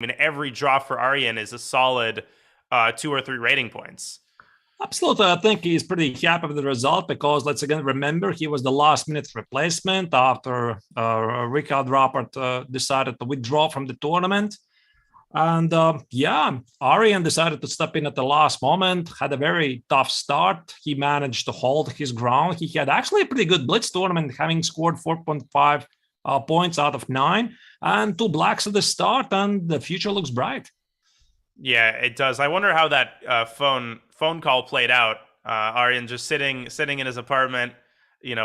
mean, every draw for Aryan is a solid 2 or 3 rating points. Absolutely. I think he's pretty happy with the result because let's again remember he was the last minute replacement after Richard Rappert decided to withdraw from the tournament. And Aryan decided to step in at the last moment, had a very tough start. He managed to hold his ground. He had actually a pretty good blitz tournament, having scored 4.5 points out of 9 and 2 blacks at the start, and the future looks bright. Yeah, it does. I wonder how that phone call played out. Aryan just sitting in his apartment,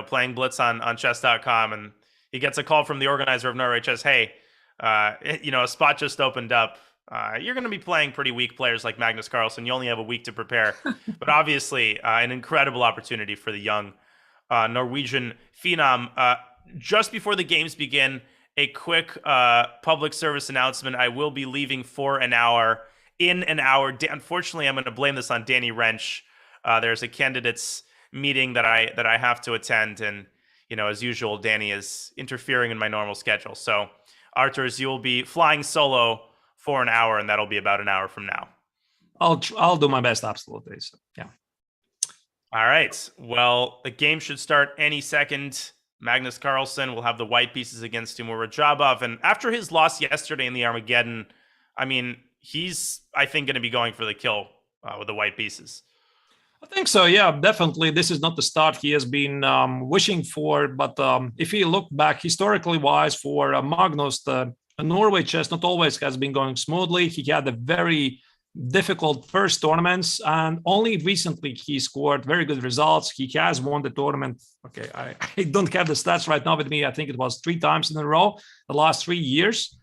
playing blitz on chess.com, and he gets a call from the organizer of Norway Chess. Hey, a spot just opened up. You're going to be playing pretty weak players like Magnus Carlsen. You only have a week to prepare, but obviously an incredible opportunity for the young Norwegian phenom. Just before the games begin, a quick public service announcement. I will be leaving for an hour. In an hour, unfortunately, I'm going to blame this on Danny Wrench. There's a candidates meeting that I have to attend, and as usual, Danny is interfering in my normal schedule. So, Arturs, you will be flying solo for an hour, and that'll be about an hour from now. I'll do my best, absolutely. So, yeah. All right. Well, the game should start any second. Magnus Carlsen will have the white pieces against Timur Rajabov, and after his loss yesterday in the Armageddon, I mean, he's, I think, going to be going for the kill with the white pieces. I think so, yeah, definitely. This is not the start he has been wishing for. But if you look back historically wise for Magnus, the Norway chess not always has been going smoothly. He had a very difficult first tournaments, and only recently he scored very good results. He has won the tournament. Okay, I don't have the stats right now with me. I think it was 3 times in a row the last 3 years.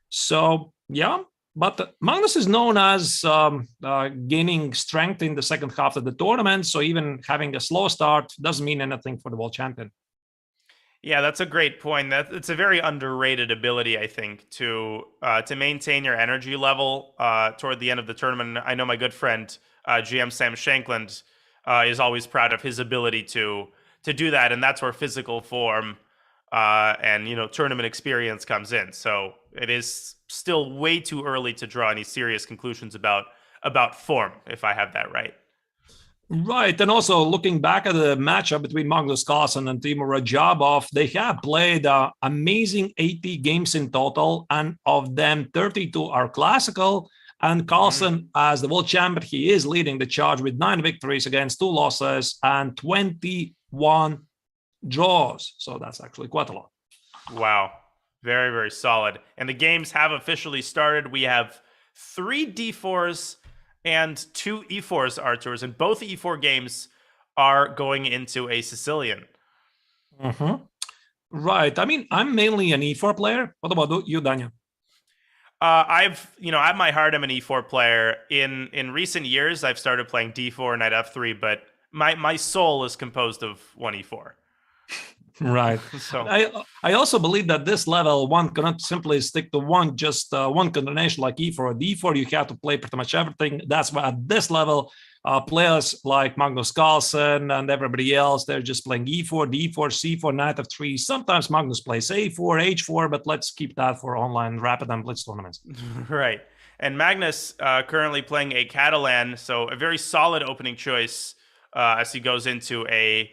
So, yeah. But Magnus is known as gaining strength in the second half of the tournament. So even having a slow start doesn't mean anything for the world champion. Yeah, that's a great point. It's a very underrated ability, I think, to maintain your energy level toward the end of the tournament. I know my good friend GM Sam Shankland is always proud of his ability to do that, and that's where physical form and tournament experience comes in. So it is still way too early to draw any serious conclusions about form, if I have that right. Right, and also looking back at the matchup between Magnus Carlsen and Timur Rajabov, they have played amazing 80 games in total, and of them 32 are classical. And Carlsen, as the world champion, he is leading the charge with 9 victories against 2 losses and 21 draws. So that's actually quite a lot. Wow. Very, very solid. And the games have officially started. We have 3 D4s and 2 E4s, Arturs, and both E4 games are going into a Sicilian. Mm-hmm. Right. I mean, I'm mainly an E4 player. What about you, Daniel? I've my heart, I'm an E4 player. In recent years, I've started playing D4 and Knight F3, but my soul is composed of 1 E4. Right. So I also believe that this level one cannot simply stick to one combination like E4 or D4. You have to play pretty much everything. That's why at this level, players like Magnus Carlsen and everybody else, they're just playing E4, D4, C4, Knight F3. Sometimes Magnus plays A4, H4, but let's keep that for online rapid and blitz tournaments. Right. And Magnus currently playing a Catalan, so a very solid opening choice as he goes into a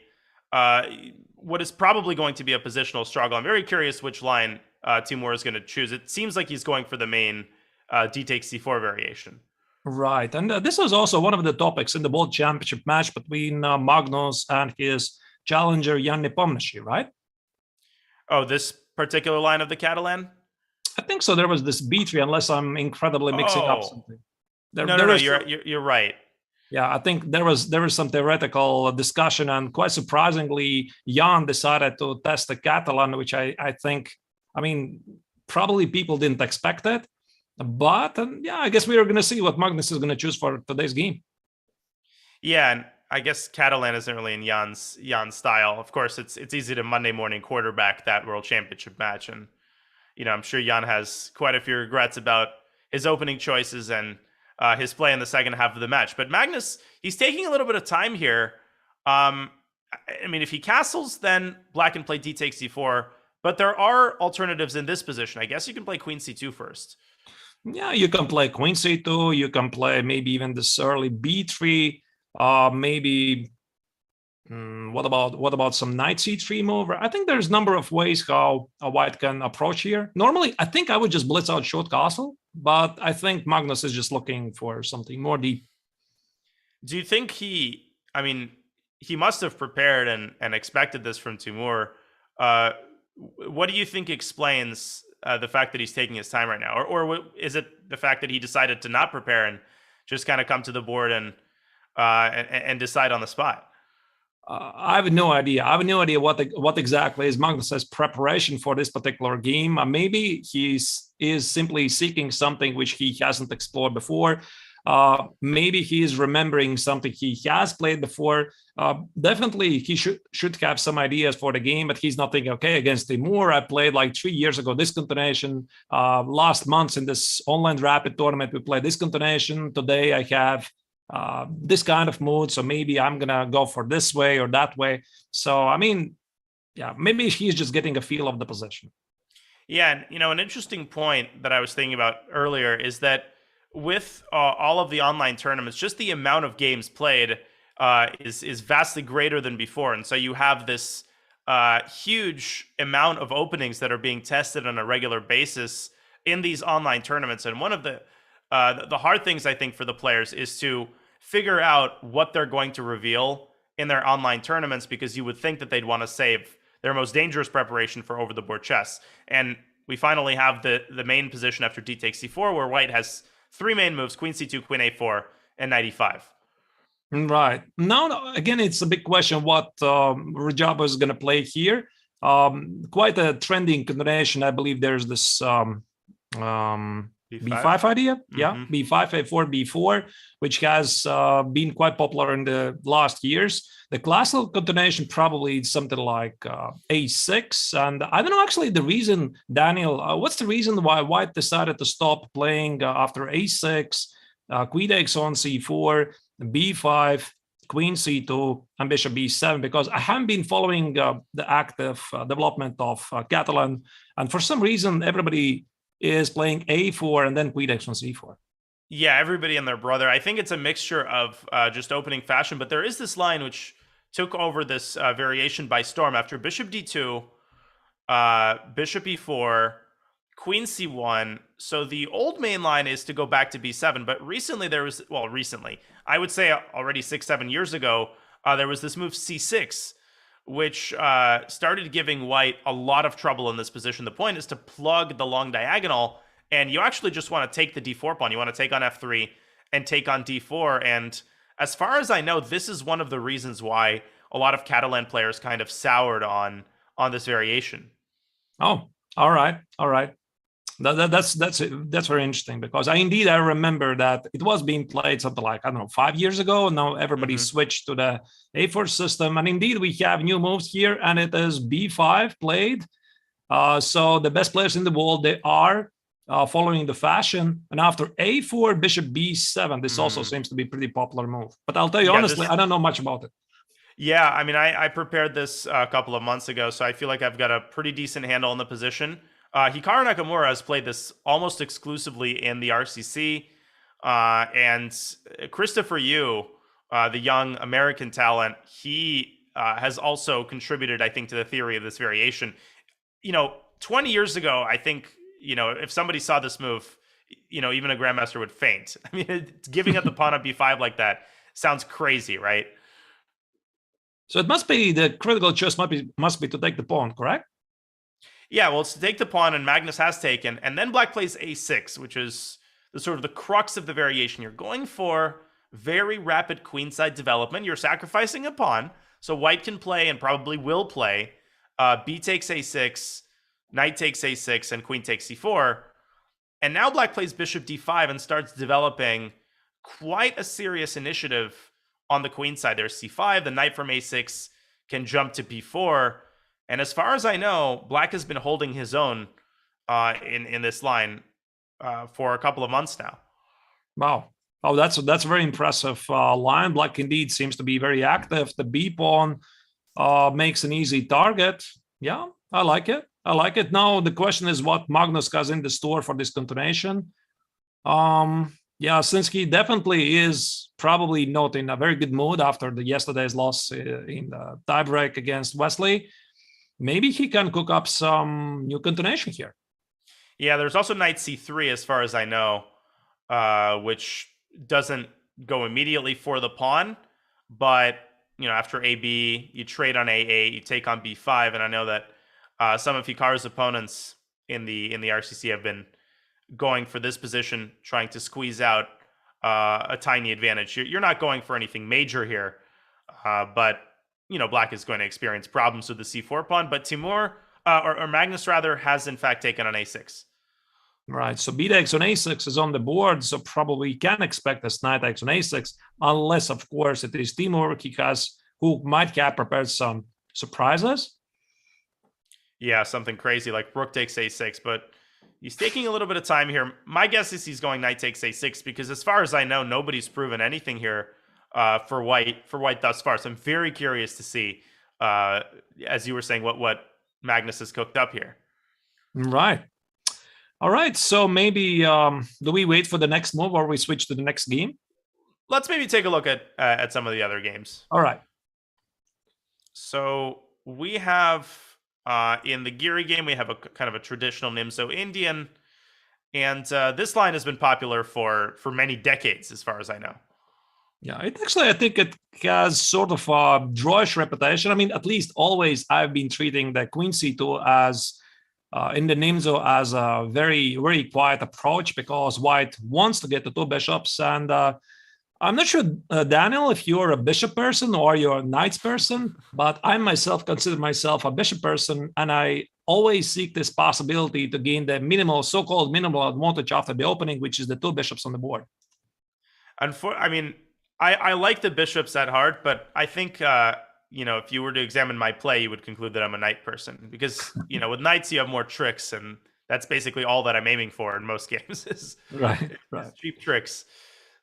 what is probably going to be a positional struggle. I'm very curious which line Timur is going to choose. It seems like he's going for the main D takes C4 variation. Right. And this is also one of the topics in the World Championship match between Magnus and his challenger, Jan Nepomniachtchi, right? Oh, this particular line of the Catalan? I think so. There was this B3, unless I'm incredibly mixing up something. No, you're right. Yeah, I think there was some theoretical discussion, and quite surprisingly, Jan decided to test the Catalan, which I think, I mean, probably people didn't expect it. But yeah, I guess we are going to see what Magnus is going to choose for today's game. Yeah, and I guess Catalan isn't really in Jan's style. Of course, it's easy to Monday morning quarterback that World Championship match, and I'm sure Jan has quite a few regrets about his opening choices and his play in the second half of the match. But Magnus, he's taking a little bit of time here. I mean, if he castles, then black can play D takes C4. But there are alternatives in this position. I guess you can play Queen C2 first. Yeah, you can play queen c2. You can play maybe even this early b3. Maybe what about some knight c3 move? I think there's a number of ways how a white can approach here. Normally, I think I would just blitz out short castle, but I think Magnus is just looking for something more deep. Do you think I mean, he must have prepared and expected this from Timur. Uh, what do you think explains the fact that he's taking his time right now? Is it the fact that he decided to not prepare and just kind of come to the board and decide on the spot? I have no idea. I have no idea what exactly is Magnus's preparation for this particular game. Maybe is simply seeking something which he hasn't explored before. Maybe he is remembering something he has played before. Definitely, he should have some ideas for the game, but he's not thinking, okay, against Timur, I played like 3 years ago this continuation. Last month in this online rapid tournament, we played this continuation. Today, I have this kind of mood, so maybe I'm gonna go for this way or that way. So I mean, yeah, maybe he's just getting a feel of the position. Yeah, and an interesting point that I was thinking about earlier is that with all of the online tournaments, just the amount of games played is vastly greater than before, and so you have this huge amount of openings that are being tested on a regular basis in these online tournaments. And one of the hard things, I think, for the players is to figure out what they're going to reveal in their online tournaments, because you would think that they'd want to save their most dangerous preparation for over-the-board chess. And we finally have the main position after d takes c4, where white has 3 main moves: queen c2, queen a4, and knight e5. Right. Now, again, it's a big question what Rajaba is going to play here. Quite a trending combination. I believe there's this b5 idea. Mm-hmm. Yeah, b5, a4, b4, which has been quite popular in the last years. The classical continuation probably is something like a6. And I don't know actually the reason, Daniel, what's the reason why white decided to stop playing after a6, queen takes on c4, b5, queen c2, and bishop b7? Because I haven't been following the active development of Catalan. And for some reason, everybody is playing a4 and then queen takes on c4. Yeah, everybody and their brother. I think it's a mixture of just opening fashion, but there is this line which took over this variation by storm after bishop d2, bishop e4, queen c1. So the old main line is to go back to b7, but recently I would say already 6-7 years ago, there was this move c6, which started giving white a lot of trouble in this position. The point is to plug the long diagonal, and you actually just want to take the d4 pawn. You want to take on f3 and take on d4. And as far as I know, this is one of the reasons why a lot of Catalan players kind of soured on this variation. Oh, all right. That's very interesting, because I remember that it was being played something like, I don't know, 5 years ago. Now everybody switched to the a4 system, and indeed we have new moves here, and it is b5 played. So the best players in the world, they are following the fashion. And after a4, bishop b7, this also seems to be a pretty popular move. But I'll tell you honestly, I don't know much about it. Yeah, I mean, I prepared this a couple of months ago, so I feel like I've got a pretty decent handle on the position. Hikaru Nakamura has played this almost exclusively in the RCC, and Christopher Yu, the young American talent, he has also contributed, I think, to the theory of this variation. 20 years ago, I think, if somebody saw this move, even a grandmaster would faint. I mean, giving up the pawn on b5 like that sounds crazy, right? So it must be the critical choice must be to take the pawn, correct? Yeah, well, it's to take the pawn, and Magnus has taken, and then black plays a6, which is the sort of the crux of the variation. You're going for very rapid queenside development. You're sacrificing a pawn, so white can play and probably will play b takes a6, knight takes a6, and queen takes c4. And now black plays bishop d5 and starts developing quite a serious initiative on the queen side. There's c5, the knight from a6 can jump to b4. And as far as I know, black has been holding his own in this line for a couple of months now. Wow. Oh, that's a very impressive line. Black indeed seems to be very active. The b pawn makes an easy target. Yeah, I like it. Now the question is what Magnus has in the store for this continuation. Yeah, since he definitely is probably not in a very good mood after the yesterday's loss in the tiebreak against Wesley, maybe he can cook up some new continuation here. Yeah, there's also knight c3 as far as I know, which doesn't go immediately for the pawn, but after AB, you trade on A8, you take on B5, and I know that some of Hikaru's opponents in the RCC have been going for this position, trying to squeeze out a tiny advantage. You're not going for anything major here, but Black is going to experience problems with the C4 pawn. But Timur or Magnus rather has in fact taken on A6. Right, so b takes on a6 is on the board, so probably can expect this knight takes on a6, unless, of course, it is Timur who might have prepared some surprises. Yeah, something crazy like rook takes a6, but he's taking a little bit of time here. My guess is he's going knight takes a6 because, as far as I know, nobody's proven anything here for white thus far. So I'm very curious to see, as you were saying, what Magnus has cooked up here. Right. All right, so maybe do we wait for the next move or we switch to the next game? Let's maybe take a look at some of the other games. All right. So we have in the Giri game, we have a kind of a traditional Nimzo Indian, and this line has been popular for many decades, as far as I know. Yeah, it actually, I think it has sort of a drawish reputation. I mean, at least always I've been treating the Queen C2 as in the Nimzo as a very, very quiet approach because white wants to get the two bishops. And I'm not sure, Daniel, if you're a bishop person or you're a knights person, but I myself consider myself a bishop person, and I always seek this possibility to gain the minimal, so-called minimal advantage after the opening, which is the two bishops on the board. I mean, I like the bishops at heart, but I think if you were to examine my play, you would conclude that I'm a knight person because with knights you have more tricks, and that's basically all that I'm aiming for in most games is right. cheap tricks.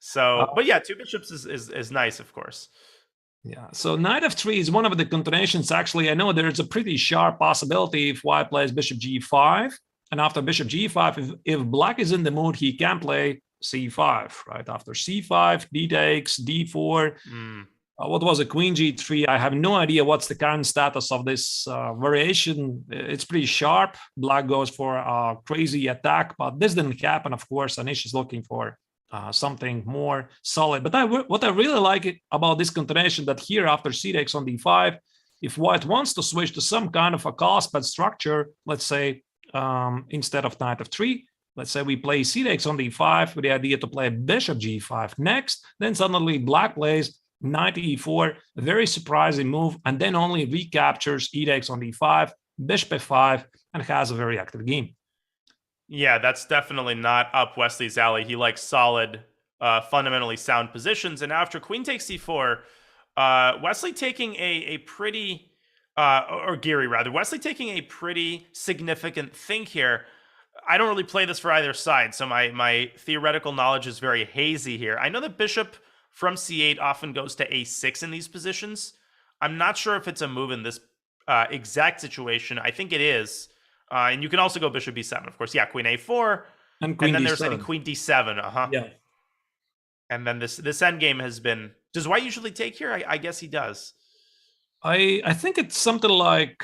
So, but yeah, two bishops is nice, of course. Yeah, so knight f3 is one of the continuations. Actually, I know there's a pretty sharp possibility if white plays bishop g5, and after bishop g5, if black is in the mood, he can play c5, right? After c5, d takes, d4. What was a queen g3? I have no idea what's the current status of this variation. It's pretty sharp. Black goes for a crazy attack, but this didn't happen. Of course, Anish is looking for something more solid. But what I really like about this continuation that here after c takes on d5, if white wants to switch to some kind of a cospat structure, let's say instead of knight f3, let's say we play c takes on d5 with the idea to play bishop g5 next, then suddenly black plays knight e4, a very surprising move, and then only recaptures e takes on d5, bishop f5, and has a very active game. Yeah, that's definitely not up Wesley's alley. He likes solid, fundamentally sound positions. And after queen takes c4, Wesley taking a pretty, or Giri rather, Wesley taking a pretty significant think here. I don't really play this for either side, so my theoretical knowledge is very hazy here. I know that bishop from c8 often goes to a6 in these positions. I'm not sure if it's a move in this exact situation. I think it is. And you can also go bishop b7, of course. Yeah, queen a4. And then D7. there's queen d7. Yeah. And then this endgame has been... Does white usually take here? I guess he does. I think it's something like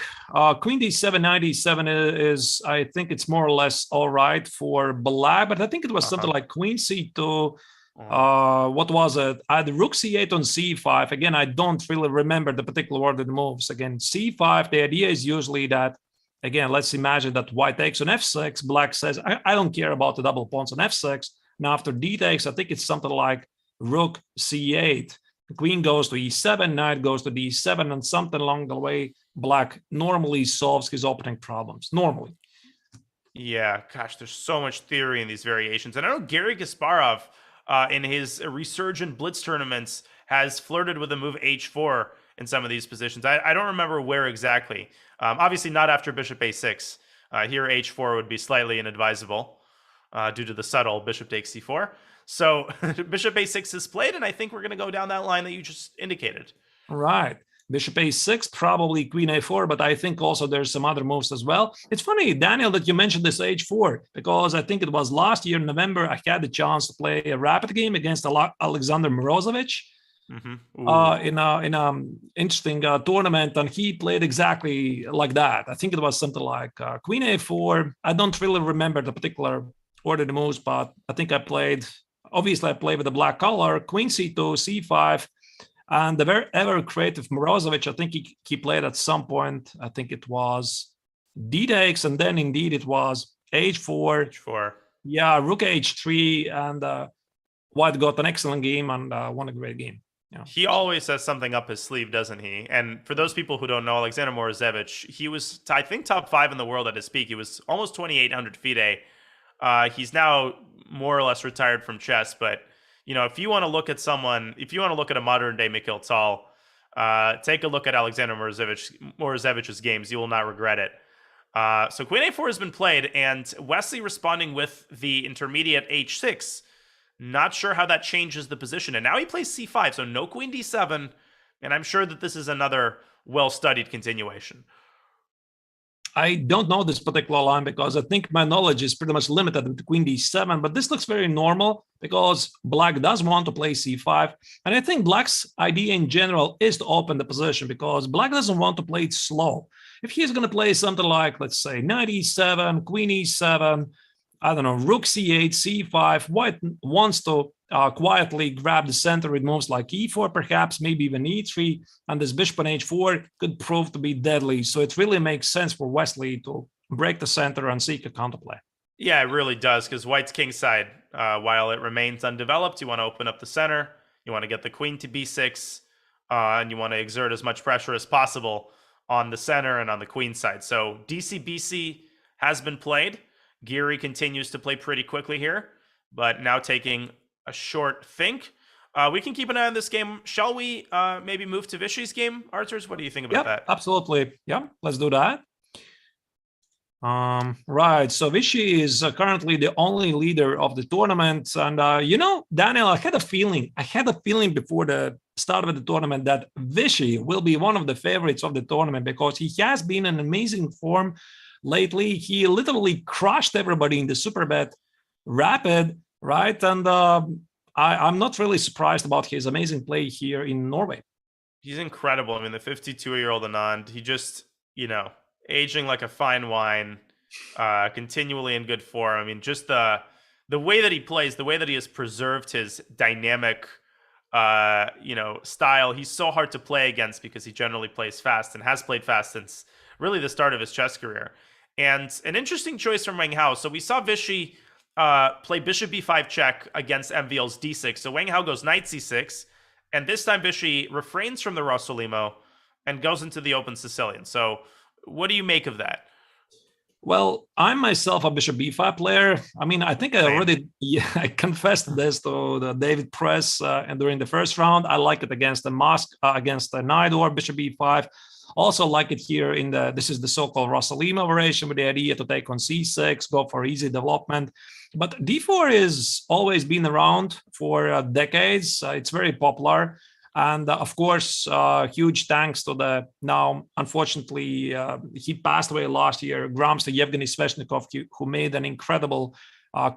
queen d7, knight d7 is, I think it's more or less all right for black, but I think it was something like queen c2. What was it? I had rook c8 on c5. Again, I don't really remember the particular order of the moves. Again, c5, the idea is usually that, again, let's imagine that white takes on f6. Black says, I don't care about the double pawns on f6. Now, after d takes, I think it's something like rook c8. The queen goes to e7, knight goes to d7, and something along the way, black normally solves his opening problems. Normally. Yeah, gosh, there's so much theory in these variations. And I know Garry Kasparov, in his resurgent blitz tournaments, has flirted with the move h4 in some of these positions. I don't remember where exactly. Obviously not after bishop a6. Here h4 would be slightly inadvisable due to the subtle bishop takes c4. So bishop a6 is played, and I think we're going to go down that line that you just indicated. Right. Bishop a6, probably queen a4, but I think also there's some other moves as well. It's funny, Daniel, that you mentioned this h4, because I think it was last year in November, I had the chance to play a rapid game against Alexander Morozovich. In a interesting tournament, and he played exactly like that. I think it was something like queen a4. I don't really remember the particular order of the moves, but I think I played with the black color, queen c2, c5, and the very ever creative Morozovich, I think he played at some point, I think it was d takes, and then indeed it was h4. h4. Yeah, rook h3, and white got an excellent game and won a great game. Yeah. He always has something up his sleeve, doesn't he? And for those people who don't know, Alexander Morozevich, he was, I think, top 5 in the world at his peak. He was almost 2,800 FIDE. He's now more or less retired from chess. But, you know, if you want to look at a modern-day Mikhail Tal, take a look at Alexander Morozevich's games. You will not regret it. So queen a4 has been played, and Wesley responding with the intermediate h6. Not sure how that changes the position. And now he plays c5, so no queen d7. And I'm sure that this is another well-studied continuation. I don't know this particular line because I think my knowledge is pretty much limited to queen d7, but this looks very normal because black does want to play c5. And I think black's idea in general is to open the position because black doesn't want to play it slow. If he's going to play something like, let's say, knight e7, queen e7, I don't know, rook c8, c5, white wants to quietly grab the center with moves like e4, perhaps, maybe even e3, and this bishop on h4 could prove to be deadly. So it really makes sense for Wesley to break the center and seek a counterplay. Yeah, it really does, because white's kingside, while it remains undeveloped, you want to open up the center, you want to get the queen to b6, and you want to exert as much pressure as possible on the center and on the queen side. So DC-BC has been played. Giri continues to play pretty quickly here, but now taking a short think. We can keep an eye on this game. Shall we maybe move to Vishy's game, Arturs? What do you think about that? Absolutely. Yeah, let's do that. Right, so Vishy is currently the only leader of the tournament. And, you know, Daniel, I had a feeling before the start of the tournament that Vishy will be one of the favorites of the tournament because he has been in amazing form lately. He literally crushed everybody in the Superbet Rapid, right? And I'm not really surprised about his amazing play here in Norway. He's incredible. I mean, the 52-year-old Anand, he just, you know, aging like a fine wine, continually in good form. I mean, just the way that he plays, the way that he has preserved his dynamic, style. He's so hard to play against because he generally plays fast and has played fast since really the start of his chess career. And an interesting choice from Wang Hao. So we saw Vishy play bishop b5 check against MVL's d6. So Wang Hao goes knight c6, and this time Vishy refrains from the Rossolimo and goes into the open Sicilian. So what do you make of that? Well, I'm myself a bishop b5 player. I mean, I think I confessed this to the David Press and during the first round. I like it against the against the knight or bishop b5. Also like it here this is the so-called Rossolimo variation with the idea to take on c6, go for easy development. But d4 is always been around for decades. It's very popular. And of course, huge thanks to the now, unfortunately, he passed away last year, Grams to Yevgeny Sveshnikov, who made an incredible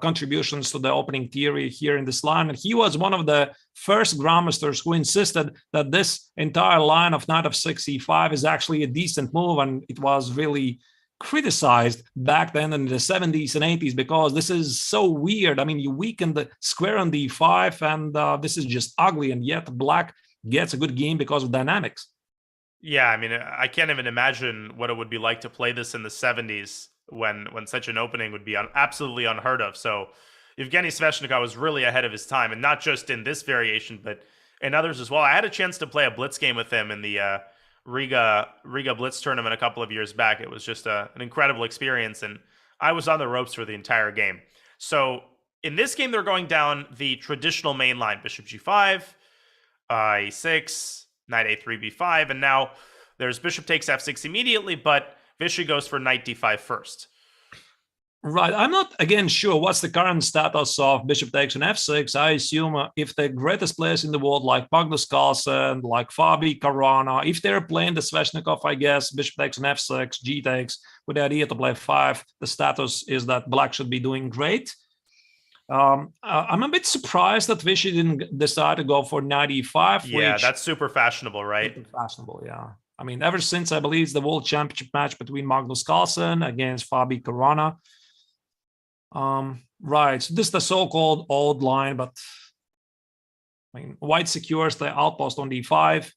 contributions to the opening theory here in this line. And he was one of the first grandmasters who insisted that this entire line of knight of 6 e5 is actually a decent move. And it was really criticized back then in the 70s and 80s because this is so weird. I mean, you weaken the square on d5 and this is just ugly. And yet black gets a good game because of dynamics. Yeah, I mean, I can't even imagine what it would be like to play this in the 70s when such an opening would be absolutely unheard of. So Yevgeny Sveshnikov was really ahead of his time, and not just in this variation, but in others as well. I had a chance to play a blitz game with him in the Riga Blitz tournament a couple of years back. It was just an incredible experience, and I was on the ropes for the entire game. So in this game, they're going down the traditional main line, bishop g5, a6, knight a3, b5, and now there's bishop takes f6 immediately, but Vishy goes for knight d5 first. Right. I'm not, again, sure what's the current status of bishop takes on f6. I assume if the greatest players in the world, like Magnus Carlsen, like Fabi Caruana, if they're playing the Sveshnikov, I guess, bishop takes on f6, g takes, with the idea to play 5, the status is that black should be doing great. I'm a bit surprised that Vishy didn't decide to go for knight e5. Yeah, that's super fashionable, right? Super fashionable, yeah. I mean, ever since I believe it's the World Championship match between Magnus Carlsen against Fabi Caruana. Right, so this is the so-called old line, but I mean, white secures the outpost on d5.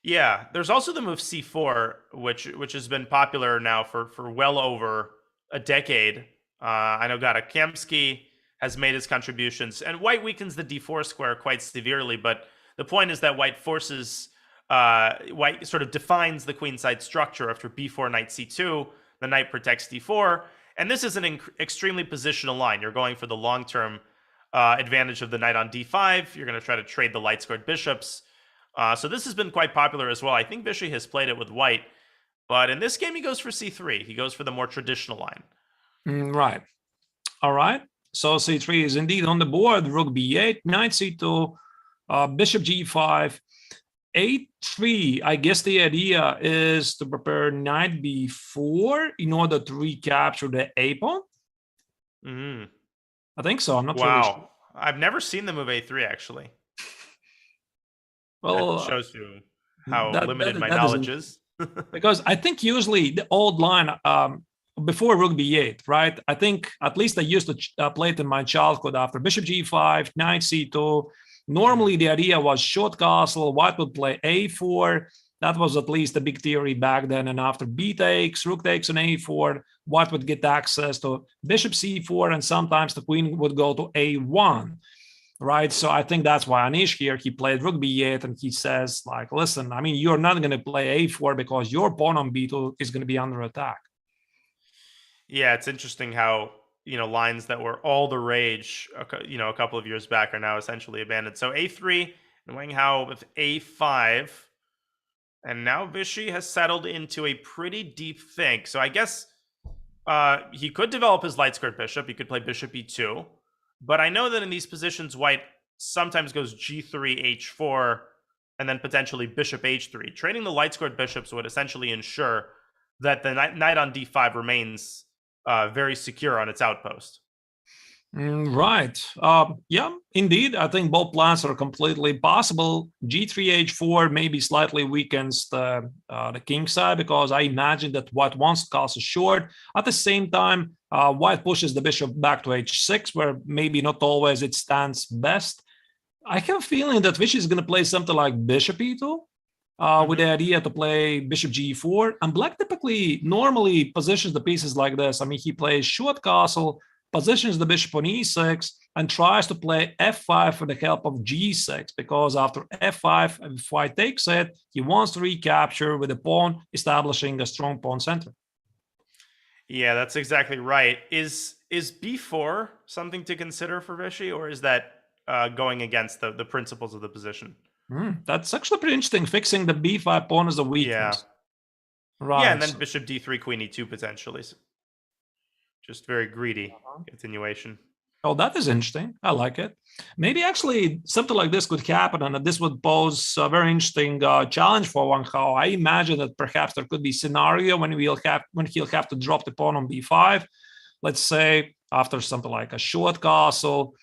Yeah, there's also the move c4, which has been popular now for well over a decade. I know Gadakamsky has made his contributions, and white weakens the d4 square quite severely, but the point is that white forces, white sort of defines the queenside structure after b4, knight c2, the knight protects d4, and this is an extremely positional line. You're going for the long-term advantage of the knight on d5. You're going to try to trade the light-scored bishops. So this has been quite popular as well. I think Vishy has played it with white, but in this game he goes for c3. He goes for the more traditional line. Right. All right. So c3 is indeed on the board. Rook b8, knight c2, bishop g5, a3. I guess the idea is to prepare knight b4 in order to recapture the a pawn. I think so. I'm not sure. Wow. I've never seen the move a3 actually. Well, that shows you how limited my knowledge is. Because I think usually the old line before rook b8, right? I think at least I used to play it in my childhood after bishop g5, knight c2. Normally the idea was short castle, white would play a4. That was at least a big theory back then. And after b takes, rook takes on a4, white would get access to bishop c4, and sometimes the queen would go to a1. Right, so I think that's why Anish here, he played rook b8, and he says, like, listen, I mean, you're not going to play a4 because your pawn on b2 is going to be under attack. Yeah, it's interesting how, lines that were all the rage, a couple of years back are now essentially abandoned. So a3, and Wang Hao with a5, and now Vishy has settled into a pretty deep think. So I guess he could develop his light-squared bishop. He could play bishop e2. But I know that in these positions, white sometimes goes g3, h4, and then potentially bishop h3. Trading the light-scored bishops would essentially ensure that the knight on d5 remains very secure on its outpost. Right. Yeah, indeed. I think both plans are completely possible. G3, H4 maybe slightly weakens the king side, because I imagine that white wants to castle short. At the same time, white pushes the bishop back to H6, where maybe not always it stands best. I have a feeling that Vishy is going to play something like bishop E2, with the idea to play bishop G4. And black typically normally positions the pieces like this. I mean, he plays short castle, positions the bishop on e6, and tries to play f5 with the help of g6, because after f5, if white takes it, he wants to recapture with the pawn, establishing a strong pawn center. Yeah, that's exactly right. Is b4 something to consider for Vishy, or is that going against the principles of the position? That's actually pretty interesting. Fixing the b5 pawn is a weakness. Yeah. Right. Yeah, and then bishop d3, queen e2 potentially. Just very greedy continuation. Oh, that is interesting. I like it. Maybe actually something like this could happen, and this would pose a very interesting challenge for Wang Hao. I imagine that perhaps there could be a scenario when he'll have to drop the pawn on b5. Let's say after something like a short castle,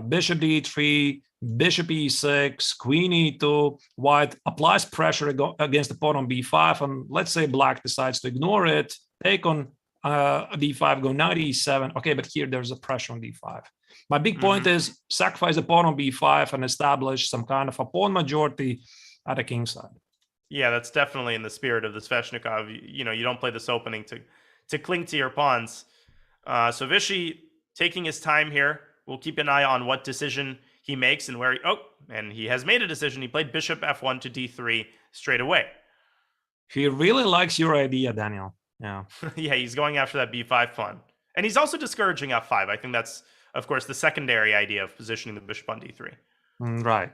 bishop d3, bishop e6, queen e2, white applies pressure against the pawn on b5, and let's say black decides to ignore it, take on d5, go knight e7. Okay, but here there's a pressure on d5. My big point is sacrifice the pawn on b5 and establish some kind of a pawn majority at the king side. Yeah, that's definitely in the spirit of the Sveshnikov. You don't play this opening to cling to your pawns. So Vishy taking his time here. We'll keep an eye on what decision he makes and where and he has made a decision. He played bishop f1 to d3 straight away. He really likes your idea, Daniel. Yeah. Yeah, he's going after that b5 pawn. And he's also discouraging f5. I think that's, of course, the secondary idea of positioning the bishop on d3. Right.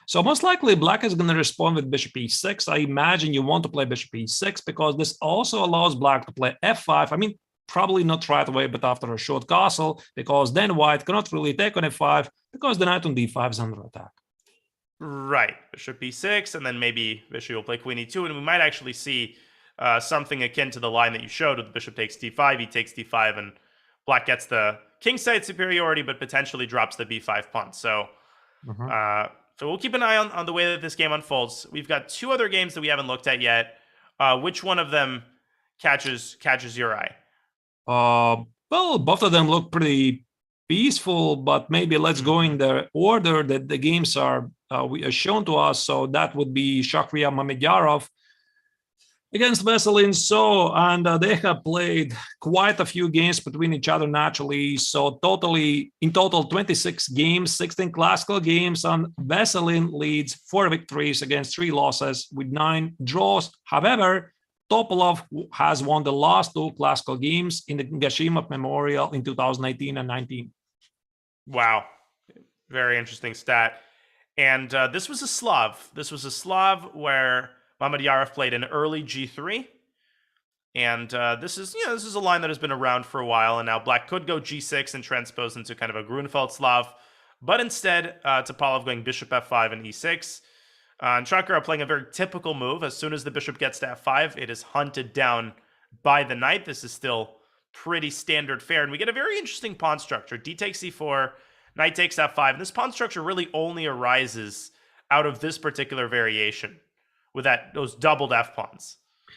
So most likely black is going to respond with bishop e6. I imagine you want to play bishop e6 because this also allows black to play f5. I mean, probably not right away, but after a short castle, because then white cannot really take on f5 because the knight on d5 is under attack. Right. Bishop b6, and then maybe Vishy will play queen e2, and we might actually see something akin to the line that you showed with the bishop takes d5, he takes d5, and black gets the kingside superiority, but potentially drops the b5 pawn. So, so we'll keep an eye on the way that this game unfolds. We've got two other games that we haven't looked at yet. Which one of them catches your eye? Well, both of them look pretty peaceful, but maybe let's go in the order that the games are shown to us. So that would be Shakhriyar Mamedyarov against Wesley So, and they have played quite a few games between each other naturally. So in total, 26 games, 16 classical games, and Wesley leads 4 victories against 3 losses with 9 draws. However, Topalov has won the last 2 classical games in the Gashimov Memorial in 2018 and 19. Wow. Very interesting stat. And this was a Slav. This was a Slav where Mamedyarov played an early g3. And this is a line that has been around for a while. And now black could go g6 and transpose into kind of a Grunfeld Slav. But instead, Topalov going bishop f5 and e6. And Shakhriyar playing a very typical move. As soon as the bishop gets to f5, it is hunted down by the knight. This is still pretty standard fare. And we get a very interesting pawn structure. D takes c4, knight takes f5. And this pawn structure really only arises out of this particular variation with those doubled f pawns.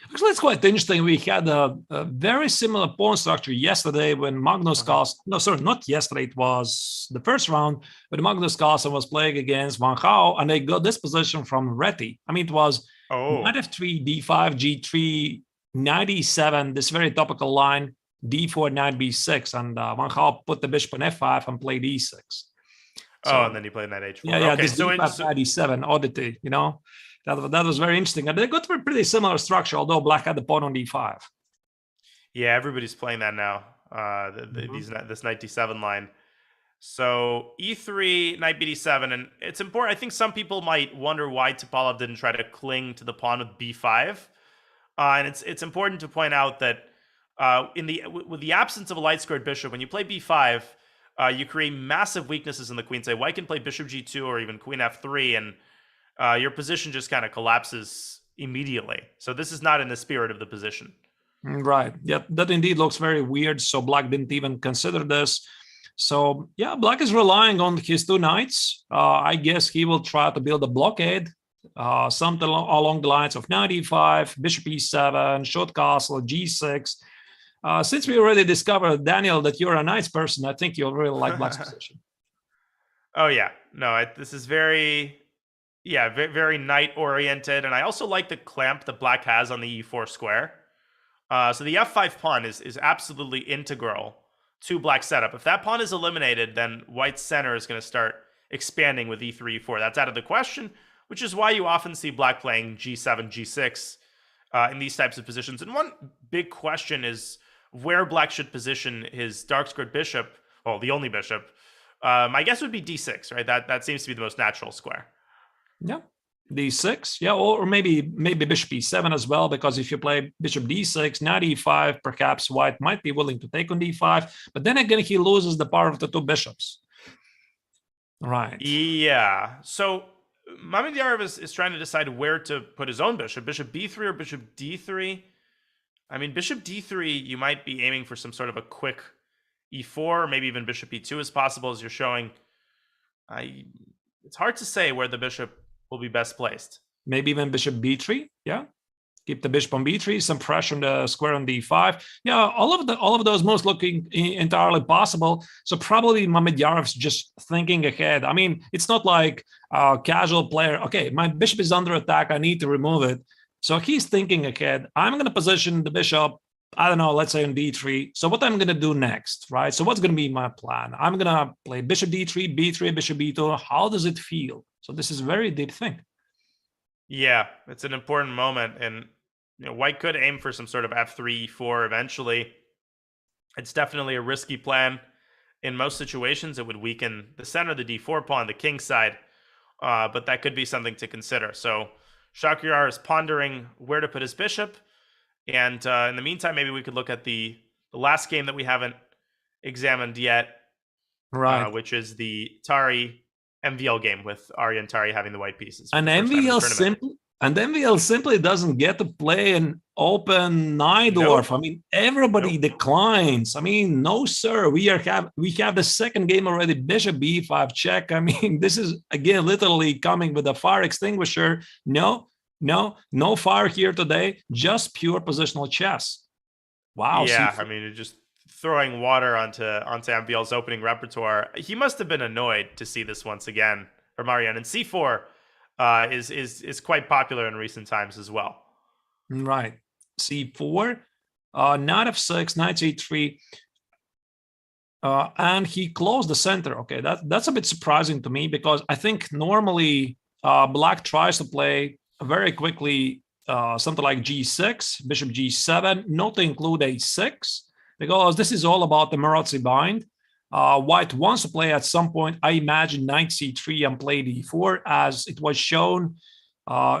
Actually, it's quite interesting. We had a very similar pawn structure yesterday when Magnus Carlsen, no, sorry, not yesterday, it was the first round, when Magnus Carlsen was playing against Van Gaal, and they got this position from Reti. I mean, it was knight f3, d5, g3, knight e7, this very topical line, d4, knight b6, and Van Gaal put the bishop on f5 and played e6. So, and then he played knight h4. Yeah, okay, this d5, knight e7 oddity, you know? That was very interesting. And they got a pretty similar structure, although black had the pawn on d5. Yeah, everybody's playing that now, this knight d7 line. So e3, knight b7, and it's important. I think some people might wonder why Topalov didn't try to cling to the pawn with b5. And it's important to point out that with the absence of a light-squared bishop, when you play b5, you create massive weaknesses in the queen side. White can play bishop g2 or even queen f3, and your position just kind of collapses immediately. So this is not in the spirit of the position. Right. Yeah, that indeed looks very weird. So black didn't even consider this. So yeah, black is relying on his 2 knights. I guess he will try to build a blockade, something along the lines of knight e5, bishop e7, short castle, g6. Since we already discovered, Daniel, that you're a knights person, I think you'll really like black's position. Oh yeah, no, this is very knight oriented, and I also like the clamp that black has on the e4 square. So the f5 pawn is absolutely integral to black's setup. If that pawn is eliminated, then white's center is going to start expanding with e3, e4. That's out of the question, which is why you often see black playing g7, g6 in these types of positions. And one big question is where black should position his dark-squared bishop, well, the only bishop. My guess would be d6, right? That seems to be the most natural square. Yeah, d6, yeah, or maybe bishop e7 as well, because if you play bishop d6, knight e5, perhaps white might be willing to take on d5, but then again, he loses the power of the 2 bishops. Right. Yeah, so Mamedyarov is trying to decide where to put his own bishop b3 or bishop d3. I mean, bishop d3, you might be aiming for some sort of a quick e4, or maybe even bishop e2 is possible, as you're showing. It's hard to say where the bishop will be best placed. Maybe even bishop b3, yeah. Keep the bishop on b3, some pressure on the square on d5. Yeah, all of those moves looking entirely possible. So probably Mamedyarov's just thinking ahead. I mean, it's not like a casual player, okay, my bishop is under attack, I need to remove it. So he's thinking ahead. I'm going to position the bishop, I don't know, let's say on d3. So what I'm going to do next, right? So what's going to be my plan? I'm going to play bishop d3, b3, bishop b2. How does it feel? So this is a very deep thing. Yeah, it's an important moment. And white could aim for some sort of f3, e4 eventually. It's definitely a risky plan. In most situations, it would weaken the center, the d4 pawn, the king side. But that could be something to consider. So Shakhriyar is pondering where to put his bishop. And in the meantime, maybe we could look at the the last game that we haven't examined yet, Right. which is the Tari MVL game with Arya and Tari having the white pieces for And the first time in the MVL tournament. simply doesn't get to play an open Najdorf. Nope. I mean, everybody Nope. declines. I mean, no, sir. We have the second game already. Bishop B5 check. I mean, this is again literally coming with a fire extinguisher. No fire here today. Just pure positional chess. Wow. Yeah, C4. I mean, just throwing water onto MVL's opening repertoire. He must have been annoyed to see this once again from Aryan. And C4 is quite popular in recent times as well. Right. C4, knight f6, knight c3, and he closed the center. Okay, that's a bit surprising to me because I think normally black tries to play very quickly something like g6, bishop g7, not to include a6, because this is all about the Naroditsky bind. White wants to play at some point, I imagine, knight c3 and play d4, as it was shown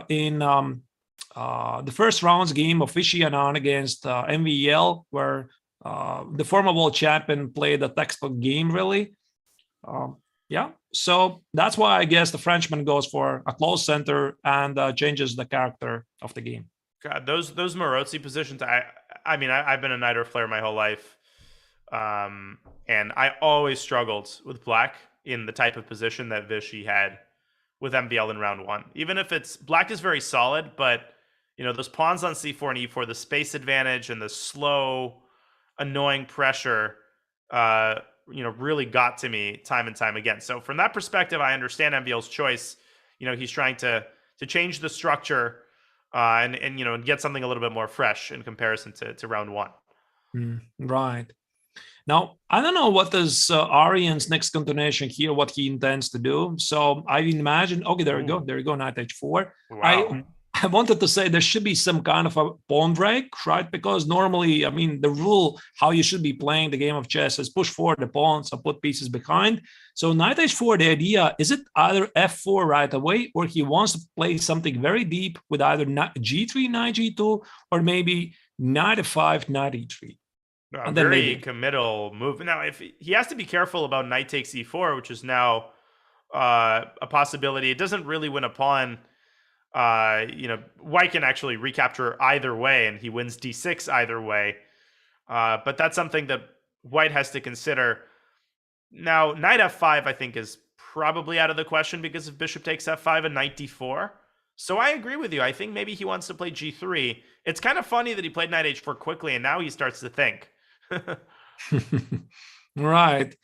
in the first rounds game of Vishy Anand against MVL, where the former world champion played a textbook game, really. Yeah, so that's why I guess the Frenchman goes for a close center and changes the character of the game. God, those Marozi positions. I mean, I've been a Najdorf player my whole life, and I always struggled with black in the type of position that Vishy had with MVL in round one. Even if it's black is very solid, but you know, those pawns on c4 and e4, the space advantage and the slow, annoying pressure, you know, really got to me time and time again. So from that perspective, I understand MVL's choice. You know, he's trying to change the structure and you know, and get something a little bit more fresh in comparison to round one. Right. Now, I don't know what is Aryan's next continuation here, what he intends to do. So I imagine, okay, there we go. There you go, knight h4. Wow. I wanted to say there should be some kind of a pawn break, right? Because normally, I mean, the rule, how you should be playing the game of chess is push forward the pawns and put pieces behind. So knight h4, the idea, is it either f4 right away, or he wants to play something very deep with either g3, knight g2, or maybe knight f5, knight e3. A very committal move. Now, if he has to be careful about knight takes e4, which is now a possibility. It doesn't really win a pawn. You know, white can actually recapture either way, and he wins d6 either way. But that's something that white has to consider. Now, knight f5, I think, is probably out of the question because if bishop takes f5 and knight d4. So I agree with you. I think maybe he wants to play g3. It's kind of funny that he played knight h4 quickly, and now he starts to think. Right.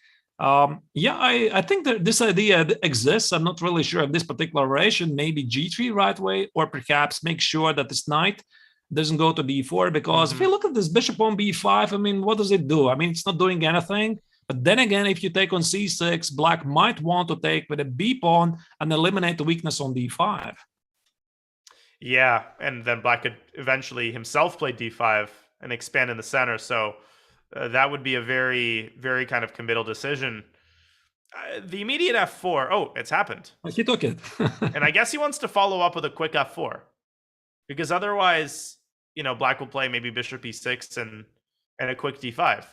Yeah, I think that this idea exists. I'm not really sure of this particular variation. Maybe g3 right way, or perhaps make sure that this knight doesn't go to d4. Because if you look at this bishop on b5, I mean, what does it do? I mean, it's not doing anything. But then again, if you take on c6, black might want to take with a b pawn and eliminate the weakness on d5. Yeah, and then black could eventually himself play d5 and expand in the center. So that would be a very, very kind of committal decision. The immediate f4. Oh, it's happened. He took it. And I guess he wants to follow up with a quick f4. Because otherwise, you know, black will play maybe bishop e6 and a quick d5.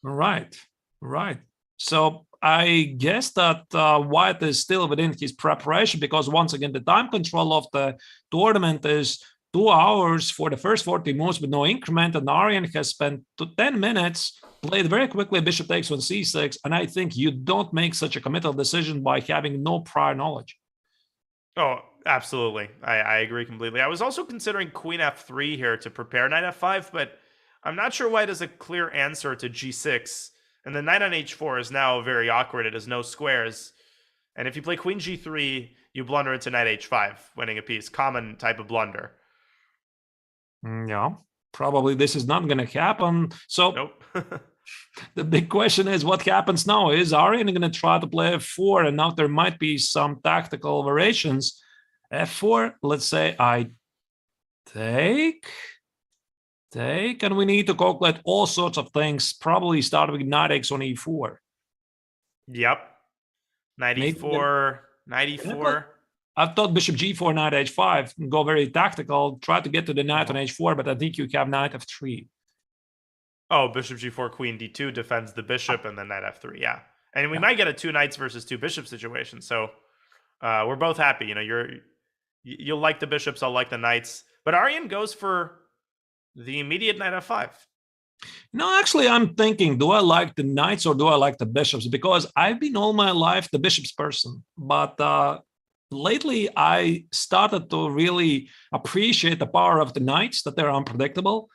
Right. So I guess that white is still within his preparation, because once again, the time control of the tournament is 2 hours for the first 40 moves with no increment, and Aryan has spent 10 minutes, played very quickly bishop takes on c6, and I think you don't make such a committal decision by having no prior knowledge. Oh, absolutely. I agree completely. I was also considering queen f3 here to prepare knight f5, but I'm not sure white has a clear answer to g6. And the knight on h4 is now very awkward. It has no squares. And if you play queen g3, you blunder into knight h5, winning a piece. Common type of blunder. Yeah, probably this is not going to happen. So nope. The big question is, what happens now? Is Aryan going to try to play f4? And now there might be some tactical variations. f4, let's say I take, and we need to calculate all sorts of things, probably start with knight x on e4. Yep. Knight e4, knight e4. I thought bishop g4, knight h5, go very tactical, try to get to the knight on h4, but I think you have knight f3. Oh, bishop g4, queen d2 defends the bishop, and then knight f3. Yeah, and we might get a 2 knights versus 2 bishops situation. So we're both happy. You'll like the bishops, I'll like the knights. But Aryan goes for the immediate knight f5. No, actually, I'm thinking, do I like the knights or do I like the bishops? Because I've been all my life the bishops person, but lately I started to really appreciate the power of the knights, that they're unpredictable,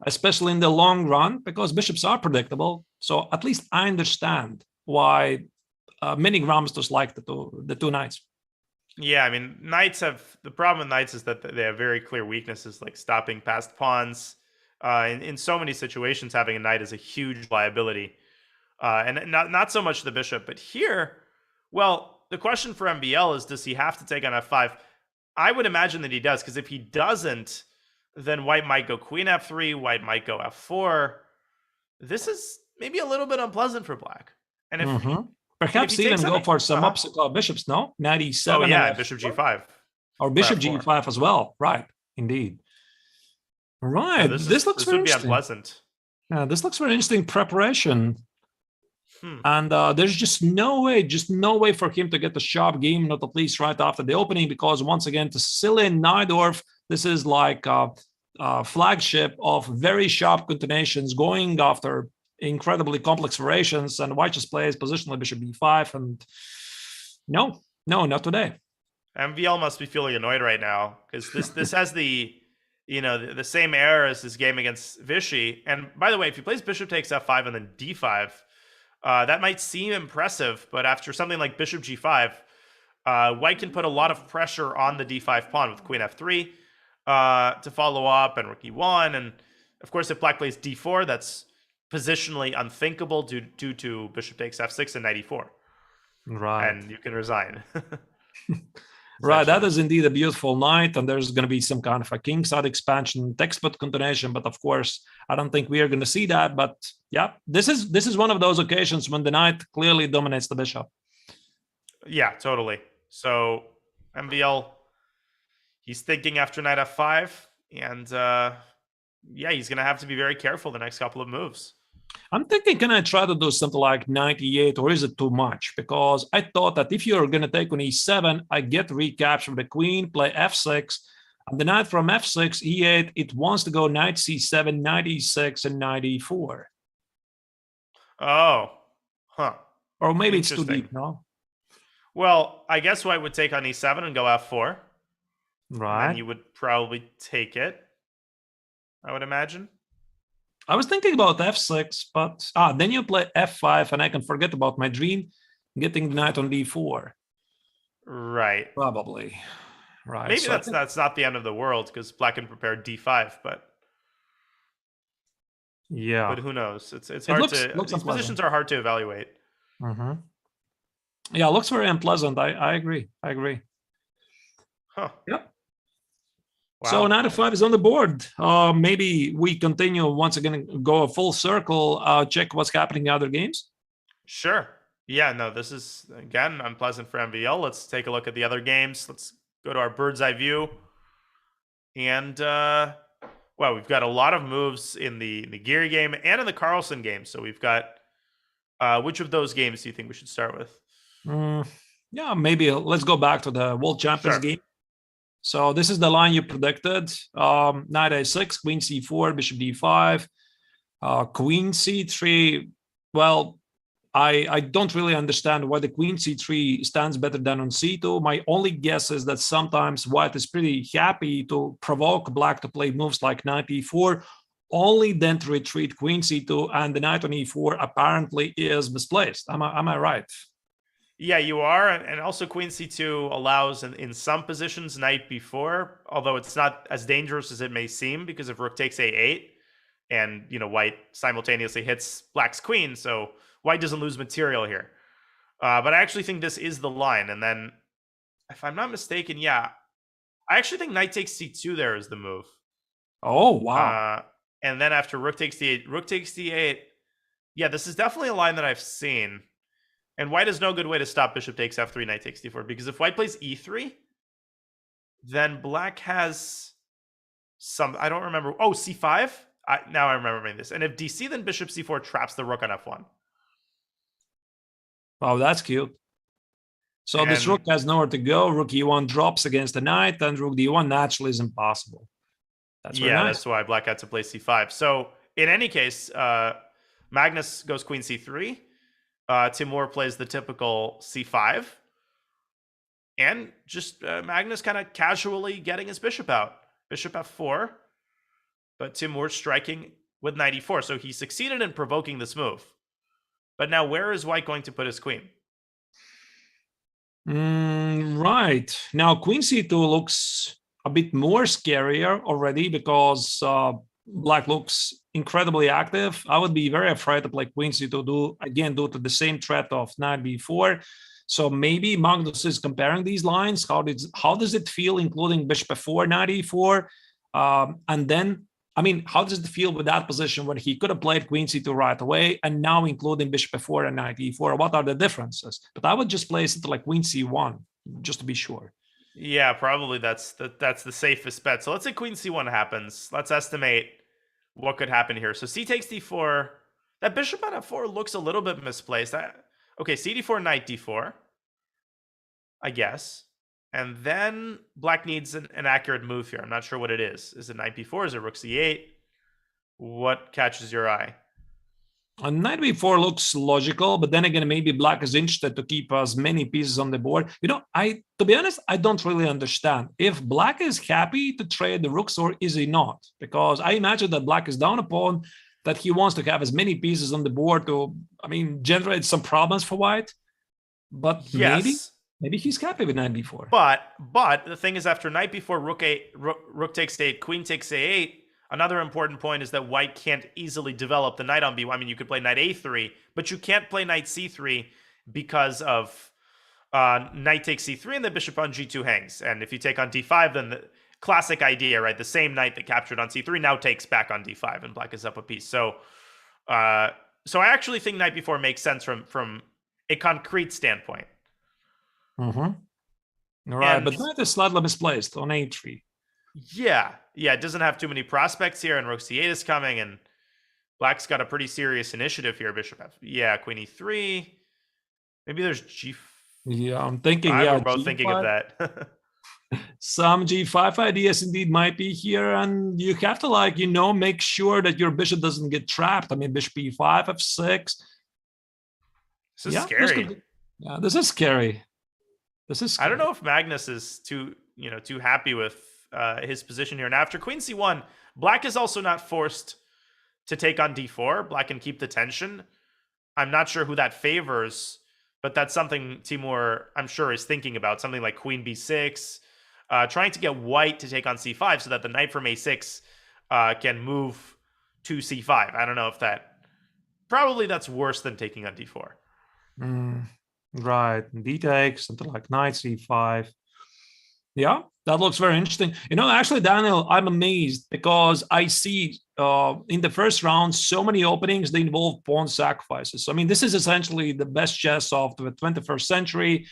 especially in the long run, because bishops are predictable. So at least I understand why many grandmasters like the two knights. Yeah, I mean, the problem with knights is that they have very clear weaknesses, like stopping past pawns. In so many situations, having a knight is a huge liability, and not so much the bishop, but here, well, the question for MVL is, does he have to take on f5? I would imagine that he does, because if he doesn't, then white might go queen f3, white might go f4. This is maybe a little bit unpleasant for black. And if perhaps even go for some obstacle bishops, no? Knight e7. Oh, yeah, bishop g5. Or bishop g5 as well. Right, indeed. Right, no, this looks very interesting. Unpleasant. Yeah, this looks very interesting preparation. And there's just no way for him to get the sharp game, not at least right after the opening, because once again, to Sicilian Najdorf, this is like a flagship of very sharp continuations going after incredibly complex variations, and white just plays positionally bishop b5, and no, not today. MVL must be feeling annoyed right now, because this has the same error as his game against Vishy. And by the way, if he plays bishop takes f5 and then d5, that might seem impressive, but after something like bishop g5, white can put a lot of pressure on the d5 pawn with queen f3 to follow up, and rook e1. And of course, if black plays d4, that's positionally unthinkable due to bishop takes f6 and knight e4. Right. And you can resign. Right, that is indeed a beautiful knight, and there's going to be some kind of a kingside expansion, textbook continuation, but of course, I don't think we are going to see that. But yeah, this is one of those occasions when the knight clearly dominates the bishop. Yeah, totally. So MVL, he's thinking after knight f5, and yeah, he's going to have to be very careful the next couple of moves. I'm thinking, can I try to do something like knight e8, or is it too much? Because I thought that if you're going to take on e7, I get to recapture the queen, play f6, and the knight from f6, e8, it wants to go knight c7, knight e6, and knight e4. Oh, huh. Or maybe it's too deep, no? Well, I guess white would take on e7 and go f4. Right. And you would probably take it, I would imagine. I was thinking about f6, but then you play f5, and I can forget about my dream, getting the knight on d4. Right. Probably. Right. Maybe so that's not the end of the world, because black can prepare d5, but yeah. But who knows? It's hard to. These positions are hard to evaluate. Yeah, it looks very unpleasant. I agree. Huh. Yep. Wow. So knight f5 is on the board. Maybe we continue once again, go a full circle, check what's happening in other games. Sure. Yeah, no, this is, again, unpleasant for MVL. Let's take a look at the other games. Let's go to our bird's eye view. And, well, we've got a lot of moves in the Giri game and in the Carlsen game. So we've got, which of those games do you think we should start with? Yeah, maybe let's go back to the World Champions game. So this is the line you predicted. Knight a6, queen c4, bishop d5, queen c3. Well, I don't really understand why the queen c3 stands better than on c2. My only guess is that sometimes white is pretty happy to provoke black to play moves like knight e4, only then to retreat queen c2, and the knight on e4 apparently is misplaced. Am I right? Yeah, you are. And also queen c2 allows in some positions knight b4, although it's not as dangerous as it may seem, because if rook takes a8 and, white simultaneously hits black's queen, so white doesn't lose material here. But I actually think this is the line. And then, if I'm not mistaken, yeah, I actually think knight takes c2 there is the move. Oh, wow. And then after rook takes d8, rook takes d8. Yeah, this is definitely a line that I've seen. And white has no good way to stop bishop takes f3, knight takes d4. Because if white plays e3, then black has some, I don't remember. Oh, c5? Now I'm remembering this. And if DC, then bishop c4 traps the rook on f1. Wow, that's cute. So this rook has nowhere to go. Rook e1 drops against the knight, and rook d1 naturally is impossible. That's very nice. That's why black had to play c5. So in any case, Magnus goes queen c3. Timur plays the typical c5. And just Magnus kind of casually getting his bishop out. Bishop f4. But Timur striking with knight e4. So he succeeded in provoking this move. But now where is white going to put his queen? Right. Now queen c2 looks a bit more scarier already because black looks incredibly active. I would be very afraid to play queen c2 due to the same threat of knight b4. So maybe Magnus is comparing these lines. How does it feel, including bishop f4, knight e4, and then, I mean, how does it feel with that position when he could have played queen c2 right away, and now including bishop f4 and knight e4? What are the differences? But I would just place it like queen c1 just to be sure. Yeah, probably that's the safest bet. So let's say queen c1 happens. Let's estimate what could happen here. So c takes d4. That bishop on f4 looks a little bit misplaced. Okay, cd4, knight d4, I guess. And then black needs an accurate move here. I'm not sure what it is. Is it knight b4? Is it rook c8? What catches your eye? Knight b4 looks logical, but then again, maybe black is interested to keep as many pieces on the board. You know, to be honest, I don't really understand if black is happy to trade the rooks or is he not? Because I imagine that black is down a pawn, that he wants to have as many pieces on the board to, I mean, generate some problems for white. But yes, maybe he's happy with knight b4. But the thing is, after knight b4, rook takes a8, queen takes a8. Another important point is that white can't easily develop the knight on b1. I mean, you could play knight a3, but you can't play knight c3 because of knight takes c3 and the bishop on g2 hangs. And if you take on d5, then the classic idea, right? The same knight that captured on c3 now takes back on d5, and black is up a piece. So I actually think knight b4 makes sense from a concrete standpoint. Mm-hmm. All right, but knight is slightly misplaced on a3. Yeah, it doesn't have too many prospects here, and rook c8 is coming, and black's got a pretty serious initiative here. Bishop f, queen e3. Maybe there's g. Yeah, I'm thinking. We're both G5. Thinking of that. Some g5 ideas indeed might be here, and you have to make sure that your bishop doesn't get trapped. I mean, bishop e5, f6. This is scary. This is scary. I don't know if Magnus is too happy with his position here. And after queen c1, black is also not forced to take on d4. Black can keep the tension. I'm not sure who that favors, but that's something Timur, I'm sure, is thinking about. Something like queen b6, trying to get white to take on c5 so that the knight from a6 can move to c5. I don't know if probably that's worse than taking on d4. Right, d takes, something like knight c5. Yeah, that looks very interesting. Actually, Daniel, I'm amazed because I see in the first round so many openings that involve pawn sacrifices. I mean, this is essentially the best chess of the 21st century.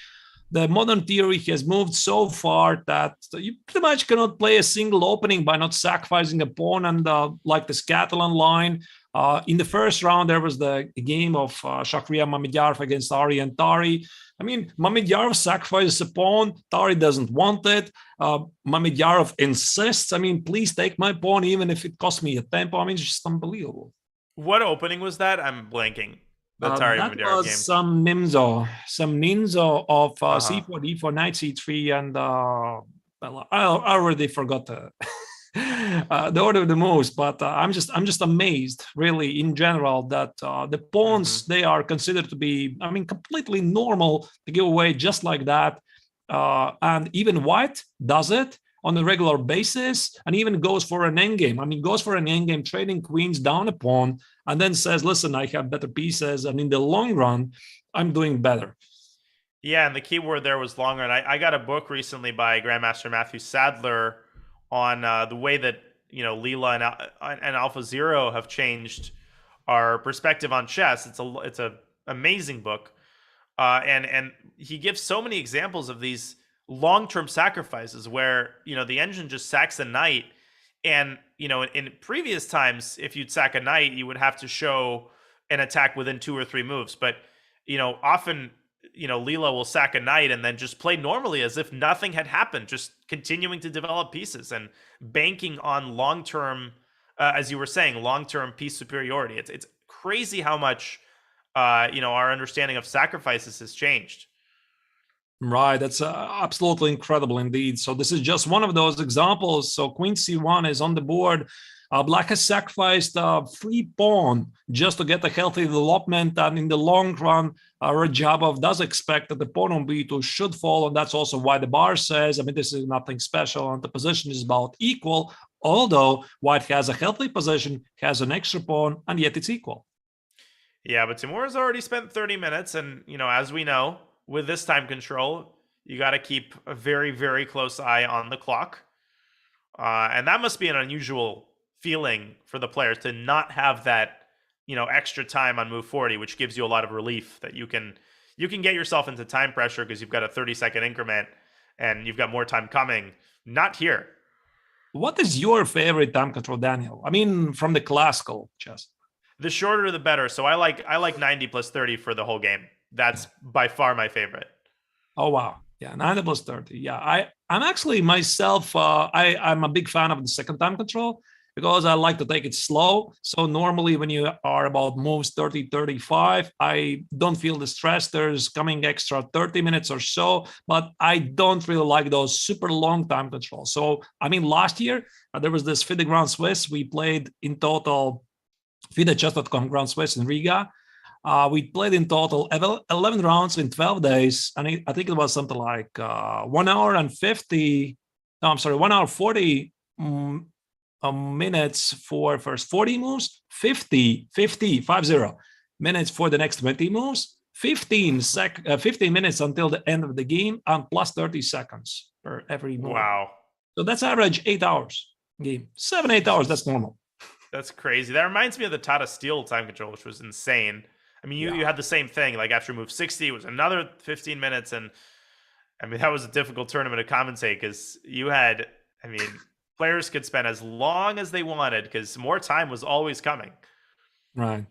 The modern theory has moved so far that you pretty much cannot play a single opening by not sacrificing a pawn. And like the Catalan line, in the first round, there was the game of Shahriar Mamedyanov against Ari and Tari. I mean, Mamedyanov sacrifices a pawn. Tari doesn't want it. Mamedyanov insists. I mean, please take my pawn, even if it costs me a tempo. I mean, it's just unbelievable. What opening was that? I'm blanking. The Tari that Mamedyanov was game. Some ninja of c4, d4, knight c3, and I already forgot the order of the moves, but I'm just amazed, really, in general, that the pawns they are considered to be, I mean, completely normal to give away just like that, and even white does it on a regular basis, and even goes for an endgame. I mean, goes for an endgame, trading queens down a pawn, and then says, "Listen, I have better pieces, and in the long run, I'm doing better." Yeah, and the key word there was long run. I got a book recently by Grandmaster Matthew Sadler on the way that Leela and Alpha Zero have changed our perspective on chess. It's a amazing book, and he gives so many examples of these long-term sacrifices where the engine just sacks a knight, And, in previous times, if you'd sack a knight, you would have to show an attack within 2 or 3 moves. But, often, Leela will sack a knight and then just play normally as if nothing had happened, just continuing to develop pieces and banking on long term, as you were saying, long term piece superiority. It's crazy how much, our understanding of sacrifices has changed. Right, that's absolutely incredible indeed. So this is just one of those examples. So queen c1 is on the board. Black has sacrificed a free pawn just to get a healthy development, and in the long run, Rajabov does expect that the pawn on b2 should fall, and that's also why the bar says, I mean, this is nothing special, and the position is about equal, although white has a healthy position, has an extra pawn, and yet it's equal. Yeah, but Timur's already spent 30 minutes, and, as we know, with this time control, you got to keep a very, very close eye on the clock. And that must be an unusual feeling for the players to not have that, extra time on move 40, which gives you a lot of relief that you can get yourself into time pressure because you've got a 30-second increment and you've got more time coming. Not here. What is your favorite time control, Daniel? I mean, from the classical chess. The shorter the better. So I like 90 plus 30 for the whole game. That's by far my favorite. Oh, wow. Yeah, 90 plus 30. Yeah, I'm actually myself, I'm a big fan of the second time control because I like to take it slow. So normally when you are about moves 30, 35, I don't feel the stress. There's coming extra 30 minutes or so, but I don't really like those super long time controls. So, I mean, last year, there was this FIDE Grand Swiss. We played in total FIDE-chess.com Grand Swiss in Riga. We played in total 11 rounds in 12 days, and I think it was something like 1 hour and 50. No, I'm sorry, 1 hour 40 minutes for first 40 moves, 50 minutes for the next 20 moves, 15 minutes until the end of the game, and plus 30 seconds per every move. Wow. So that's average 8 hours game. 7-8 hours, that's normal. That's crazy. That reminds me of the Tata Steel time control, which was insane. I mean, you had the same thing. Like after move 60, it was another 15 minutes. And I mean, that was a difficult tournament to commentate because you had, I mean, players could spend as long as they wanted because more time was always coming. Right.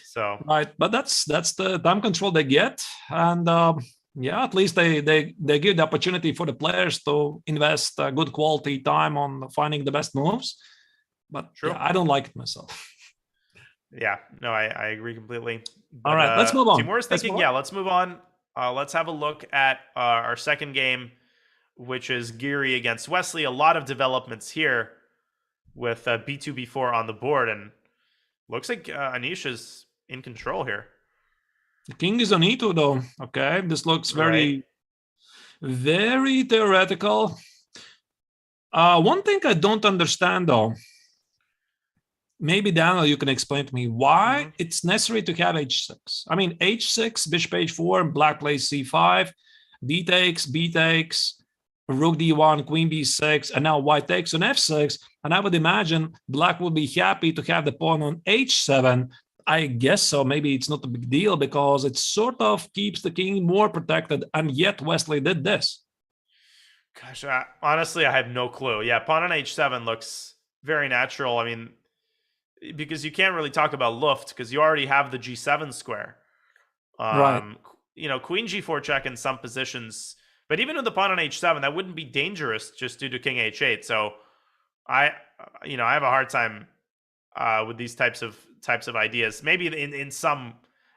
So. Right. But that's the time control they get. And yeah, at least they give the opportunity for the players to invest good quality time on finding the best moves. But yeah, I don't like it myself. Yeah, no, I agree completely. But, all right, let's move on. Timur's thinking, let's move on. Let's have a look at our second game, which is Giri against Wesley. A lot of developments here with B2, B4 on the board. And looks like Anish is in control here. The king is on E2, though. Okay, this looks very, very theoretical. One thing I don't understand, though, maybe Daniel, you can explain to me why it's necessary to have h6. I mean, h6, bishop h4, black plays c5, d takes, b takes, rook d1, queen b6, and now white takes on f6. And I would imagine black would be happy to have the pawn on h7. I guess so. Maybe it's not a big deal because it sort of keeps the king more protected. And yet Wesley did this. Gosh, honestly, I have no clue. Yeah, pawn on h7 looks very natural. I mean, because you can't really talk about Luft because you already have the g7 square. Right. Queen g4 check in some positions, but even with the pawn on h7, that wouldn't be dangerous just due to king h8. So I have a hard time with these types of ideas. Maybe in some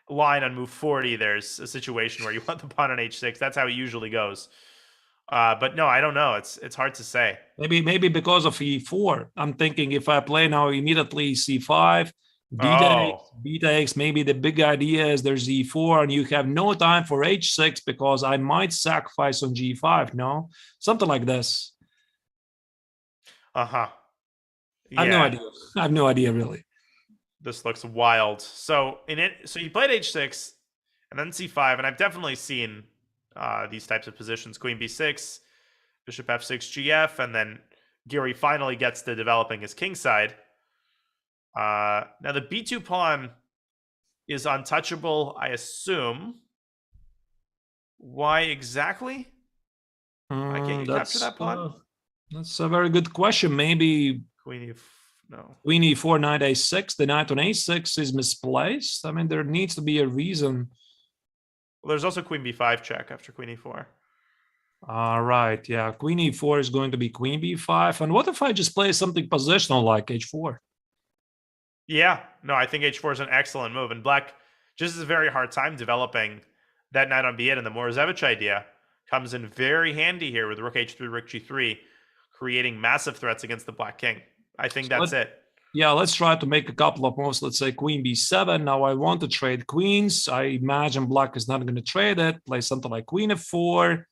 line on move 40, there's a situation where you want the pawn on h6. That's how it usually goes. But no, I don't know. It's hard to say. Maybe because of e4. I'm thinking if I play now immediately c5, b takes, maybe the big idea is there's e4 and you have no time for h6 because I might sacrifice on g5, no? Something like this. Yeah. I have no idea. I have no idea, really. This looks wild. So you played h6 and then c5, and I've definitely seen these types of positions: queen b6, bishop f6, gf, and then Giri finally gets to developing his king side. Now the b2 pawn is untouchable, I assume. Why exactly? Why can't you capture that pawn? That's a very good question. Maybe no. queen e4, knight a6. The knight on a6 is misplaced. I mean, there needs to be a reason. Well, there's also queen b5 check after queen e4. All right, yeah. Queen e4 is going to be queen b5. And what if I just play something positional like h4? Yeah, no, I think h4 is an excellent move, and black just has a very hard time developing that knight on b8, and the Morozevich idea comes in very handy here with rook h3, rook g3, creating massive threats against the black king. I think that's it. Yeah, let's try to make a couple of moves. Let's say queen b7. Now I want to trade queens. I imagine black is not going to trade it. Play something like queen f4.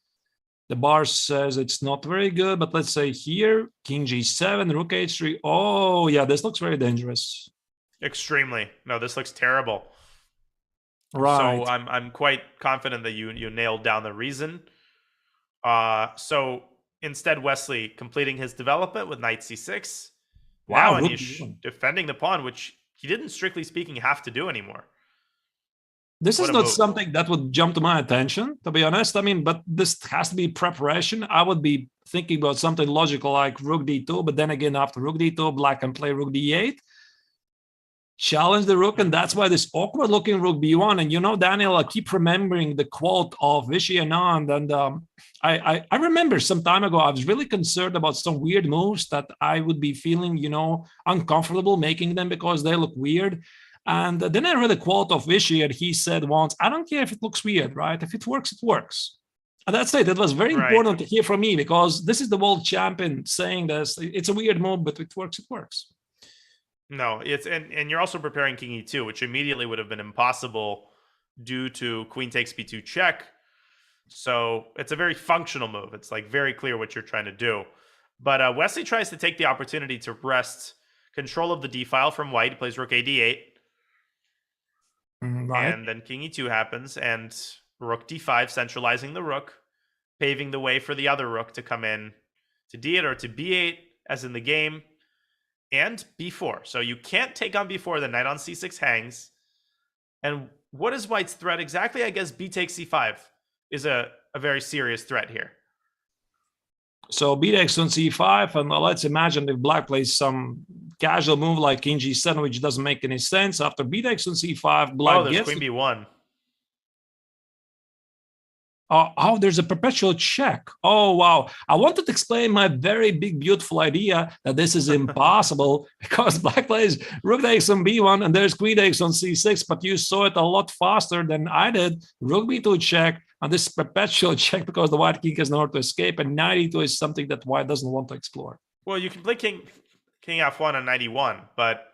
The bar says it's not very good, but let's say here, king g7, rook h3. Oh, yeah, this looks very dangerous. Extremely. No, this looks terrible. Right. So I'm quite confident that you nailed down the reason. So instead, Wesley completing his development with knight c6. Wow, Now Anish defending the pawn, which he didn't, strictly speaking, have to do anymore. This is not something that would jump to my attention, to be honest. I mean, but this has to be preparation. I would be thinking about something logical like rook d2, but then again, after rook d2, black can play rook d8. Challenge the rook, and that's why this awkward looking rook b1. And you know, Daniel, I keep remembering the quote of Vishy Anand, and I remember some time ago I was really concerned about some weird moves that I would be feeling, you know, uncomfortable making them because they look weird. And then I read a quote of Vishy, and he said once, "I don't care if it looks weird, right? If it works, it works." And that's it. It was very important to hear from me because this is the world champion saying this. It's a weird move, but it works. It works. No, it's and you're also preparing king e2, which immediately would have been impossible due to queen takes b2 check. So it's a very functional move. It's like very clear what you're trying to do. But Wesley tries to take the opportunity to wrest control of the d file from white. He plays rook a d8. Right. And then king e2 happens, and rook d5, centralizing the rook, paving the way for the other rook to come in to d8 or to b8, as in the game. And b4. So you can't take on b4. The knight on c6 hangs. And what is white's threat exactly? I guess b takes c5 is a very serious threat here. So b takes on c5, and let's imagine if black plays some casual move like king g7, which doesn't make any sense. After b takes on c5, black there's queen b1. Oh, there's a perpetual check. Oh, wow. I wanted to explain my very big, beautiful idea that this is impossible because black plays rook takes on b1 and there's queen takes on c6, but you saw it a lot faster than I did. Rook b2 check, and this perpetual check because the white king has nowhere to escape, and knight e2 is something that white doesn't want to explore. Well, you can play king f1 on knight e1, but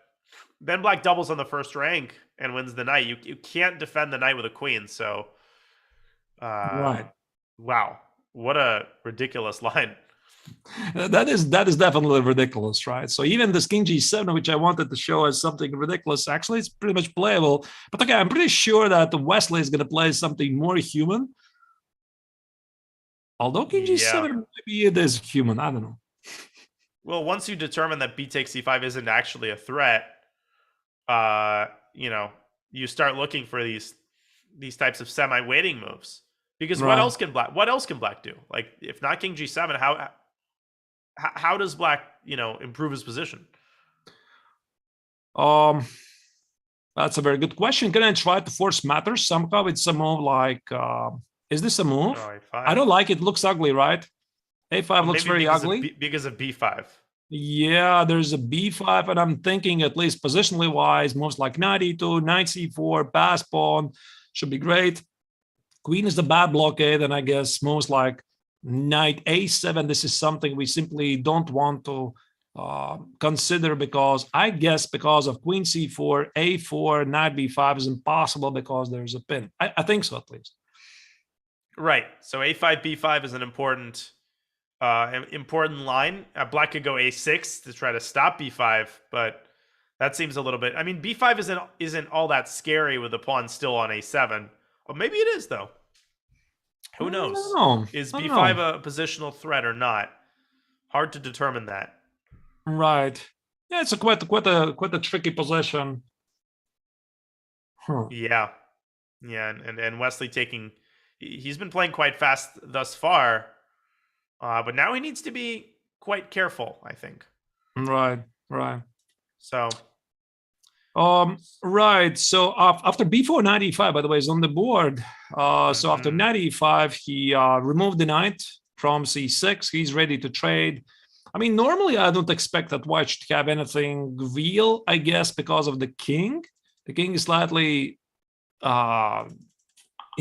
then black doubles on the first rank and wins the knight. You can't defend the knight with a queen, so... right. Wow, what a ridiculous line. That is definitely ridiculous, right? So even this king g7, which I wanted to show as something ridiculous, actually it's pretty much playable. But okay, I'm pretty sure that Wesley is going to play something more human. Although king g7, maybe it is human. I don't know. Well, once you determine that b takes c5 isn't actually a threat, you know, you start looking for these types of semi-waiting moves. Because what else can black do? Like, if not king g7, how does black, you know, improve his position? That's a very good question. Can I try to force matters somehow? It's a move like, is this a move? Oh, I don't like it. It looks ugly, right? A5 looks very ugly. Because of b5. Yeah, there's a b5, and I'm thinking, at least positionally wise, moves like knight e2, knight c4, pass pawn should be great. Queen is the bad blockade, and I guess moves like knight a7. This is something we simply don't want to consider because I guess because of queen c4, a4, knight b5 is impossible because there's a pin. I think so, at least. Right. So a5, b5 is an important line. Black could go a6 to try to stop b5, but that seems a little bit... I mean, b5 isn't all that scary with the pawn still on a7. Well, maybe it is, though. Who knows? Is b5 a positional threat or not? Hard to determine that. Right. Yeah, it's quite a tricky position. Huh. Yeah. And Wesley he's been playing quite fast thus far, but now he needs to be quite careful, I think. Right. So right. So after b4 knight e5, by the way, is on the board. So after knight e5, he removed the knight from c6. He's ready to trade. I mean, normally I don't expect that white should have anything real, I guess, because of the king. The king is slightly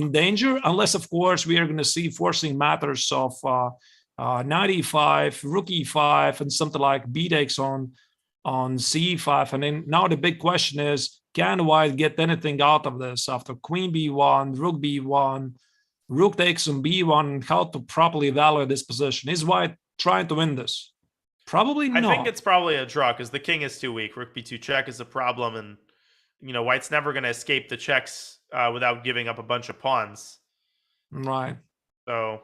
in danger, unless, of course, we are going to see forcing matters of knight e5, rook e5, and something like b takes on c5. And then now the big question is, can white get anything out of this after queen b1, rook b1, rook takes on b1, how to properly evaluate this position? Is white trying to win this? Probably not. I think it's probably a draw because the king is too weak. Rook b2 check is a problem, and white's never going to escape the checks without giving up a bunch of pawns. Right. So,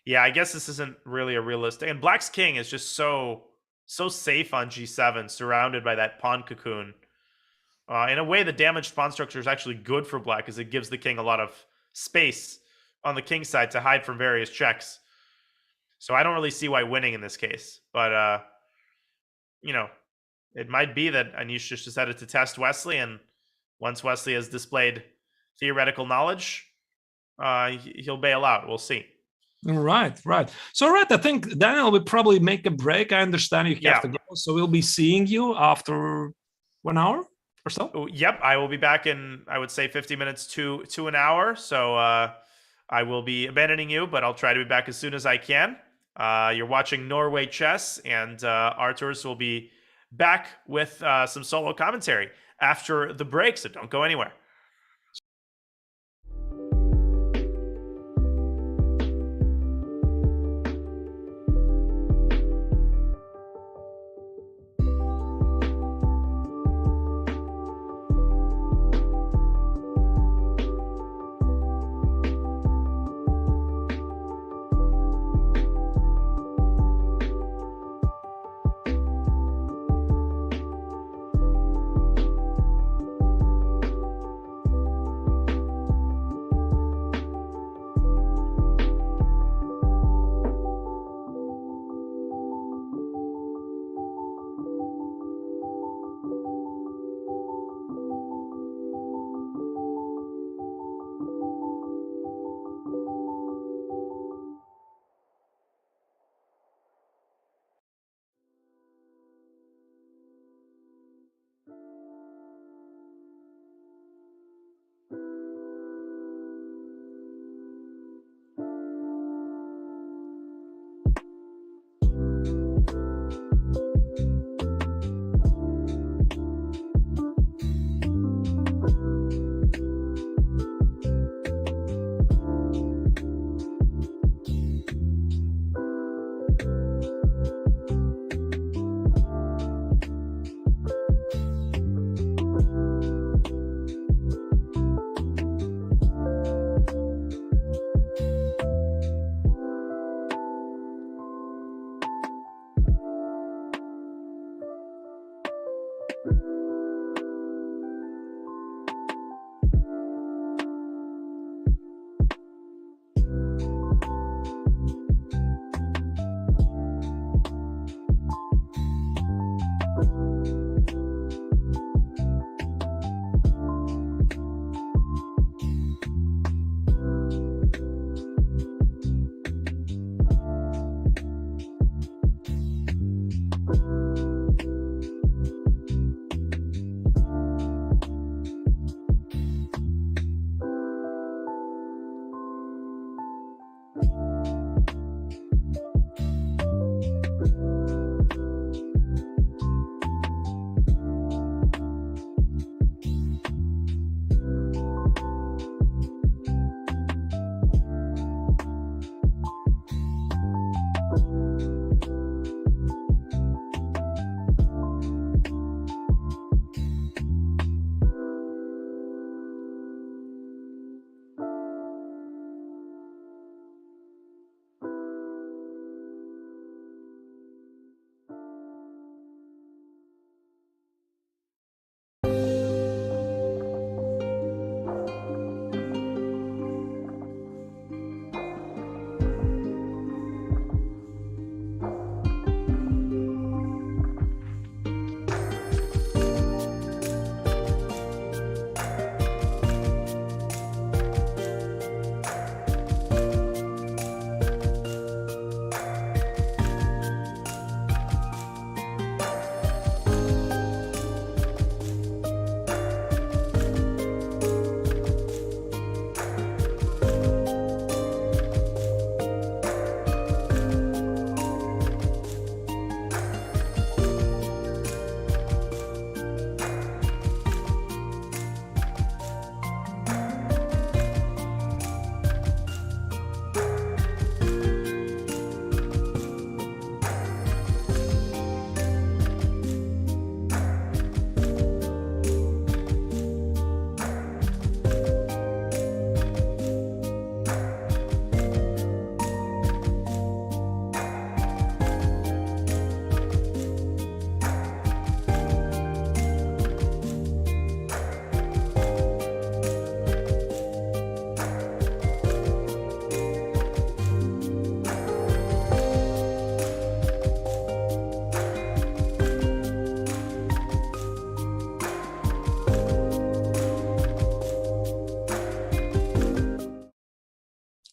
yeah, I guess this isn't really a realistic. And black's king is just so safe on g7, surrounded by that pawn cocoon. In a way, the damaged pawn structure is actually good for black, as it gives the king a lot of space on the king side to hide from various checks. So I don't really see white winning in this case. But, it might be that Anish just decided to test Wesley, and once Wesley has displayed theoretical knowledge, he'll bail out. We'll see. Right. So, I think Daniel will probably make a break. I understand you have to go, so we'll be seeing you after 1 hour or so. Yep, I will be back in, I would say, 50 minutes to an hour. So I will be abandoning you, but I'll try to be back as soon as I can. You're watching Norway Chess, and Arturs will be back with some solo commentary after the break, so don't go anywhere.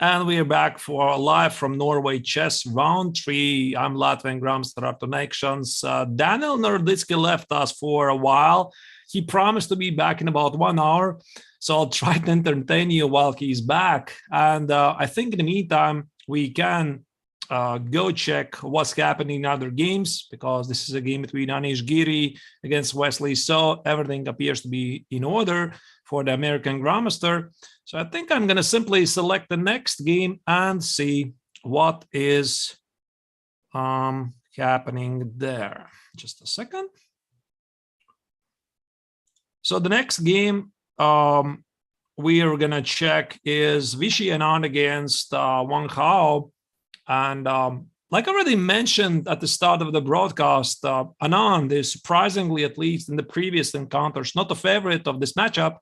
And we are back for live from Norway Chess round 3. I'm Latvian Grandmaster Neiksans. Daniel Naroditsky left us for a while. He promised to be back in about 1 hour, so I'll try to entertain you while he's back. And I think in the meantime, we can go check what's happening in other games, because this is a game between Anish Giri against Wesley So. Everything appears to be in order for the American Grandmaster. So I think I'm going to simply select the next game and see what is happening there. Just a second. So the next game we are going to check is Vishy Anand against Wang Hao. And like I already mentioned at the start of the broadcast, Anand is surprisingly, at least in the previous encounters, not a favorite of this matchup,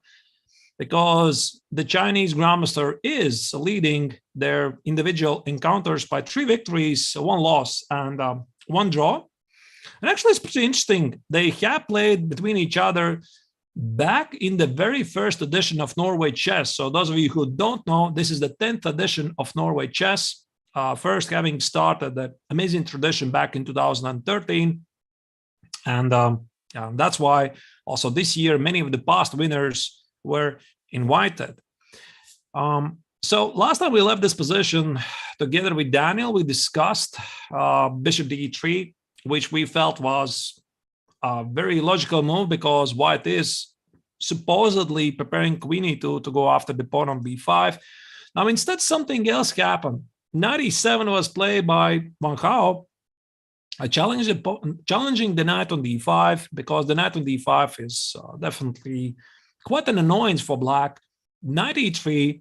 because the Chinese Grandmaster is leading their individual encounters by 3 victories, 1 loss, and 1 draw. And actually, it's pretty interesting. They have played between each other back in the very first edition of Norway Chess. So those of you who don't know, this is the 10th edition of Norway Chess, first having started the amazing tradition back in 2013. And that's why also this year, many of the past winners were invited. So last time we left this position together with Daniel, we discussed bishop d3, which we felt was a very logical move, because white is supposedly preparing queen e2 to go after the pawn on b5. Now instead, something else happened. Knight e7 was played by Wang Hao, challenging the knight on d5, because the knight on d5 is definitely quite an annoyance for black. Knight e3,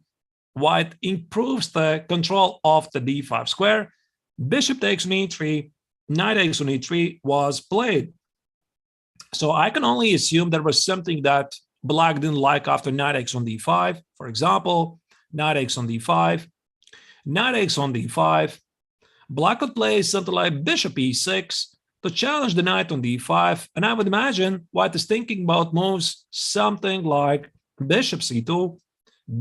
white improves the control of the d5 square. Bishop takes on e3, knight takes on e3 was played. So I can only assume there was something that black didn't like after knight takes on d5. For example, knight takes on d5, knight takes on d5. Black could play something like bishop e6 to challenge the knight on d5, and I would imagine white is thinking about moves something like bishop c2,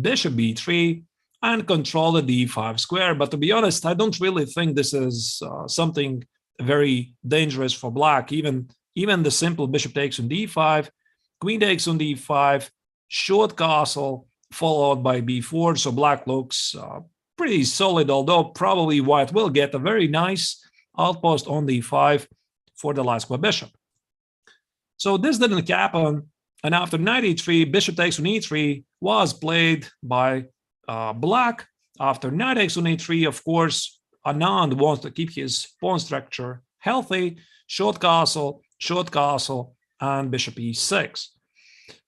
bishop b3, and control the d5 square. But to be honest, I don't really think this is something very dangerous for black. Even the simple bishop takes on d5, queen takes on d5, short castle, followed by b4. So black looks pretty solid, although probably white will get a very nice outpost on d5 for the last square bishop. So this didn't happen, and after knight e3, bishop takes on e3 was played by black. After knight takes on e3, of course, Anand wants to keep his pawn structure healthy. Short castle, and bishop e6.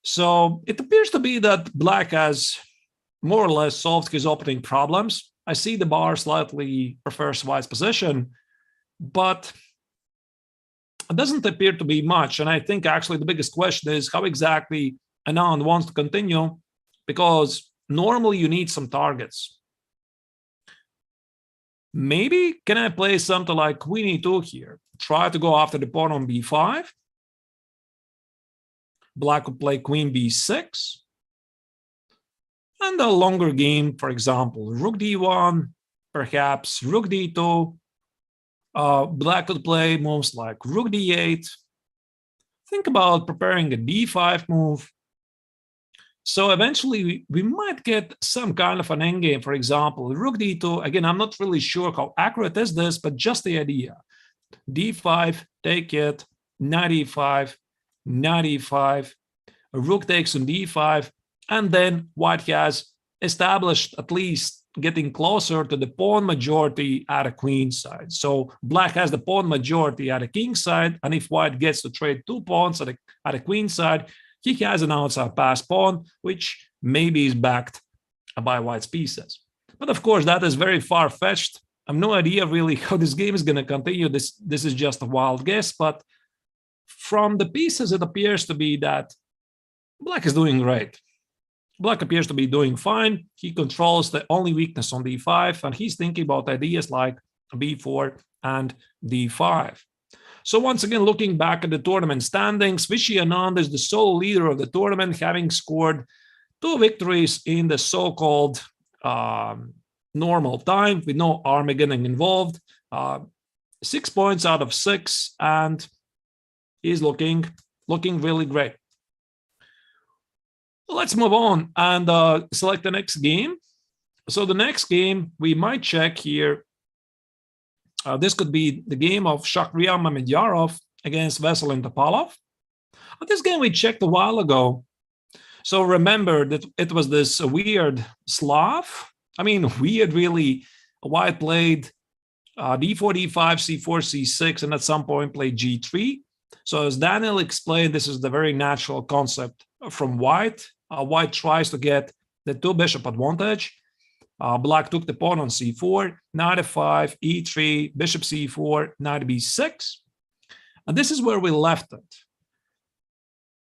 So it appears to be that black has more or less solved his opening problems. I see the bar slightly prefers white's position, but it doesn't appear to be much. And I think actually the biggest question is how exactly Anand wants to continue, because normally you need some targets. Maybe can I play something like queen e2 here? Try to go after the pawn on b5. Black would play queen b6. And a longer game, for example, rook d1, perhaps rook d2. Black could play moves like rook d8. Think about preparing a d5 move. So eventually we might get some kind of an endgame, for example, rook d2. Again, I'm not really sure how accurate is this, but just the idea. d5, take it, knight e5, knight e5, rook takes on d5, and then white has established at least getting closer to the pawn majority at a queen side. So black has the pawn majority at a king side, and if white gets to trade 2 pawns at a queen side, he has an outside pass pawn, which maybe is backed by white's pieces. But of course, that is very far-fetched. I have no idea really how this game is going to continue. This is just a wild guess, but from the pieces, it appears to be that black is doing great. Black appears to be doing fine. He controls the only weakness on d5, and he's thinking about ideas like b4 and d5. So once again, looking back at the tournament standings, Vishy Anand is the sole leader of the tournament, having scored 2 victories in the so-called normal time with no Armageddon involved. 6 points out of 6, and he's looking really great. Let's move on and select the next game. So the next game we might check here. This could be the game of Shakhriyar Mamedyarov against Veselin Topalov. This game we checked a while ago. So remember that it was this weird Slav. I mean, weird really. White played d4, d5, c4, c6, and at some point played g3. So as Daniel explained, this is the very natural concept from White. White tries to get the two bishop advantage. Black took the pawn on c4, knight f5, e3, bishop c4, knight b6. And this is where we left it.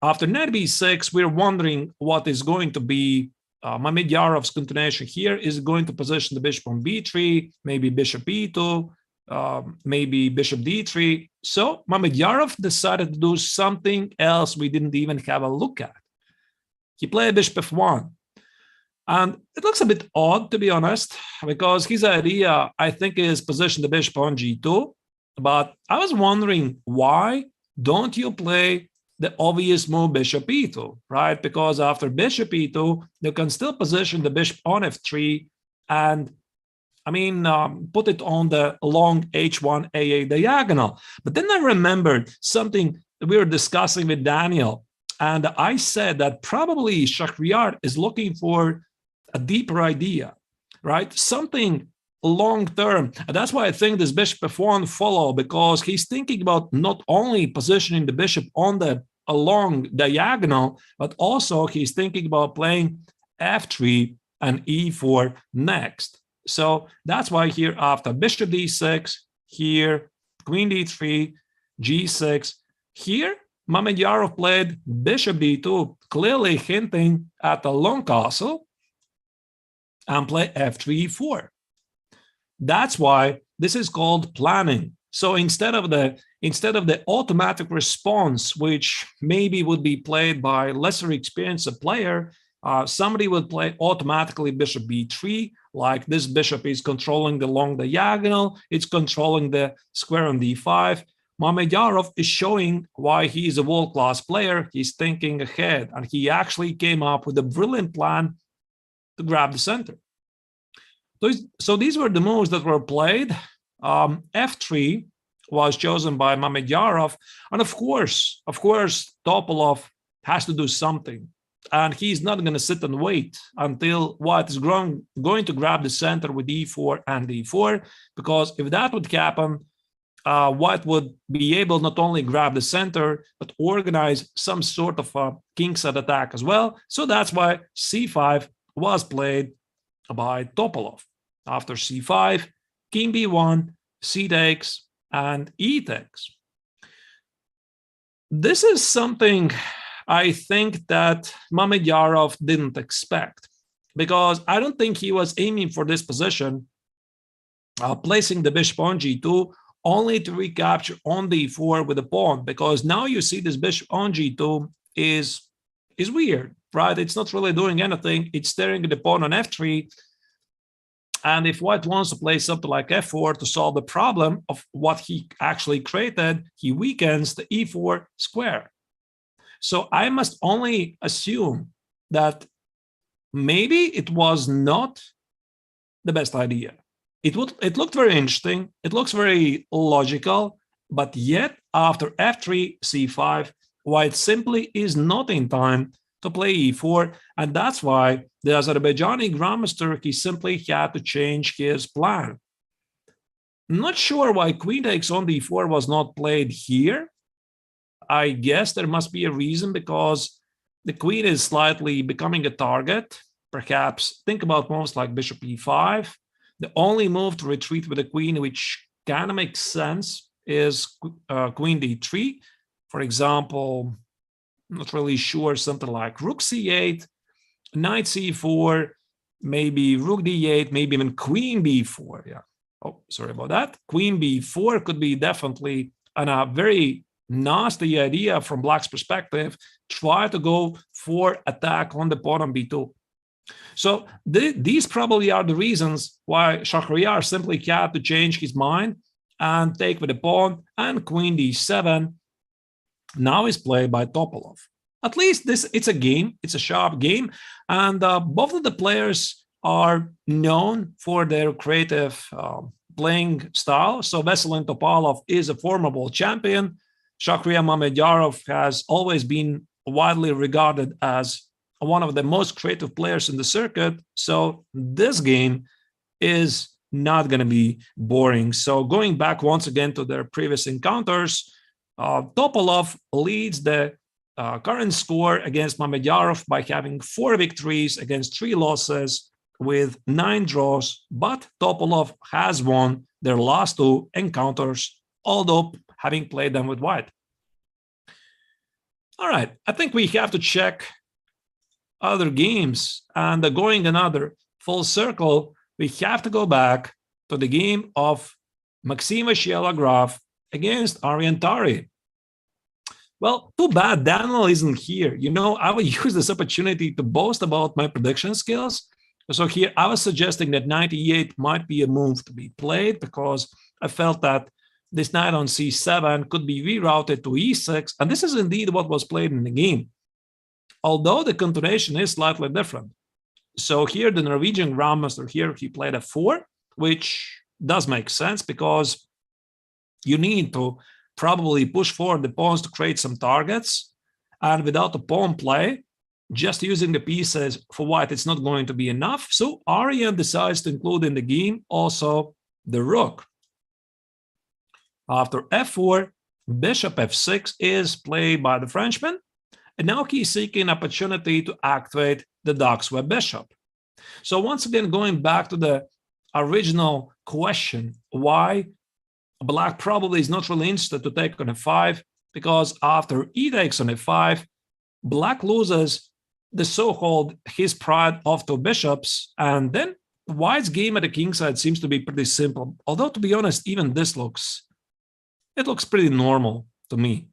After knight b6, we're wondering what is going to be Mamedyarov's continuation here. Is going to position the bishop on b3, maybe bishop e2, maybe bishop d3. So Mamedyarov decided to do something else we didn't even have a look at. He played bishop f1. And it looks a bit odd, to be honest, because his idea, I think, is position the bishop on g2. But I was wondering, why don't you play the obvious move bishop e2, right? Because after bishop e2, you can still position the bishop on f3 and, I mean, put it on the long h1 AA diagonal. But then I remembered something we were discussing with Daniel, and I said that probably Shakhriyar is looking for a deeper idea, right? Something long-term. And that's why I think this bishop f1 follow, because he's thinking about not only positioning the bishop on the along diagonal, but also he's thinking about playing f3 and e4 next. So that's why here after bishop d6, here queen d3, g6, here Mamedyarov played bishop d2, clearly hinting at a long castle, and play f3, e4. That's why this is called planning. So instead of the automatic response, which maybe would be played by lesser experienced player, somebody would play automatically bishop b3, like this bishop is controlling the long diagonal, it's controlling the square on d5. Mamedyarov is showing why he is a world-class player. He's thinking ahead, and he actually came up with a brilliant plan to grab the center. So these were the moves that were played. F3 was chosen by Mamedyarov, and of course, Topalov has to do something, and he's not going to sit and wait until White is going to grab the center with e4 and d4, because if that would happen, White would be able not only grab the center, but organize some sort of a king-side attack as well. So that's why c5 was played by Topalov. After c5, king b1, c takes, and e takes. This is something I think that Mamedyarov didn't expect, because I don't think he was aiming for this position, placing the bishop on g2, only to recapture on d4 with a pawn, because now you see this bishop on g2 is weird, right? It's not really doing anything. It's staring at the pawn on f3. And if White wants to play something like f4 to solve the problem of what he actually created, he weakens the e4 square. So I must only assume that maybe it was not the best idea. It looked very interesting. It looks very logical, but yet after f3, c5, White simply is not in time to play e4, and that's why the Azerbaijani grandmaster, he simply had to change his plan. Not sure why queen takes on d4 was not played here. I guess there must be a reason, because the queen is slightly becoming a target. Perhaps think about moves like bishop e5. The only move to retreat with the queen, which kind of makes sense, is queen d3. For example, not really sure, something like rook c8, knight c4, maybe rook d8, maybe even queen b4. Yeah. Oh, sorry about that. Queen b4 could be definitely a very nasty idea from Black's perspective. Try to go for attack on the pawn on b2. So these probably are the reasons why Shahryar simply had to change his mind and take with the pawn, and queen d7 now is played by Topalov. At least it's a game, it's a sharp game, and both of the players are known for their creative playing style. So Veselin Topalov is a formidable champion. Shahryar Mamedyarov has always been widely regarded as one of the most creative players in the circuit. So this game is not going to be boring. So going back once again to their previous encounters, Topalov leads the current score against Mamedyarov by having 4 victories against 3 losses with 9 draws, but Topalov has won their last 2 encounters, although having played them with white. All right, I think we have to check other games, and going another full circle, we have to go back to the game of Maxim Vachier-Lagrave against Arjan Tari. Well, too bad Daniel isn't here. You know, I will use this opportunity to boast about my prediction skills. So here I was suggesting that knight e8 might be a move to be played because I felt that this knight on c7 could be rerouted to e6, and this is indeed what was played in the game, although the continuation is slightly different. So here the Norwegian Grandmaster here, he played f4, which does make sense because you need to probably push forward the pawns to create some targets, and without a pawn play, just using the pieces for white, it's not going to be enough. So Arjan decides to include in the game also the rook. After f4, bishop f6 is played by the Frenchman, and now he's seeking an opportunity to activate the dark swept bishop. So once again, going back to the original question, why Black probably is not really interested to take on f5, because after e takes on f5, Black loses the so-called his pride of 2 bishops, and then White's game at the kingside seems to be pretty simple. Although, to be honest, even this looks pretty normal to me.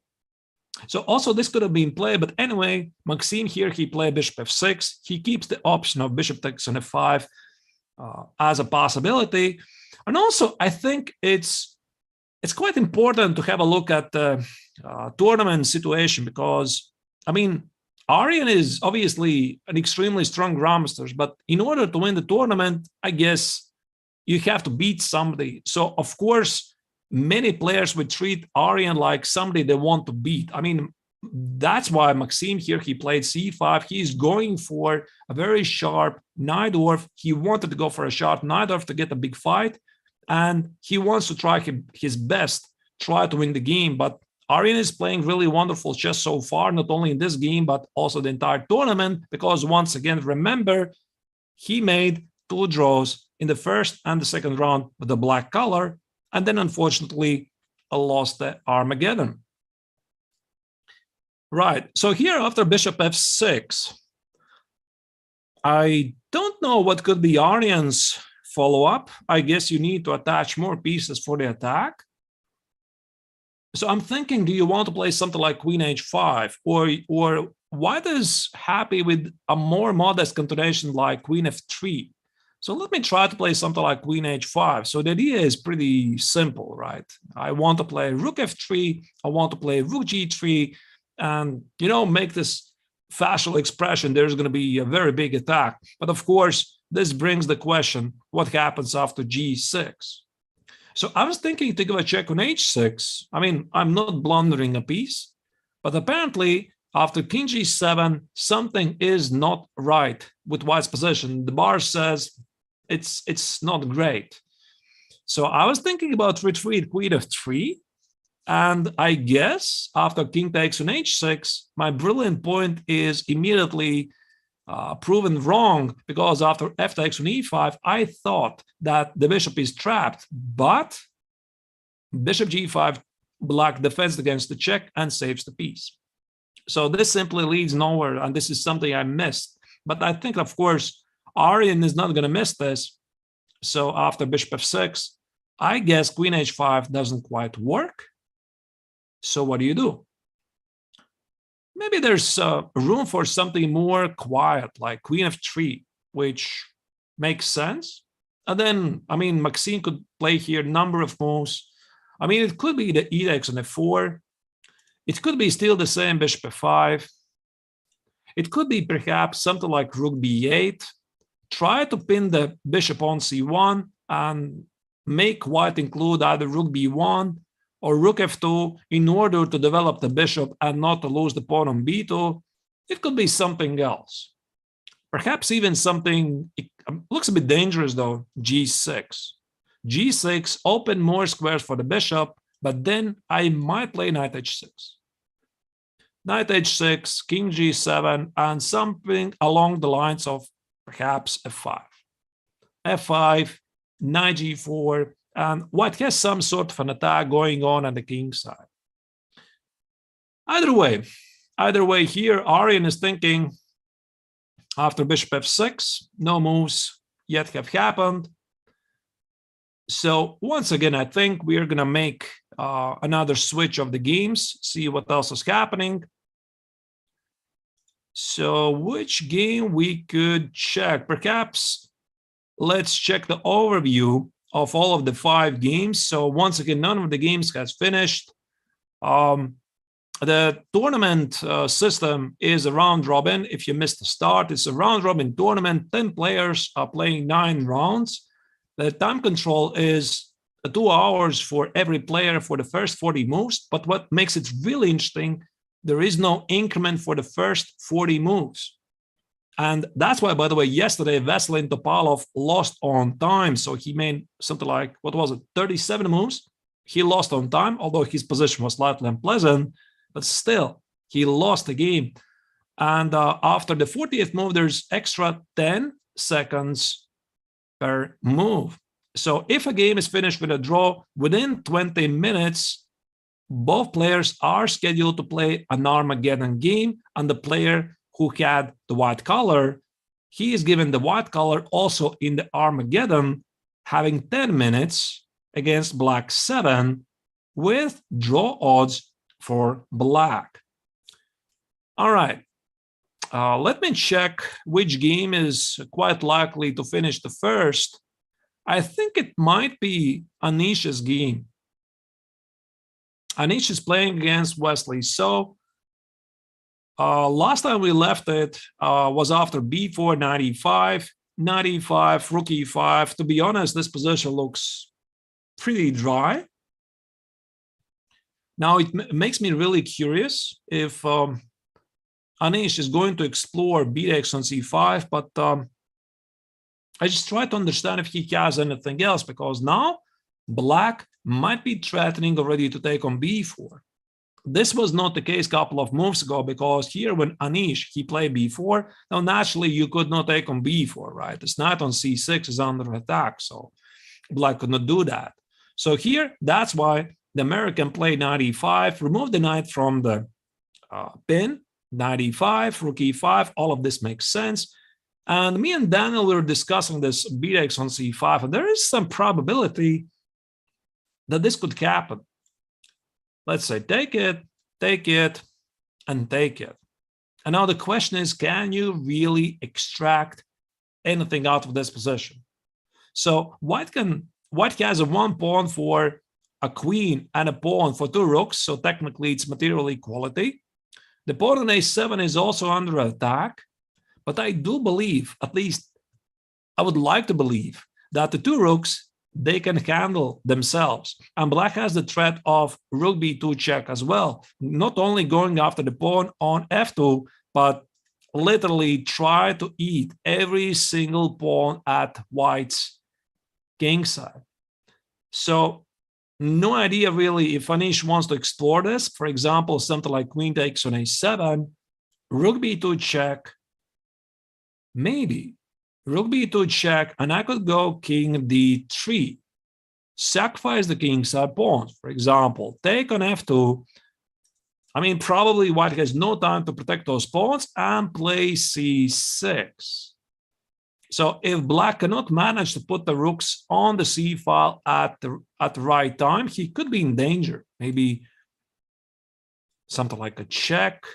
So also this could have been played, but anyway, Maxim here, he played bishop f6. He keeps the option of bishop takes on f5 as a possibility. And also, I think it's quite important to have a look at the tournament situation because, I mean, Arjan is obviously an extremely strong grandmaster, but in order to win the tournament, I guess you have to beat somebody. So, of course, many players would treat Arjan like somebody they want to beat. I mean, that's why Maxim here, he played c5. He's going for a very sharp Najdorf. He wanted to go for a sharp Najdorf to get a big fight, and he wants to try his best, try to win the game. But Arjan is playing really wonderful chess so far, not only in this game, but also the entire tournament, because once again, remember, he made 2 draws in the first and the second round with the black color, and then unfortunately lost the Armageddon. Right, so here after bishop f6, I don't know what could be Arjan's follow-up. I guess you need to attach more pieces for the attack. So I'm thinking, do you want to play something like queen h5, or White is happy with a more modest continuation like queen f3? So let me try to play something like queen h5. So the idea is pretty simple, right? I want to play rook f3, I want to play rook g3, and, you know, make this facial expression, there's going to be a very big attack. But of course, this brings the question, what happens after g6? So I was thinking to give a check on h6. I mean, I'm not blundering a piece, but apparently after king g7, something is not right with White's position. The bar says it's not great. So I was thinking about retreat queen f3, and I guess after king takes on h6, my brilliant point is immediately proven wrong, because after f takes on e5, I thought that the bishop is trapped, but bishop g5, Black defends against the check and saves the piece. So this simply leads nowhere, and this is something I missed. But I think, of course, Arjan is not going to miss this. So after bishop f6, I guess queen h5 doesn't quite work. So what do? Maybe there's room for something more quiet, like queen f3. which makes sense. And then, I mean, Maxime could play here number of moves. I mean, it could be the edicts on f4. It could be still the same bishop f5. It could be perhaps something like rook b8. Try to pin the bishop on c1 and make white include either rook b1 or rook f2 in order to develop the bishop and not to lose the pawn on b2. It could be something else. Perhaps even something, it looks a bit dangerous though, g6. g6, open more squares for the bishop, but then I might play knight h6. Knight h6, king g7, and something along the lines of perhaps f5. f5, knight g4, and white has some sort of an attack going on the king side. Either way here, Arjen is thinking after bishop f6, no moves yet have happened. So once again, I think we are going to make another switch of the games, see what else is happening. So which game we could check? Perhaps let's check the overview of all of the 5 games. So once again, none of the games has finished. The tournament system is a round robin. If you missed the start, it's a round robin tournament. 10 players are playing 9 rounds. The time control is 2 hours for every player for the first 40 moves. But what makes it really interesting, there is no increment for the first 40 moves. And that's why, by the way, yesterday, Veselin Topalov lost on time. So he made something like, what was it, 37 moves? He lost on time, although his position was slightly unpleasant, but still, he lost the game. And after the 40th move, there's extra 10 seconds per move. So if a game is finished with a draw within 20 minutes, both players are scheduled to play an Armageddon game, and the player who had the white color, he is given the white color also in the Armageddon, having 10 minutes against black 7 with draw odds for black. All right, let me check which game is quite likely to finish the first. I think it might be Anish's game. Anish is playing against Wesley So. Last time we left it was after b4, 95, 95, rook e5. To be honest, this position looks pretty dry. Now, it makes me really curious if Anish is going to explore bx on c5, but I just try to understand if he has anything else, because now black might be threatening already to take on b4. This was not the case a couple of moves ago, because here when Anish, he played b4, now naturally you could not take on b4, right? This knight on c6 is under attack, so black could not do that. So here, that's why the American played knight e5, remove the knight from the pin, knight e5, rook e5, all of this makes sense. And me and Daniel were discussing this bx on c5, and there is some probability that this could happen. Let's say take it, and take it. And now the question is, can you really extract anything out of this position? So white has a 1 pawn for a queen and a pawn for 2 rooks, so technically it's material equality. The pawn on a7 is also under attack, but I do believe, at least I would like to believe, that the 2 rooks, they can handle themselves. And black has the threat of rook b2 check as well, not only going after the pawn on f2, but literally try to eat every single pawn at white's king side. So no idea really if Anish wants to explore this. For example, something like queen takes on a7, rook b2 check, maybe rook b2 check, and I could go king d3, sacrifice the king side pawns. For example, take on f2. I mean, probably white has no time to protect those pawns, and play c6. So if black cannot manage to put the rooks on the c file at the right time, he could be in danger. Maybe something like a check.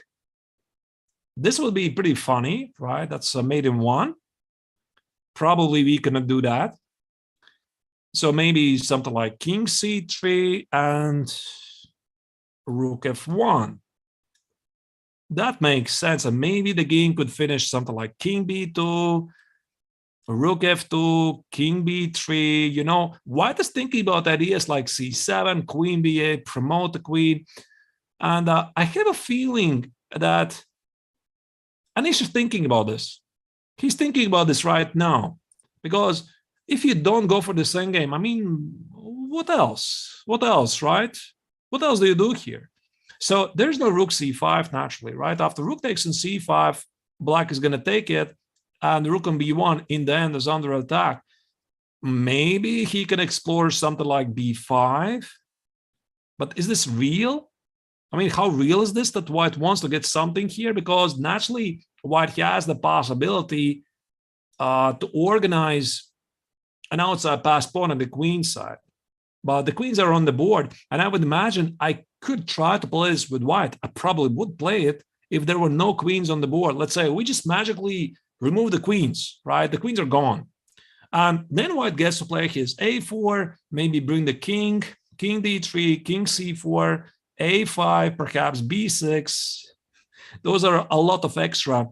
This would be pretty funny, right? That's a mate in 1. probably we cannot do that. So maybe something like king c3 and rook f1. That makes sense. And maybe the game could finish something like king b2, rook f2, king b3. You know, White is thinking about ideas like c7, queen b8, promote the queen. And I have a feeling that Anish is thinking about this. He's thinking about this right now. Because if you don't go for the same game, I mean, what else? What else, right? What else do you do here? So there's no rook c5 naturally, right? After rook takes on c5, black is going to take it, and rook on b1 in the end is under attack. Maybe he can explore something like b5, but is this real? I mean, how real is this that White wants to get something here? Because naturally, White has the possibility to organize an outside pass pawn on the queen side. But the queens are on the board, and I would imagine I could try to play this with White. I probably would play it if there were no queens on the board. Let's say we just magically remove the queens, right? The queens are gone. And then White gets to play his a4, maybe bring the king, king d3, king c4, a5, perhaps b6. Those are a lot of extra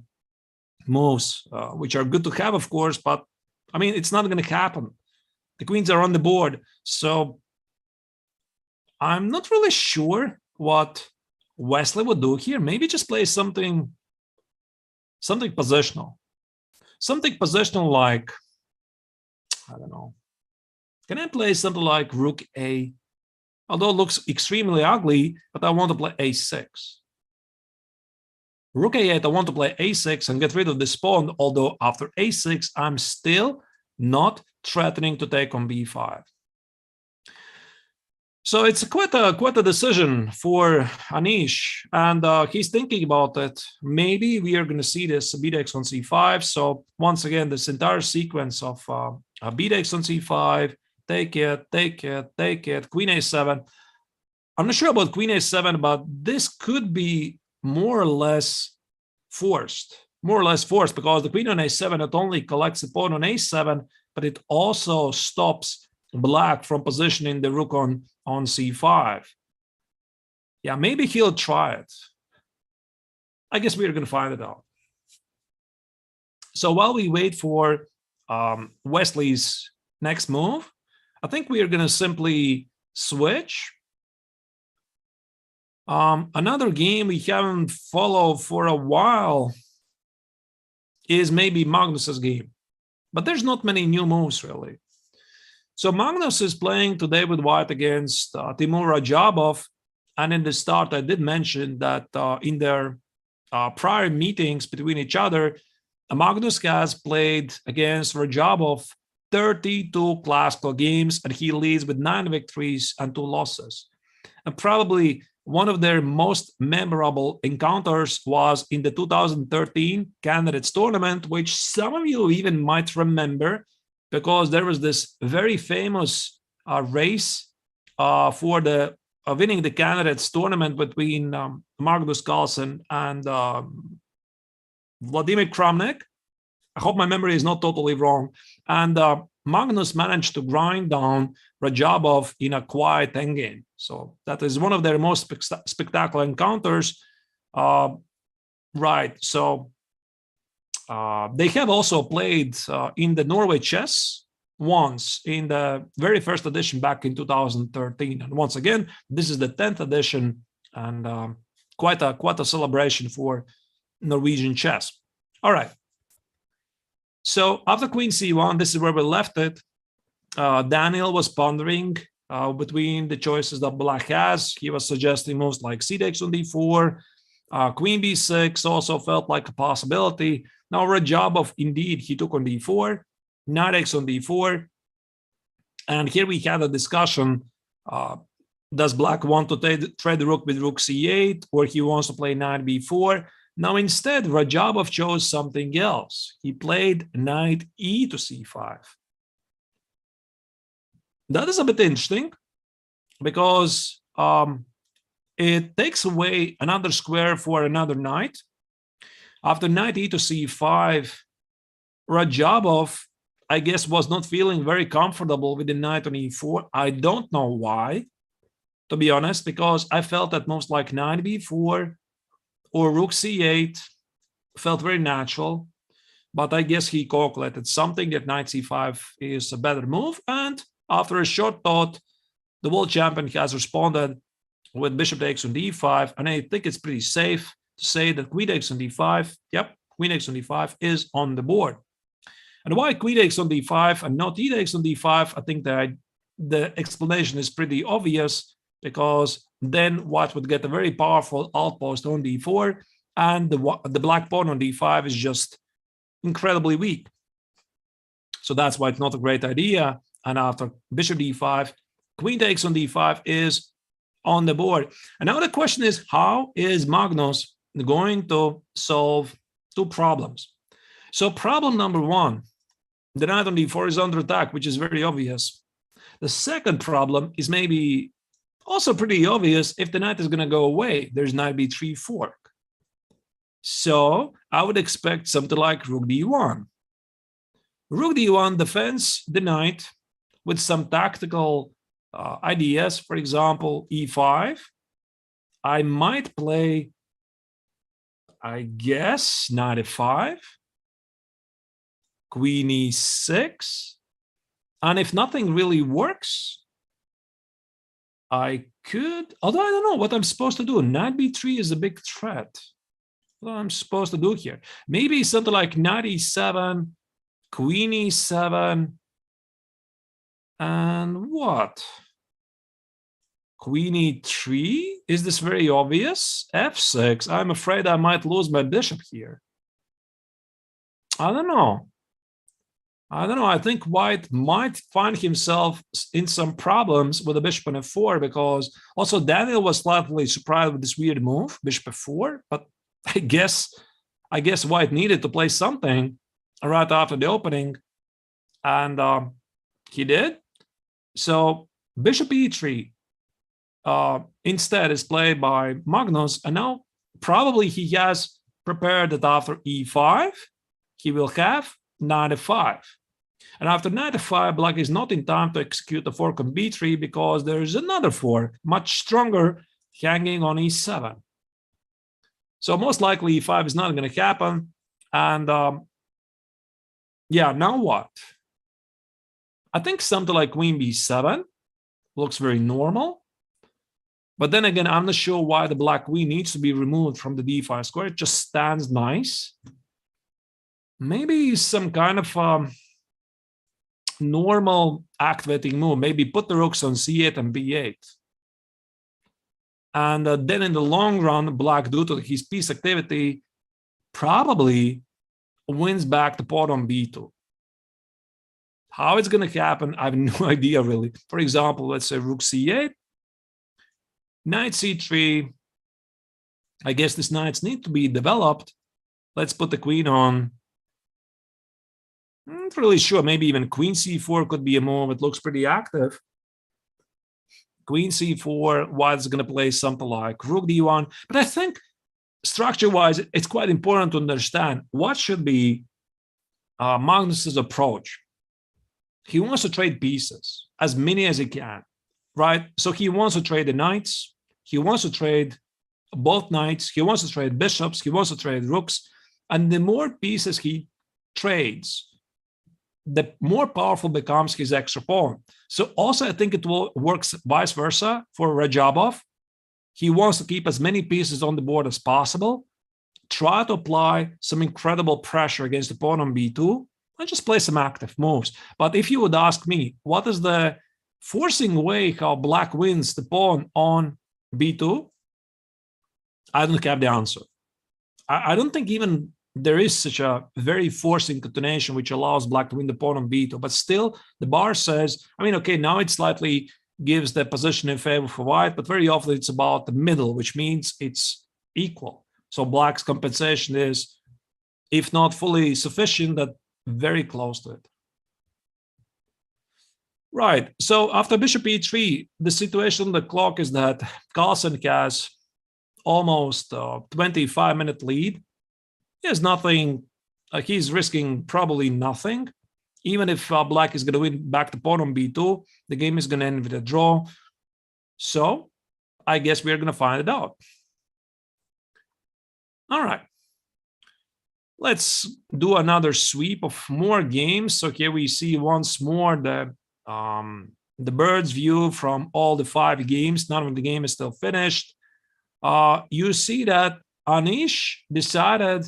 moves, which are good to have, of course, but I mean, it's not going to happen. The queens are on the board. So I'm not really sure what Wesley would do here. Maybe just play something positional. Something positional like, I don't know. Can I play something like rook a? Although it looks extremely ugly, but I want to play a6. Rook a8, I want to play a6 and get rid of this pawn, although after a6, I'm still not threatening to take on b5. So it's quite a decision for Anish, and he's thinking about it. Maybe we are going to see this b takes on c5. So once again, this entire sequence of b takes on c5, take it, queen a7. I'm not sure about queen a7, but this could be more or less forced, because the queen on a7 not only collects the pawn on a7, but it also stops black from positioning the rook on c5. Yeah, maybe he'll try it. I guess we're going to find it out. So while we wait for Wesley's next move, I think we are going to simply switch. Another game we haven't followed for a while is maybe Magnus's game, but there's not many new moves really. So Magnus is playing today with White against Timur Rajabov, and in the start I did mention that in their prior meetings between each other, Magnus has played against Rajabov 32 classical games, and he leads with 9 victories and 2 losses. And probably one of their most memorable encounters was in the 2013 Candidates Tournament, which some of you even might remember, because there was this very famous race for the winning the Candidates Tournament between Magnus Carlsen and Vladimir Kramnik. I hope my memory is not totally wrong. And Magnus managed to grind down Rajabov in a quiet endgame. So that is one of their most spectacular encounters. Right. So they have also played in the Norway Chess once in the very first edition back in 2013. And once again, this is the 10th edition, and quite a celebration for Norwegian chess. All right. So after queen c1, this is where we left it. Daniel was pondering between the choices that black has. He was suggesting moves like c takes on d4, queen b6 also felt like a possibility. Now Rajabov, indeed, he took on d4, knight takes on d4, and here we had a discussion. Does black want to trade the rook with rook c8, or he wants to play knight b4? Now, instead, Rajabov chose something else. He played knight e to c5. That is a bit interesting because it takes away another square for another knight. After knight e to c5, Rajabov I guess, was not feeling very comfortable with the knight on e4. I don't know why, to be honest, because I felt that most like knight b4 or rook c8 felt very natural. But I guess he calculated something that knight c5 is a better move. And after a short thought, the world champion has responded with bishop takes on d5. And I think it's pretty safe to say that queen takes on d5. Yep, queen takes on d5 is on the board. And why queen takes on d5 and not e takes on d5? I think that the explanation is pretty obvious, because then white would get a very powerful outpost on d4, and the black pawn on d5 is just incredibly weak. So that's why it's not a great idea. And after bishop d5, queen takes on d5 is on the board. And now the question is, how is Magnus going to solve two problems? So problem number one, the knight on d4 is under attack, which is very obvious. The second problem is maybe also pretty obvious. If the knight is going to go away, there's knight b3 fork. So I would expect something like rook d1. Rook d1 defends the knight with some tactical ideas. For example, e5. I might play, I guess, knight f5, queen e6. And if nothing really works, I could, although I don't know what I'm supposed to do. Knight b3 is a big threat. What I'm supposed to do here? Maybe something like knight e7, queen e7, and what? Queen e3? Is this very obvious? f6. I'm afraid I might lose my bishop here. I don't know. I think white might find himself in some problems with the bishop on f4, because also Daniel was slightly surprised with this weird move, bishop f4, but I guess white needed to play something right after the opening, and he did. So bishop e3 instead is played by Magnus, and now probably he has prepared that after e5 he will have knight f5. And after knight f5, black is not in time to execute the fork on b3, because there is another fork, much stronger, hanging on e7. So most likely e5 is not going to happen. And yeah, now what? I think something like queen b7 looks very normal. But then again, I'm not sure why the black queen needs to be removed from the d5 square. It just stands nice. Maybe some kind of normal activating move. Maybe put the rooks on c8 and b8. And then in the long run, black, due to his piece activity, probably wins back the pawn on b2. How it's going to happen, I have no idea, really. For example, let's say rook c8, knight c3. I guess these knights need to be developed. Let's put the queen on. I'm not really sure. Maybe even queen c4 could be a move. It looks pretty active. Queen c4, white is going to play something like rook d1. But I think structure-wise, it's quite important to understand what should be Magnus's approach. He wants to trade pieces, as many as he can, right? So he wants to trade the knights. He wants to trade both knights. He wants to trade bishops. He wants to trade rooks. And the more pieces he trades, the more powerful becomes his extra pawn. So also, I think it will works vice versa for Rajabov. He wants to keep as many pieces on the board as possible, try to apply some incredible pressure against the pawn on b2, and just play some active moves. But if you would ask me, what is the forcing way how black wins the pawn on b2? I don't have the answer. I don't think even there is such a very forcing continuation which allows black to win the pawn on b2. But still, the bar says, I mean, okay, now it slightly gives the position in favor for white, but very often it's about the middle, which means it's equal. So black's compensation is, if not fully sufficient, that very close to it. Right. So after bishop e3, the situation on the clock is that Carlsen has almost 25-minute lead. He has nothing, he's risking probably nothing. Even if black is going to win back the pawn on b2, the game is going to end with a draw. So I guess we're going to find it out. All right. Let's do another sweep of more games. So here we see once more the bird's view from all the 5 games. None of the game is still finished. You see that Anish decided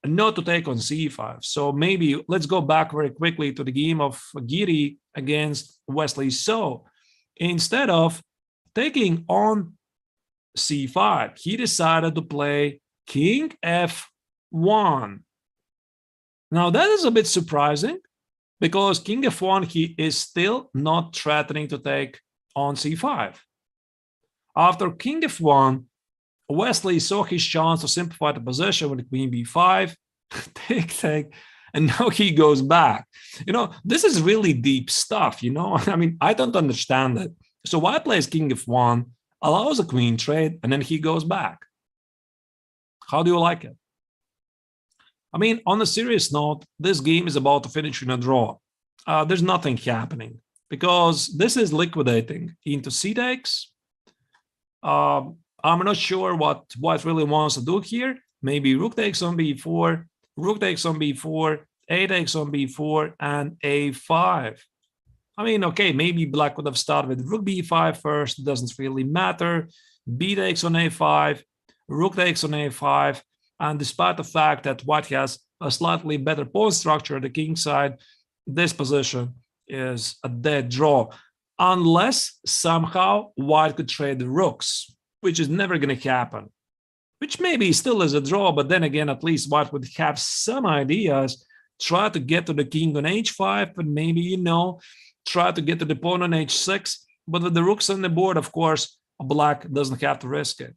not to take on c5. So maybe let's go back very quickly to the game of Giri against Wesley So. Instead of taking on c5, he decided to play king f1. Now that is a bit surprising because king f1, he is still not threatening to take on c5. After king f1, Wesley saw his chance to simplify the position with queen b5, take, and now he goes back. You know, this is really deep stuff, you know? I mean, I don't understand it. So why plays king f1, allows a queen trade, and then he goes back? How do you like it? I mean, on a serious note, this game is about to finish in a draw. There's nothing happening because this is liquidating into c takes. I'm not sure what White really wants to do here. Maybe rook takes on b4, rook takes on b4, a takes on b4, and a5. I mean, okay, maybe black would have started with rook b5 first. It doesn't really matter. B takes on a5, rook takes on a5. And despite the fact that White has a slightly better pawn structure at the king side, this position is a dead draw. Unless somehow White could trade the rooks, which is never going to happen, which maybe still is a draw, but then again, at least White would have some ideas, try to get to the king on h5, and maybe, you know, try to get to the pawn on h6, but with the rooks on the board, of course, black doesn't have to risk it.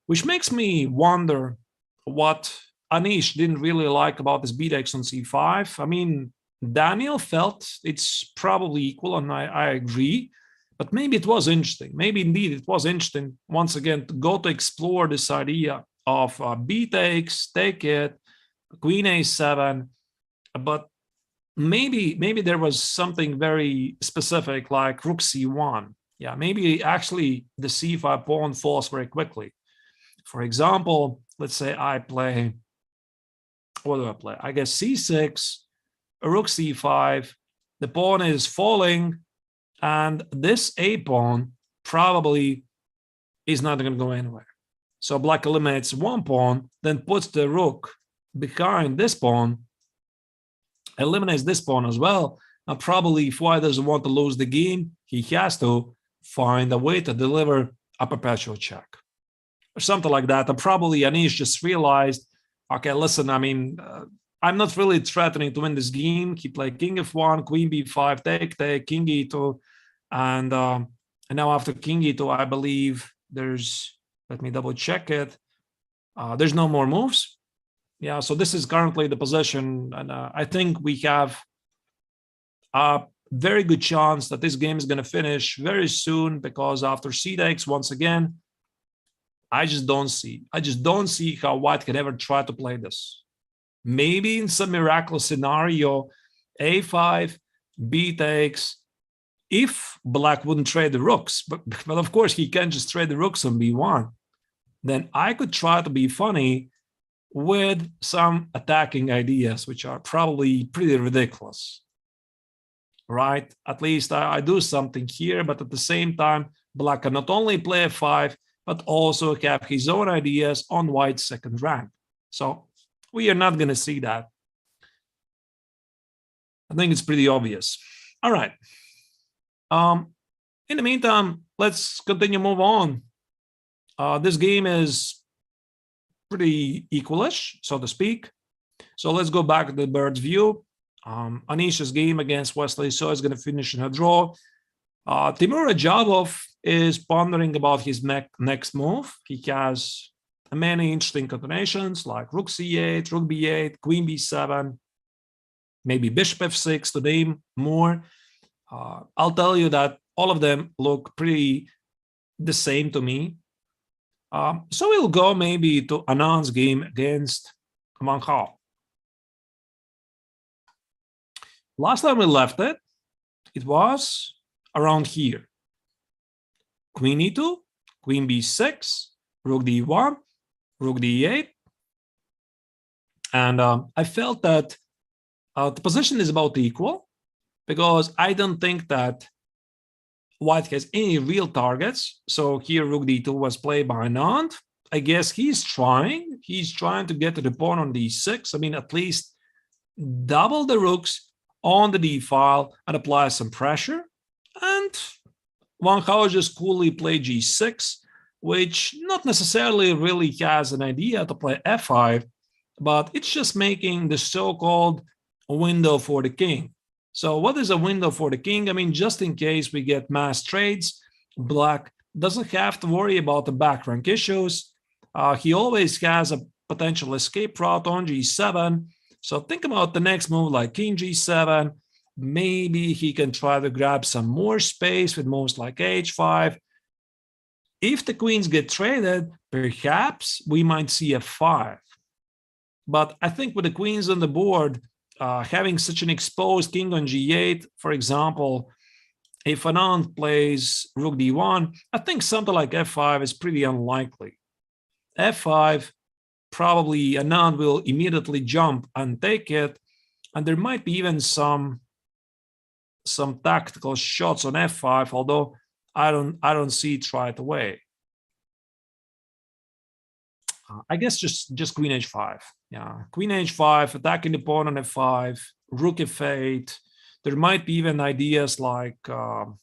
Which makes me wonder what Anish didn't really like about this b takes on c5. I mean, Daniel felt it's probably equal, and I agree. But maybe it was interesting. Maybe indeed it was interesting, once again, to go to explore this idea of b takes, take it, queen a7. But maybe there was something very specific like rook c1. Yeah, maybe actually the c5 pawn falls very quickly. For example, let's say I play, what do I play? I guess c6, rook c5, the pawn is falling, and this a pawn probably is not going to go anywhere. So black eliminates one pawn, then puts the rook behind this pawn, eliminates this pawn as well. Now probably if White doesn't want to lose the game, he has to find a way to deliver a perpetual check or something like that. And probably Anish just realized, okay, listen, I mean, I'm not really threatening to win this game. He played king f1, queen b5, take, king e2, and now after king e2, I believe there's, let me double check it. There's no more moves. Yeah, so this is currently the position, and I think we have a very good chance that this game is going to finish very soon, because after c takes, once again, I just don't see how White can ever try to play this. Maybe in some miraculous scenario, a5, b takes, if black wouldn't trade the rooks, but of course he can't just trade the rooks on b1, then I could try to be funny with some attacking ideas, which are probably pretty ridiculous, right? At least I do something here, but at the same time, black can not only play f5, but also have his own ideas on White's second rank. So we are not going to see that. I think it's pretty obvious. All right. In the meantime, let's continue, move on. This game is pretty equalish, so to speak. So let's go back to the bird's view. Anish's game against Wesley So is going to finish in a draw. Timur Rajabov is pondering about his next move. He has many interesting combinations like rook c8, rook b8, queen b7, maybe bishop f6 to name more. I'll tell you that all of them look pretty the same to me. So we'll go maybe to Anand's game against Van Gaal. Last time we left it, it was around here. Queen e2, queen b6, rook d1, rook d8. And I felt that the position is about equal, because I don't think that white has any real targets. So here rook d2 was played by Anand. I guess he's trying to get to the pawn on d6. I mean, at least double the rooks on the d file and apply some pressure. And Van Gogh just coolly play g6, which not necessarily really has an idea to play f5, but it's just making the so-called window for the king. So what is a window for the king? I mean, just in case we get mass trades, black doesn't have to worry about the back rank issues. He always has a potential escape route on g7. So think about the next move like king g7. Maybe he can try to grab some more space with moves like h5. If the queens get traded, perhaps we might see f5. But I think with the queens on the board, having such an exposed king on g8, for example, if Anand plays rook d1, I think something like f5 is pretty unlikely. f5, probably Anand will immediately jump and take it, and there might be even some tactical shots on f5, although I don't see it right away. I guess just queen h5. Yeah, queen h5, attacking the pawn on f5, rook f8. There might be even ideas like queen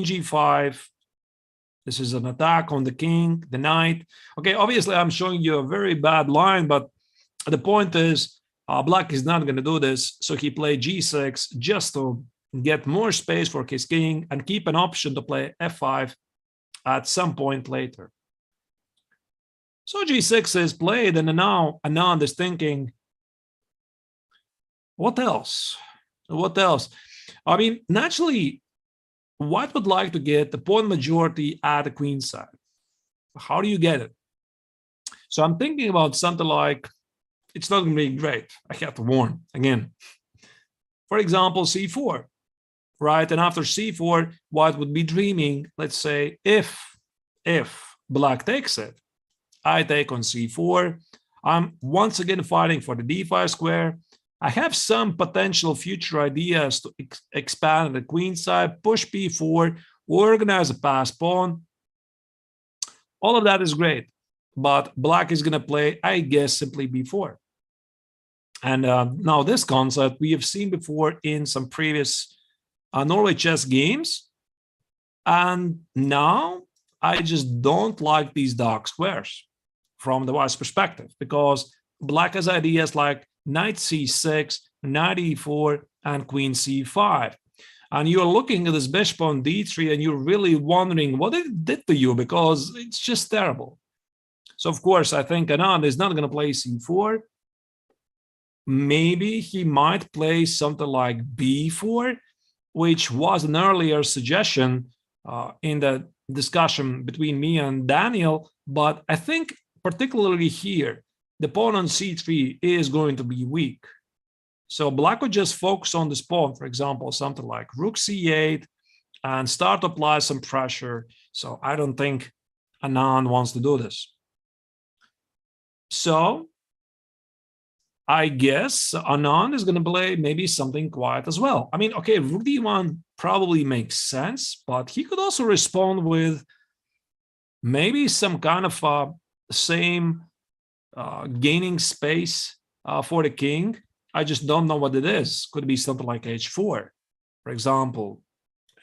g5. This is an attack on the king, the knight. Okay, obviously I'm showing you a very bad line, but the point is black is not going to do this. So he played g6 just to get more space for his king and keep an option to play f5 at some point later. So g6 is played, and now Anand is thinking, what else? What else? I mean, naturally, white would like to get the pawn majority at the queen side. How do you get it? So I'm thinking about something like, it's not going to be great. I have to warn again. For example, c4, right? And after c4, white would be dreaming, let's say, if black takes it, I take on c4. I'm once again fighting for the d5 square. I have some potential future ideas to expand the queen side, push b4, organize a pass pawn. All of that is great, but black is going to play, I guess, simply b4. And now this concept we have seen before in some previous Norway chess games. And now I just don't like these dark squares from the white's perspective, because black has ideas like knight c6, knight e4, and queen c5. And you're looking at this bishop on d3 and you're really wondering what it did to you, because it's just terrible. So of course, I think Anand is not going to play c4. Maybe he might play something like b4, which was an earlier suggestion in the discussion between me and Daniel. But I think particularly here, the pawn on c3 is going to be weak. So black would just focus on this pawn, for example, something like rook c8, and start to apply some pressure. So I don't think Anand wants to do this. So I guess Anand is going to play maybe something quiet as well. I mean, okay, rook d1 probably makes sense, but he could also respond with maybe some kind of same gaining space for the king. I just don't know what it is. Could be something like h4, for example.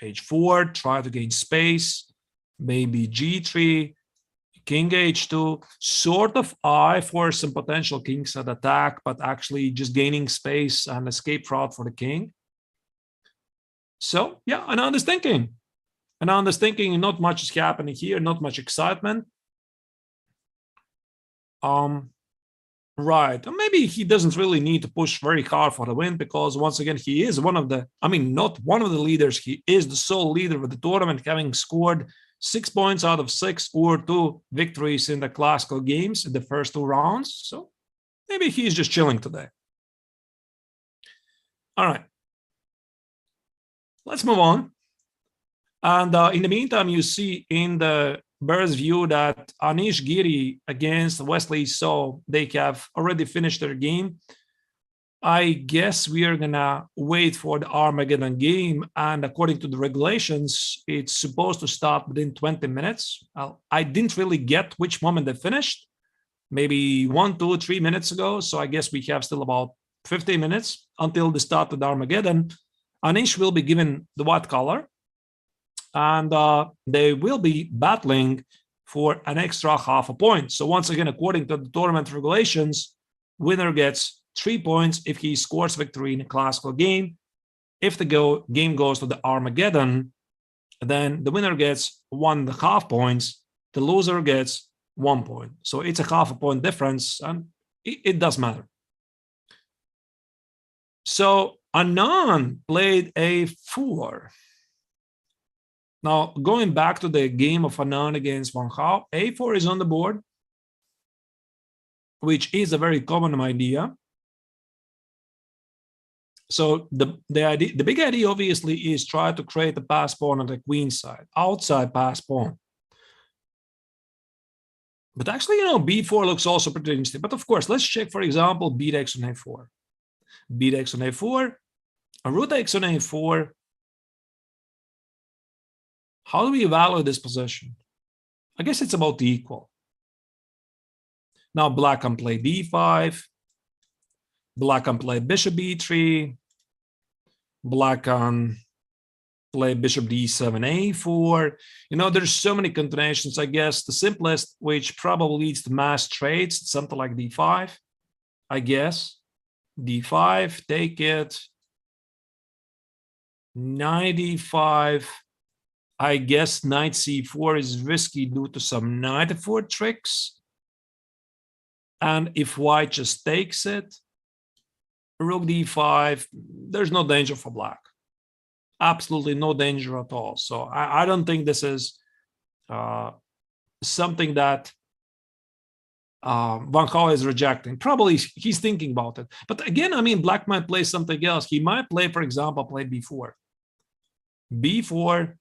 h4, try to gain space, maybe g3, king h2, sort of eye for some potential kingside attack, but actually just gaining space and escape route for the king. So yeah, Anand is thinking. Anand is thinking, not much is happening here, not much excitement. Right, maybe he doesn't really need to push very hard for the win, because once again, he is one of the, I mean, not one of the leaders, he is the sole leader of the tournament, having scored 6 points out of 6 or 2 victories in the classical games in the first 2 rounds. So maybe he's just chilling today. All right. Let's move on. And in the meantime, you see in the Bears view that Anish Giri against Wesley So, they have already finished their game. I guess we are gonna wait for the Armageddon game, and according to the regulations, it's supposed to start within 20 minutes. I didn't really get which moment they finished, maybe 1, 2, 3 minutes ago. So I guess we have still about 50 minutes until the start of the Armageddon. Anish will be given the white color, and they will be battling for an extra half a point. So once again, according to the tournament regulations, winner gets 3 points if he scores victory in a classical game. If the game goes to the Armageddon, then the winner gets 1.5 points. The loser gets 1 point. So it's a half a point difference, and it does matter. So Anand played A4. Now, going back to the game of Anand against Van Gaal, A4 is on the board, which is a very common idea. So the big idea obviously is try to create a pass pawn on the queen side, outside pass pawn. But actually, B4 looks also pretty interesting. But of course, let's check, for example, B takes on A4. B takes on A4, rook takes on A4. How do we evaluate this position? I guess it's about equal. Now black can play D5. Black can play bishop B3. Black can play bishop D7, A4. There's so many combinations. I guess the simplest, which probably leads to mass trades, something like D5, I guess. D5, take it. Knight D5. I guess knight C4 is risky due to some knight F4 tricks. And if white just takes it, rook D5, there's no danger for black. Absolutely no danger at all. So I don't think this is something that Van Gaal is rejecting. Probably he's thinking about it. But again, I mean, black might play something else. He might play, for example, play B4. B4.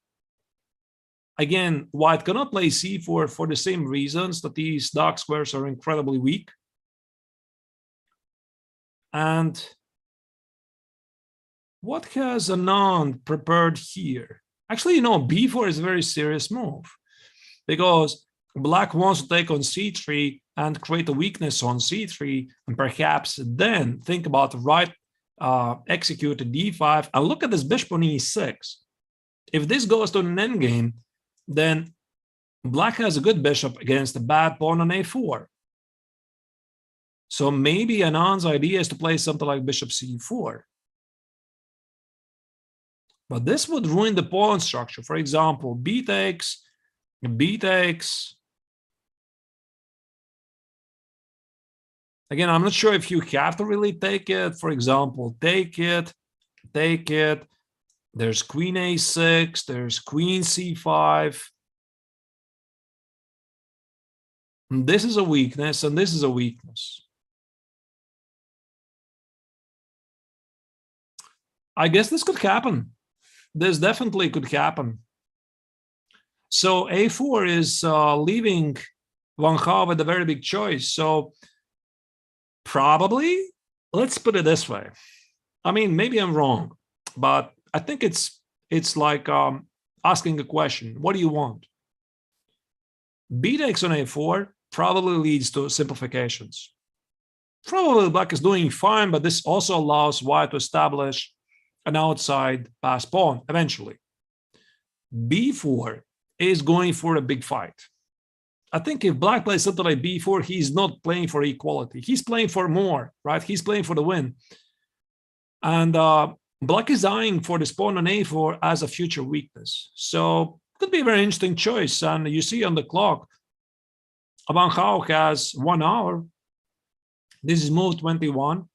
Again, white cannot play C4 for the same reasons that these dark squares are incredibly weak. And what has Anand prepared here? Actually, B4 is a very serious move because black wants to take on C3 and create a weakness on C3, and perhaps then think about the right executed D5. And look at this bishop on E6. If this goes to an endgame, then black has a good bishop against a bad pawn on A4. So maybe Anand's idea is to play something like bishop C4. But this would ruin the pawn structure. For example, B takes, B takes. Again, I'm not sure if you have to really take it. For example, take it, take it. There's queen A6, there's queen C5. And this is a weakness, and this is a weakness. I guess this could happen. This definitely could happen. So A4 is leaving Van Gaal with a very big choice. So probably, let's put it this way. I mean, maybe I'm wrong, but I think it's like asking a question. What do you want? B takes on A4 probably leads to simplifications. Probably black is doing fine, but this also allows white to establish an outside pass pawn eventually. B4 is going for a big fight. I think if black plays something like B4, he's not playing for equality. He's playing for more, right? He's playing for the win. And black is eyeing for this pawn on A4 as a future weakness. So it could be a very interesting choice. And you see on the clock, Van Gaal has 1 hour. This is move 21.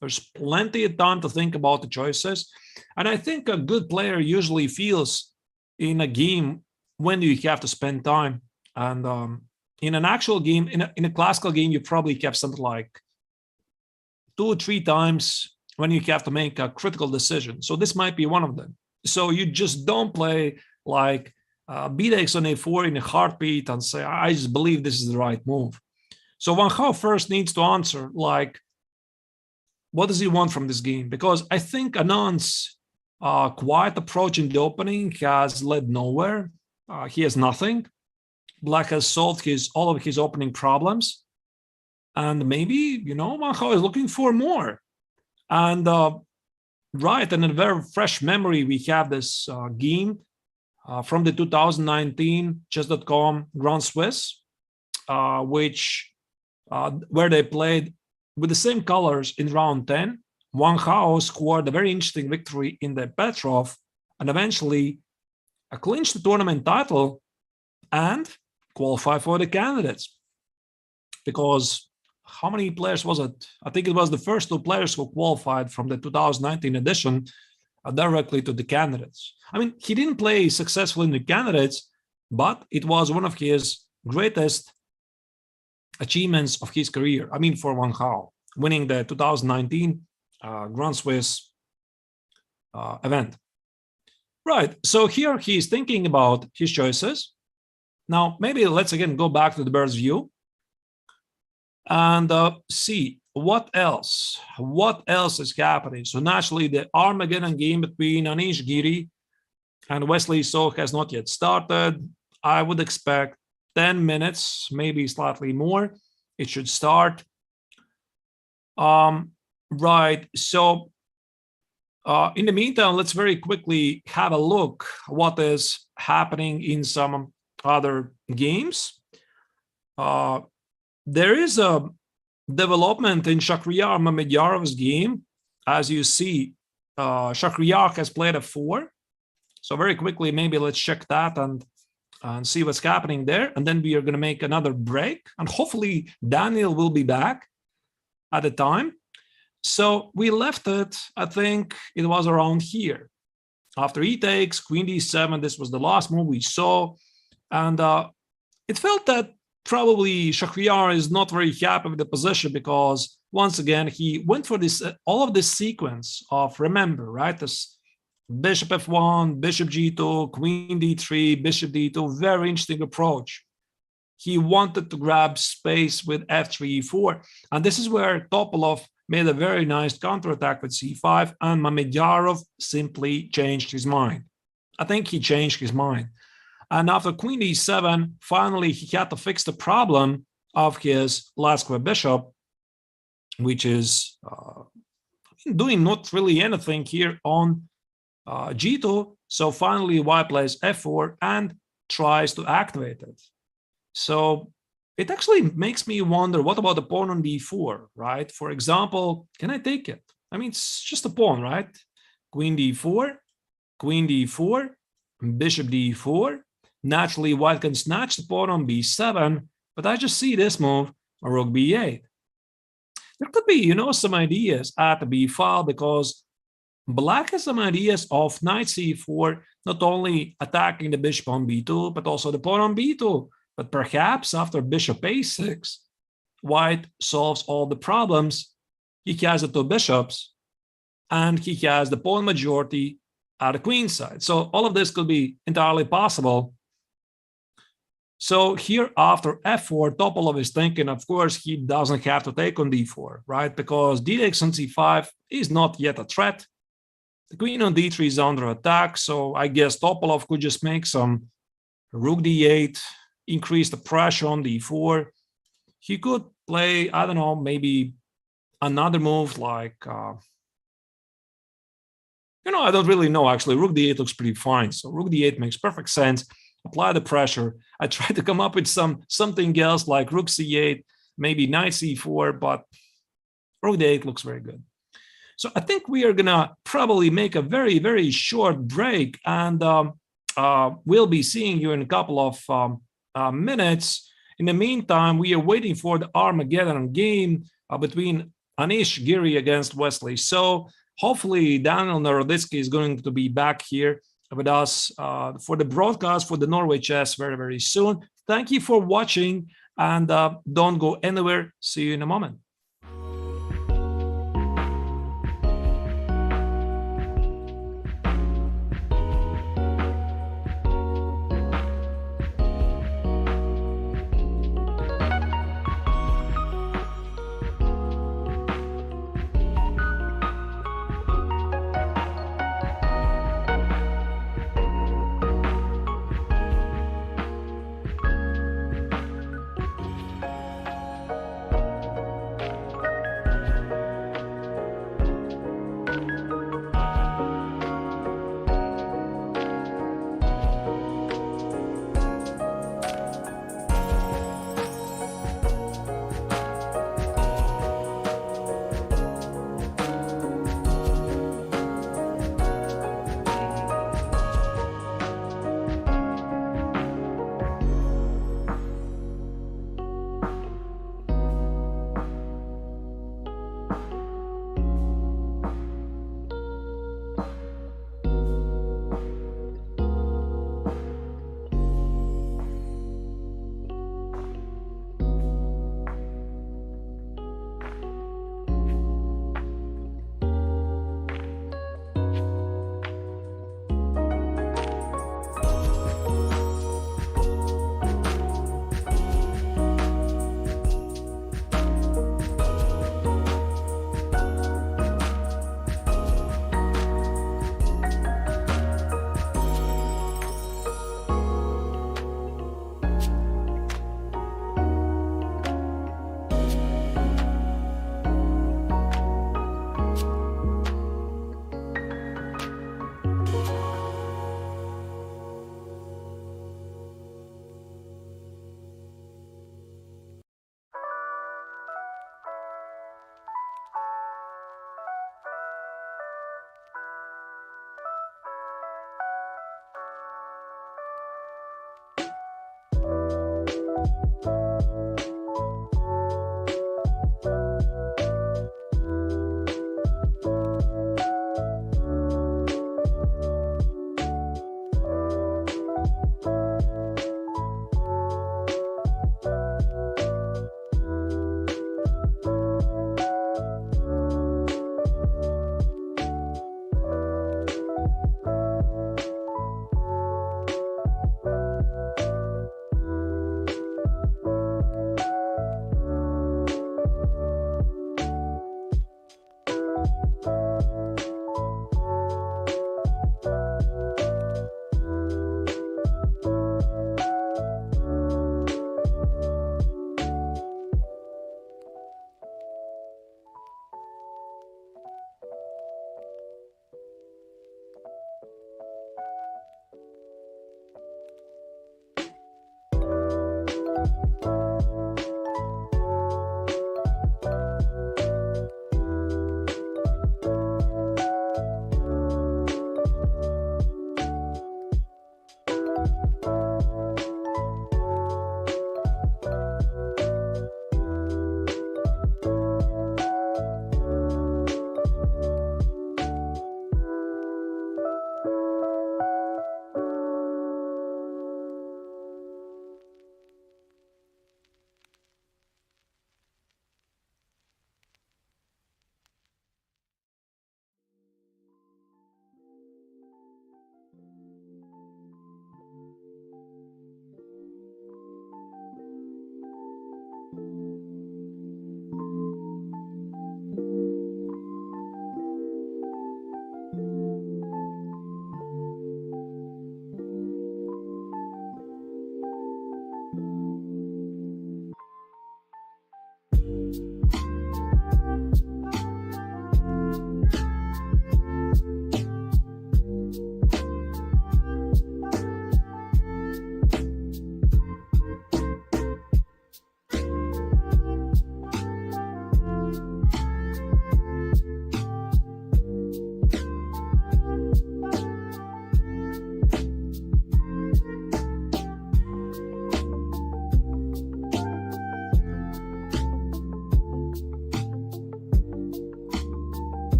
There's plenty of time to think about the choices. And I think a good player usually feels in a game when you have to spend time. And in an actual game, in a classical game, you probably have something like 2 or 3 times when you have to make a critical decision. So this might be one of them. So you just don't play like b-takes on a4 in a heartbeat and say, I just believe this is the right move. So Wang Hao first needs to answer, like, what does he want from this game? Because I think Anand's quiet approach in the opening has led nowhere. He has nothing. Black has solved all of his opening problems. And maybe, Wang Hao is looking for more. And right, and in a very fresh memory, we have this game from the 2019 Chess.com Grand Swiss, where they played with the same colors in round 10. Wang Hao scored a very interesting victory in the Petrov and eventually clinched the tournament title and qualified for the candidates. Because how many players was it? I think it was the first 2 players who qualified from the 2019 edition directly to the candidates. I mean, he didn't play successfully in the candidates, but it was one of his greatest achievements of his career. I mean, for Wang Hao, winning the 2019 Grand Swiss event. Right, so here he's thinking about his choices. Now, maybe let's again go back to the bird's view and see what else is happening. So naturally, the Armageddon game between Anish Giri and Wesley So has not yet started. I would expect 10 minutes, maybe slightly more. It should start. Right, so in the meantime, let's very quickly have a look what is happening in some other games. There is a development in Shakhriyar Mamedyarov's game. As you see, Shakhriyar has played a 4. So very quickly, maybe let's check that and see what's happening there. And then we are going to make another break. And hopefully Daniel will be back at the time. So we left it, I think it was around here. After e takes, queen d7, this was the last move we saw. And it felt that probably Shakhriyar is not very happy with the position because once again, he went for this all of this sequence of, remember, right? This bishop f1, bishop g2, queen d3, bishop d2, very interesting approach. He wanted to grab space with f3, e4. And this is where Topalov made a very nice counterattack with c5, and Mamedyarov simply changed his mind. I think he changed his mind. And after queen e7, finally, he had to fix the problem of his last square bishop, which is doing not really anything here on g2. So finally, white plays f4 and tries to activate it. So it actually makes me wonder, what about the pawn on d4, right? For example, can I take it? I mean, it's just a pawn, right? Queen d4, bishop d4. Naturally, white can snatch the pawn on b7, but I just see this move, rook b8. There could be, some ideas at the b file because black has some ideas of knight c4, not only attacking the bishop on b2, but also the pawn on b2. But perhaps after bishop a6, white solves all the problems. He has the 2 bishops, and he has the pawn majority at the queen side. So all of this could be entirely possible. So here after f4, Topalov is thinking, of course, he doesn't have to take on d4, right? Because d takes on c5 is not yet a threat. The queen on d3 is under attack, so I guess Topalov could just make some rook d8, increase the pressure on d4. He could play, I don't know, maybe another move like, I don't really know, actually. Rook d8 looks pretty fine. So rook d8 makes perfect sense. Apply the pressure. I tried to come up with something else like rook c8, maybe knight c4, but rook d8 looks very good. So I think we are going to probably make a very, very short break, and we'll be seeing you in a couple of minutes. In the meantime, we are waiting for the Armageddon game between Anish Giri against Wesley So. Hopefully, Daniel Naroditsky is going to be back here with us for the broadcast for the Norway Chess very, very soon. Thank you for watching, and don't go anywhere. See you in a moment.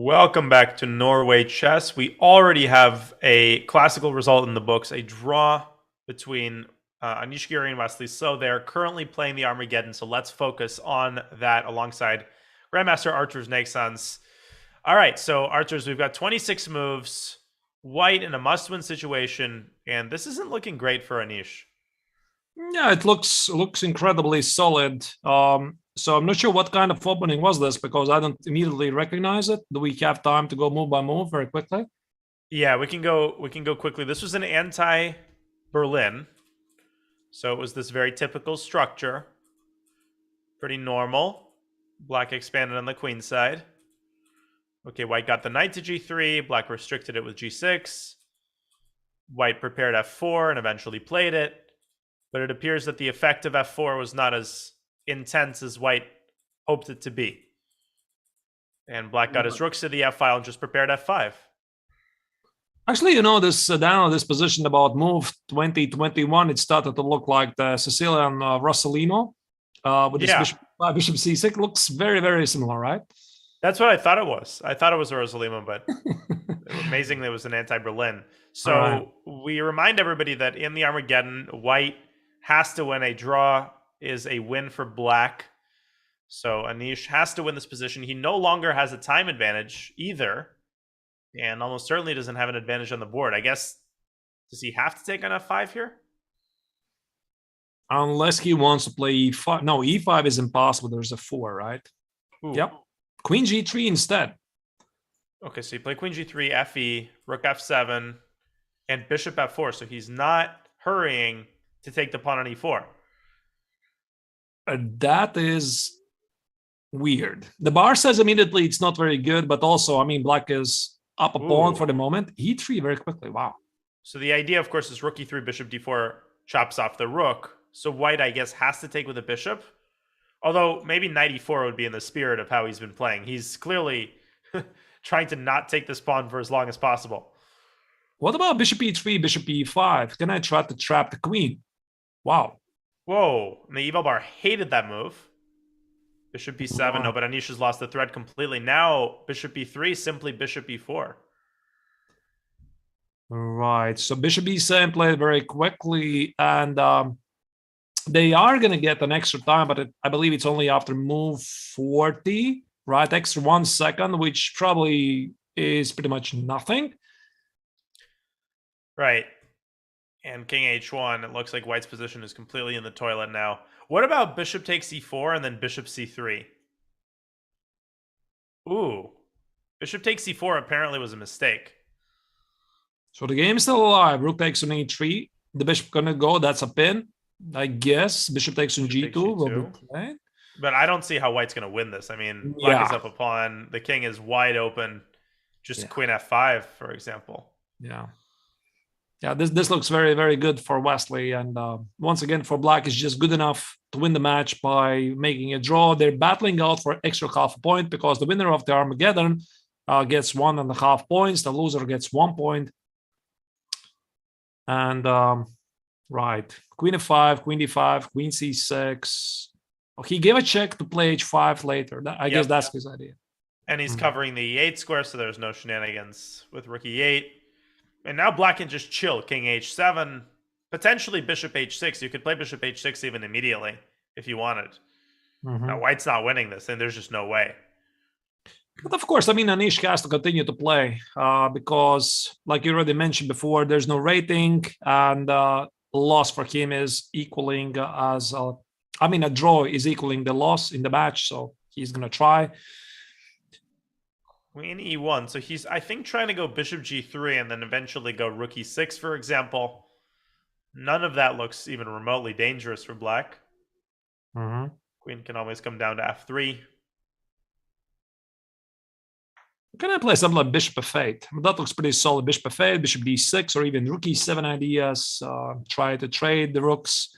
Welcome back to Norway Chess. We already have a classical result in the books, a draw between Anish Giri and Wesley So. They're currently playing the Armageddon, so let's focus on that alongside Grandmaster Arturs Neiksans. All right, so Arturs, we've got 26 moves, white in a must-win situation, and this isn't looking great for Anish. Yeah, it looks incredibly solid. So I'm not sure what kind of opening was this because I don't immediately recognize it. Do we have time to go move by move very quickly? Yeah, we can go quickly. This was an anti-Berlin. So it was this very typical structure. Pretty normal. Black expanded on the queen side. Okay, white got the knight to g3. Black restricted it with g6. White prepared f4 and eventually played it. But it appears that the effect of f4 was not as intense as white hoped it to be. And black got his rooks to the f file and just prepared f5. Actually, you know, this down this position about move 2021, it started to look like the Sicilian Rossolino with this bishop c6. Looks very, very similar, right? That's what I thought it was. I thought it was a Rossolino, but amazingly it was an anti-Berlin. So we remind everybody that in the Armageddon, white has to win. A draw is a win for black. So Anish has to win this position. He no longer has a time advantage either. And almost certainly doesn't have an advantage on the board. I guess, does he have to take on f5 here? Unless he wants to play e5. No, e5 is impossible. There's a 4, right? Ooh. Yep. Queen g3 instead. Okay, so you play queen g3, fe, rook f7, and bishop f4. So he's not hurrying to take the pawn on e4. That is weird. The bar says immediately it's not very good, but also, I mean, black is up a pawn for the moment. E3 very quickly. Wow. So the idea, of course, is rook e3, bishop d4 chops off the rook. So white, I guess, has to take with a bishop. Although maybe knight e4 would be in the spirit of how he's been playing. He's clearly trying to not take this pawn for as long as possible. What about bishop e3, bishop e5? Can I try to trap the queen? Wow. Whoa. And the eval bar hated that move. Bishop b7. No, but Anish has lost the thread completely. Now, bishop e3, simply bishop e4. Right. So bishop e7 played very quickly. And they are going to get an extra time, but I believe it's only after move 40, right? Extra 1 second, which probably is pretty much nothing. Right. And king h1, it looks like white's position is completely in the toilet now. What about bishop takes e4 and then bishop c3? Ooh. Bishop takes c4 apparently was a mistake. So the game is still alive. Rook takes on e3. The bishop gonna go. That's a pin, I guess. Bishop takes on g2. Will be played. But I don't see how white's gonna win this. I mean, black is up a pawn. The king is wide open. Just queen f5, for example. Yeah. Yeah, this looks very, very good for Wesley. And once again, for black, it's just good enough to win the match by making a draw. They're battling out for extra half a point because the winner of the Armageddon gets 1.5 points. The loser gets 1 point. And right, queen f5, queen d5, queen c6. Oh, he gave a check to play h5 later. I guess that's his idea. And he's covering the e8 square, so there's no shenanigans with rook e8. And now black can just chill. King h7, potentially bishop h6. You could play bishop h6 even immediately if you wanted. Now white's not winning this, and there's just no way. But of course, I mean, Anish has to continue to play because, like you already mentioned before, there's no rating, and loss for him is equaling a draw is equaling the loss in the match, so he's going to try. Queen e1. So he's, I think, trying to go bishop g3 and then eventually go rook e6, for example. None of that looks even remotely dangerous for black. Queen can always come down to f3. Can I play something like bishop f8? That looks pretty solid. Bishop f8, bishop d6, or even rook e7 ideas. Try to trade the rooks.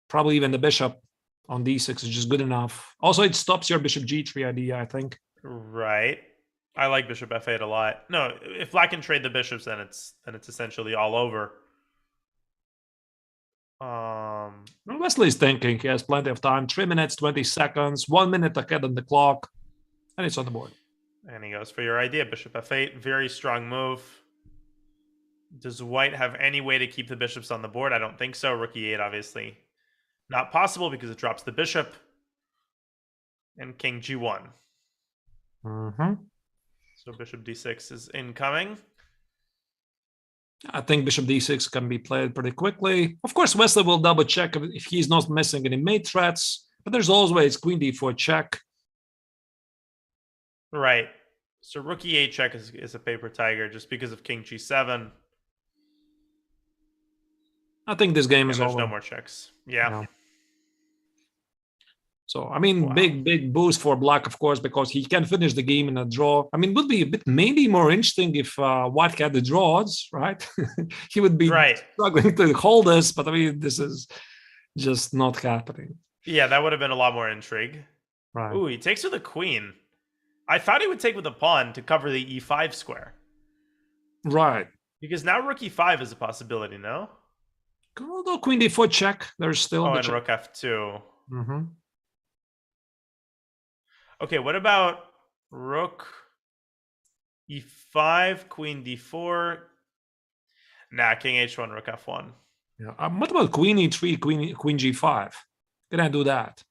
Probably even the bishop on d6 is just good enough. Also, it stops your bishop g3 idea, I think. Right. I like bishop f8 a lot. No, if black can trade the bishops, then it's essentially all over. Wesley's thinking. He has plenty of time. 3 minutes, 20 seconds, 1 minute ahead on the clock, and it's on the board. And he goes for your idea, bishop f8. Very strong move. Does white have any way to keep the bishops on the board? I don't think so. Rook e8, obviously not possible because it drops the bishop. And king g1. So bishop d6 is incoming. I think bishop d6 can be played pretty quickly. Of course, Wesley will double check if he's not missing any mate threats, but there's always queen d4 check. Right. So rook e8 check is a paper tiger just because of king g7. I think this game is there's over. No more checks. Yeah. So, I mean, Wow. big boost for Black, of course, because he can finish the game in a draw. I mean, it would be a bit maybe more interesting if White had the draws, right? He would be struggling to hold this, but I mean, this is just not happening. Yeah, that would have been a lot more intrigue. Right. Ooh, he takes with a queen. I thought he would take with a pawn to cover the e5 square. Right. Because now rook e5 is a possibility, no? Although queen d4 check, there's still and check. Rook f2. Okay, what about rook e5, queen d4? Nah, king h1, rook f1. Yeah. What about queen e3, queen g5? Can I do that?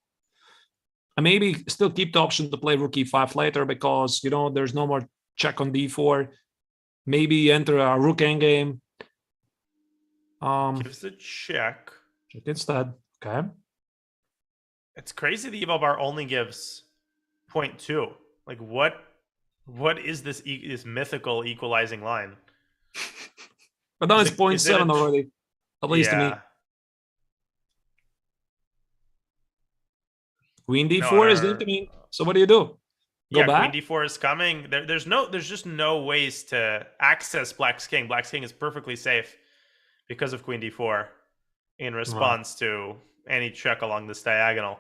And maybe still keep the option to play rook e5 later because, you know, there's no more check on d4. Maybe enter a rook endgame. Gives a check. Check instead. Okay. It's crazy the eval bar only gives 0.2. Like what is this mythical equalizing line? But now it's 0.7 already. At least to me. Queen d4 is incoming. So what do you do? Go back? Queen d4 is coming. There's just no ways to access Black's king. Black's king is perfectly safe because of queen d4 in response to any check along this diagonal.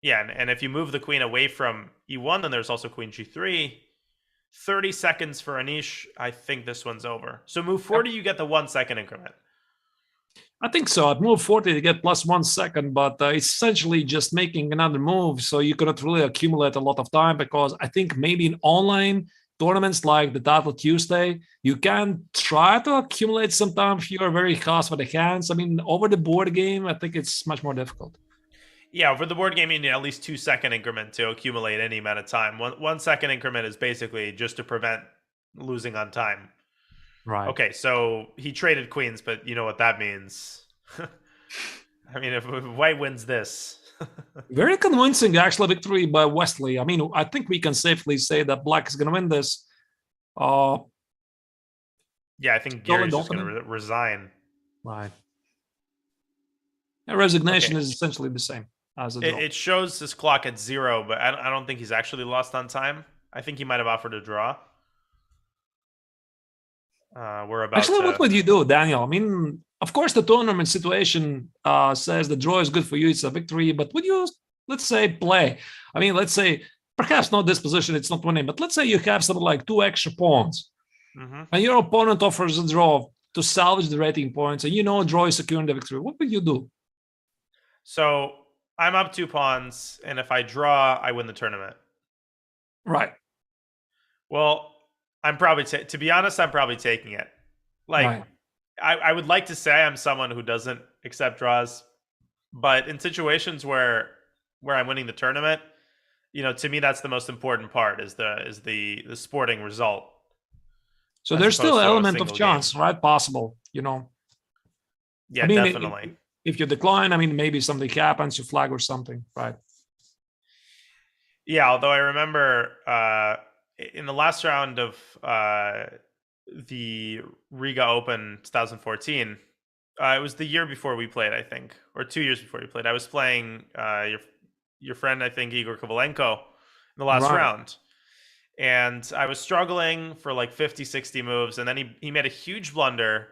Yeah, and if you move the queen away from e1, then there's also queen g3. 30 seconds for Anish. I think this one's over. So move 40, you get the 1 second increment. I think so. I'd move 40 to get plus 1 second, but it's essentially just making another move. So you cannot really accumulate a lot of time because I think maybe in online tournaments like the Title Tuesday, you can try to accumulate some time if you're very fast with the hands. I mean, over the board game, I think it's much more difficult. Yeah, over the board game, you need at least 2 second increment to accumulate any amount of time. 1 second increment is basically just to prevent losing on time. Right. Okay, so he traded queens, but you know what that means. I mean, if white wins this. Very convincing, actually, victory by Wesley. I mean, I think we can safely say that Black is going to win this. Yeah, I think Giri's just going to resign. Right. And resignation is essentially the same as a draw. It shows his clock at 0, but I don't think he's actually lost on time. I think he might have offered a draw. We're about actually, what would you do, Daniel? I mean, of course, the tournament situation says the draw is good for you. It's a victory. But would you, let's say, play? I mean, let's say, perhaps not this position. It's not winning. But let's say you have something like 2 extra pawns. And your opponent offers a draw to salvage the rating points. And you know draw is securing the victory. What would you do? So I'm up 2 pawns. And if I draw, I win the tournament. Right. Well, I'm probably, to be honest, I'm probably taking it. Like, I would like to say I'm someone who doesn't accept draws, but in situations where I'm winning the tournament, you know, to me that's the most important part is the sporting result. So there's still an element of chance, right? Possible, you know. Yeah, I mean, definitely. If you decline, I mean, maybe something happens, you flag or something, right? Yeah, although I remember in the last round of the Riga Open 2014, it was the year before we played, I think, or 2 years before we played. I was playing your friend, I think, Igor Kovalenko in the last round. And I was struggling for like 50, 60 moves. And then he made a huge blunder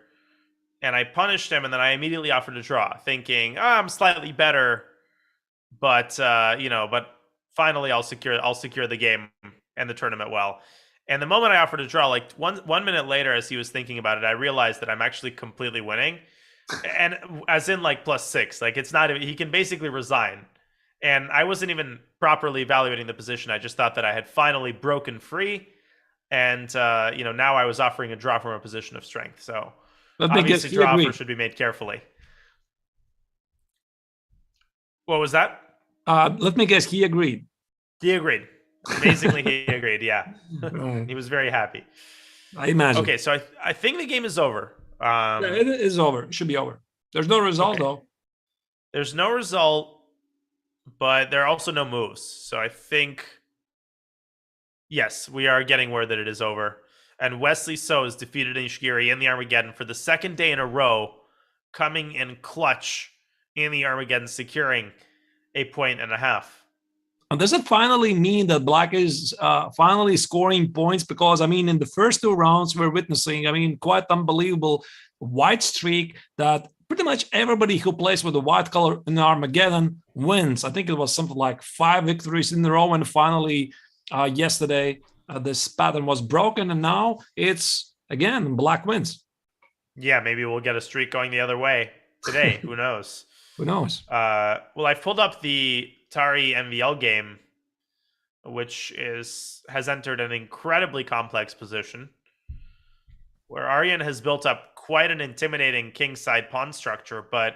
and I punished him. And then I immediately offered a draw thinking, I'm slightly better, but, but finally I'll secure the game and the tournament well. And the moment I offered a draw, like one minute later, as he was thinking about it, I realized that I'm actually completely winning. And as in like +6, like it's not, he can basically resign And I wasn't even properly evaluating the position. I just thought that I had finally broken free. And, now I was offering a draw from a position of strength. So Let me guess, obviously, he draw offers agreed. should be made carefully. What was that? Let me guess, he agreed. He agreed. Amazingly, he agreed. Yeah. Right. He was very happy. I imagine. Okay, so I think the game is over. Yeah, it is over. It should be over. There's no result, Okay. though. There's no result, but there are also no moves. So I think, yes, we are getting word that it is over. And Wesley So has defeated Anish Giri in the Armageddon for the second day in a row, coming in clutch in the Armageddon, securing a point and a half. And does it finally mean that Black is finally scoring points? Because, I mean, in the first two rounds, we're witnessing, I mean, quite unbelievable white streak that pretty much everybody who plays with the white color in Armageddon wins. I think it was something like 5 victories in a row. And finally, yesterday, this pattern was broken. And now it's, again, Black wins. Yeah, maybe we'll get a streak going the other way today. Who knows? Who knows? Well, I've pulled up the Tari MVL game, which has entered an incredibly complex position where Aryan has built up quite an intimidating kingside pawn structure, but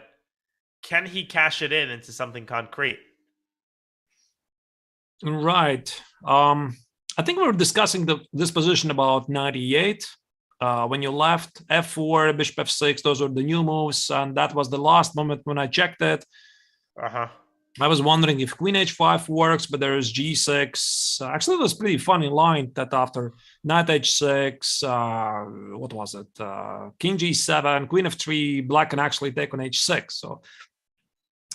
can he cash it into something concrete? Right. I think we were discussing this position about 98. When you left f4, bishop f6, those were the new moves, and that was the last moment when I checked it. I was wondering if queen h5 works, but there's g6. Actually, it was pretty funny line that after knight h6, what was it? King g7, queen f3, Black can actually take on h6. So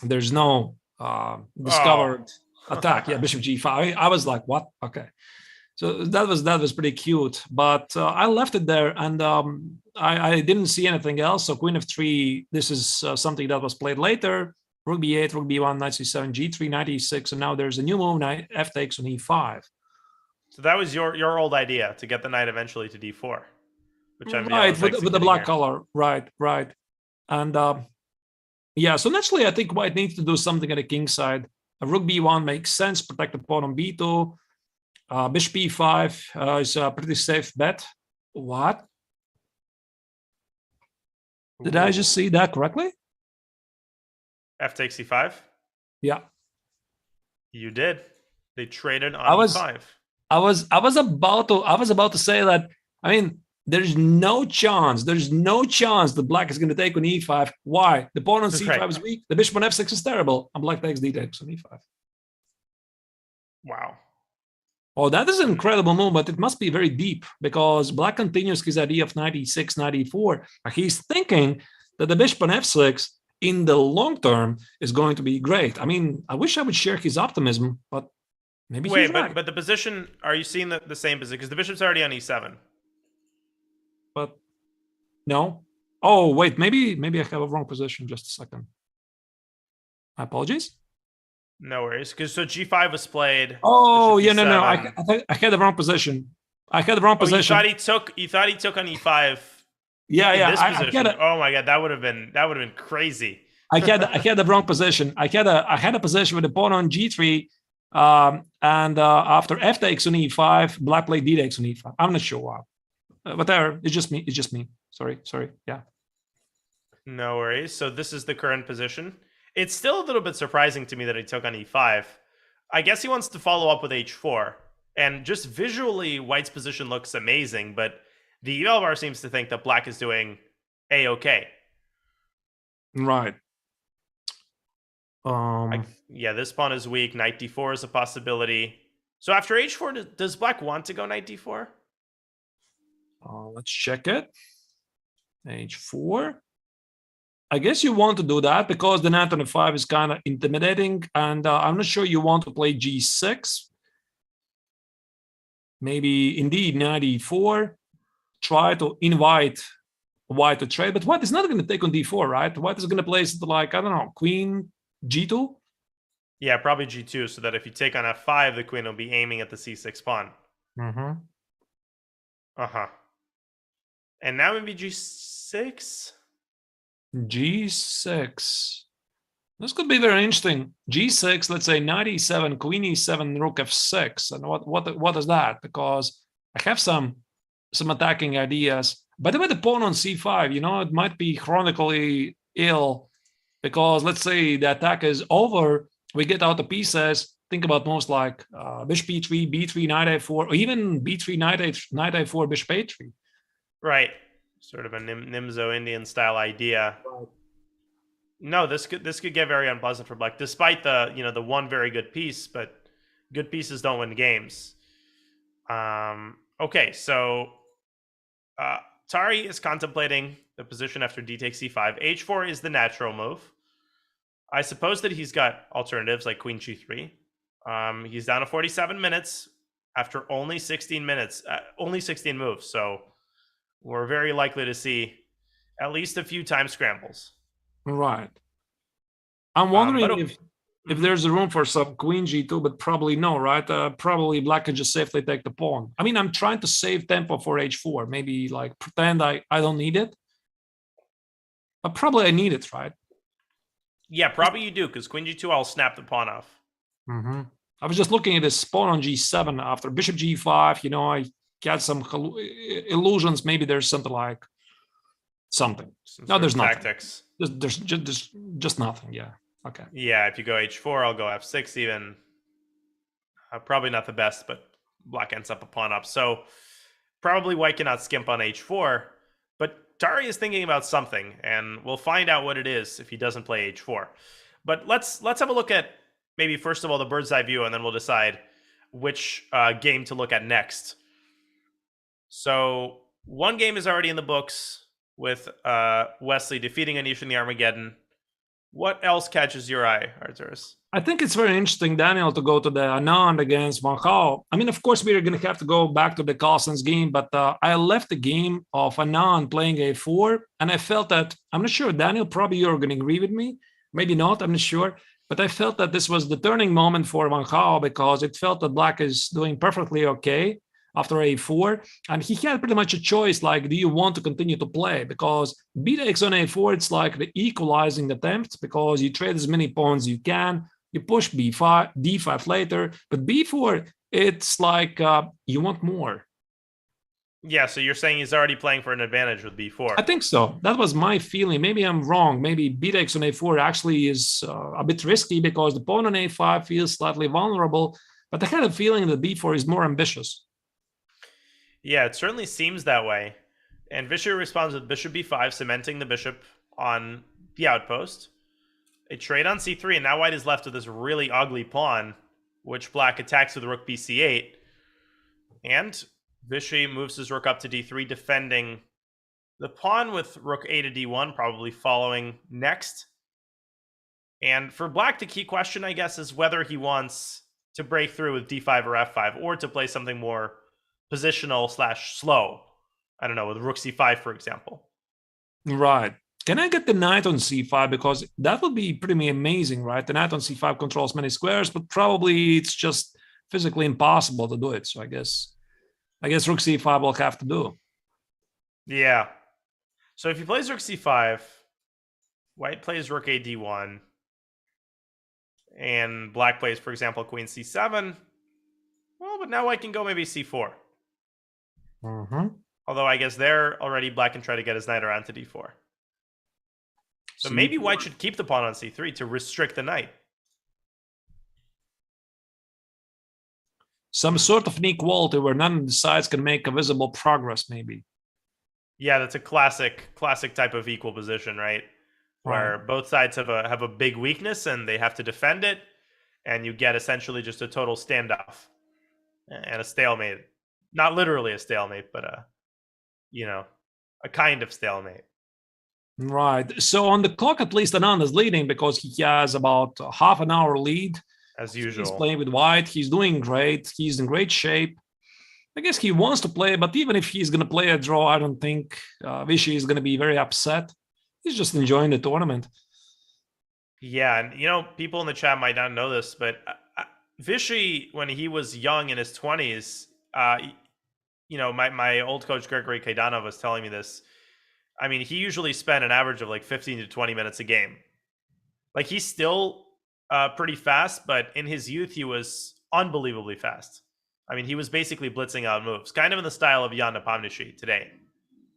there's no discovered attack. Yeah, bishop g5. I was like, what? Okay. So that was pretty cute, but I left it there, and I didn't see anything else. So queen f3, this is something that was played later. Rook b8, rook b1, knight c7, g3, knight e6, and now there's a new move, knight f takes on e5. So that was your old idea, to get the knight eventually to d4, which right, with the black color, right. And yeah, so naturally I think white needs to do something at the king side. A rook b1 makes sense, protect the pawn on b2. Bishop e5 is a pretty safe bet. What? Did I just see that correctly? F takes e5? Yeah. You did. They traded on e5. I was about to say that, I mean, there's no chance that Black is going to take on e5. Why? The pawn on c5 is weak. The bishop on f6 is terrible. And Black takes d takes on e5. Wow. Oh, that is an incredible move, but it must be very deep because Black continues his idea of knight e6, knight e4. He's thinking that the bishop on f6 in the long term is going to be great. I mean, I wish I would share his optimism, but maybe he's right. But the position, are you seeing the same position? Because the bishop's already on e7. But no. Oh, wait, maybe I have a wrong position. Just a second. My apologies. No worries. Because so g5 was played. Oh, yeah, no. I had the wrong position. I had the wrong position. You thought he took on e5. Yeah. Oh my god, that would have been crazy. I had the wrong position. I had a position with the pawn on g3, and after f takes on e5, Black played d takes on e5. I'm not sure why, but there, it's just me. Sorry. Yeah. No worries. So this is the current position. It's still a little bit surprising to me that he took on e5. I guess he wants to follow up with h4, and just visually, White's position looks amazing, but the eval bar seems to think that Black is doing a-okay. Right. Yeah, this pawn is weak. Knight d4 is a possibility. So after h4, does Black want to go knight d4? Let's check it. h4. I guess you want to do that because the knight on f5 is kind of intimidating, and I'm not sure you want to play g6. Maybe indeed knight e4. Try to invite White to trade, but White is not going to take on d4, right? White is going to play something like, I don't know, queen g2. Yeah, probably g2, so that if you take on f5, the queen will be aiming at the c6 pawn. And now maybe g6. G6. This could be very interesting. G6, let's say knight e7, queen e7, rook f6. And what is that? Because I have some attacking ideas. By the way, the pawn on c5, it might be chronically ill because let's say the attack is over, we get out the pieces. Think about most like bishop b3, b3, knight a4, or even b3, knight a4, bishop a3. Right. Sort of a Nimzo Indian style idea. Right. No, this could get very unpleasant for Black, despite the the one very good piece, but good pieces don't win games. Okay, so Tari is contemplating the position after d takes c5. h4 is the natural move. I suppose that he's got alternatives like queen g3. He's down to 47 minutes after only 16 minutes, only 16 moves. So we're very likely to see at least a few time scrambles. Right. I'm wondering if there's a room for some queen g2, but probably no, right? Probably Black can just safely take the pawn. I mean, I'm trying to save tempo for h4. Maybe like pretend I don't need it. But probably I need it, right? Yeah, probably you do, because queen g2, I'll snap the pawn off. Mm-hmm. I was just looking at this pawn on g7 after bishop g5. I got some illusions. Maybe there's something like something. No, there's nothing. Tactics. There's just nothing. Yeah. Okay. Yeah, if you go h4, I'll go f6 even. Probably not the best, but Black ends up a pawn up. So probably White cannot skimp on h4. But Tari is thinking about something, and we'll find out what it is if he doesn't play h4. But let's have a look at maybe first of all the bird's eye view, and then we'll decide which game to look at next. So one game is already in the books with Wesley defeating Anish in the Armageddon. What else catches your eye, Arturs? I think it's very interesting, Daniel, to go to the Anand against Van Gaal. I mean, of course, we're going to have to go back to the Carlsen's game, but I left the game of Anand playing a4, and I felt that, I'm not sure, Daniel, probably you're going to agree with me. Maybe not, I'm not sure. But I felt that this was the turning moment for Van Gaal because it felt that Black is doing perfectly okay after a4, and he had pretty much a choice, like, do you want to continue to play? Because b takes on a4, it's like the equalizing attempt, because you trade as many pawns you can, you push b5, d5 later, but b4, it's like you want more. Yeah, so you're saying he's already playing for an advantage with b4. I think so. That was my feeling. Maybe I'm wrong. Maybe b takes on a4 actually is a bit risky because the pawn on a5 feels slightly vulnerable, but I had a feeling that b4 is more ambitious. Yeah, it certainly seems that way. And Vishy responds with bishop b5, cementing the bishop on the outpost. A trade on c3, and now White is left with this really ugly pawn, which Black attacks with rook bc8. And Vishy moves his rook up to d3, defending the pawn with rook a to d1, probably following next. And for Black, the key question, I guess, is whether he wants to break through with d5 or f5, or to play something more positional / slow. I don't know, with rook c5, for example. Right. Can I get the knight on c5? Because that would be pretty amazing, right? The knight on c5 controls many squares, but probably it's just physically impossible to do it. So I guess rook c5 will have to do. Yeah. So if he plays rook c5, White plays rook a d1, and Black plays, for example, queen c7. Well, but now White can go maybe c4. Mm-hmm. Although I guess there already Black can try to get his knight around to d4. So maybe White should keep the pawn on c3 to restrict the knight. Some sort of inequality where none of the sides can make a visible progress, maybe. Yeah, that's a classic type of equal position, right? Where both sides have a big weakness and they have to defend it, and you get essentially just a total standoff and a stalemate. Not literally a stalemate, but a kind of stalemate. Right. So on the clock, at least Anand is leading because he has about half an hour lead. As usual. He's playing with White. He's doing great. He's in great shape. I guess he wants to play, but even if he's going to play a draw, I don't think Vishy is going to be very upset. He's just enjoying the tournament. Yeah, and people in the chat might not know this, but Vishy, when he was young in his 20s, my old coach Gregory Kaidanov was telling me this. I mean, he usually spent an average of like 15 to 20 minutes a game. Like he's still pretty fast, but in his youth he was unbelievably fast. I mean, he was basically blitzing out moves, kind of in the style of Jan Nepomniachtchi today.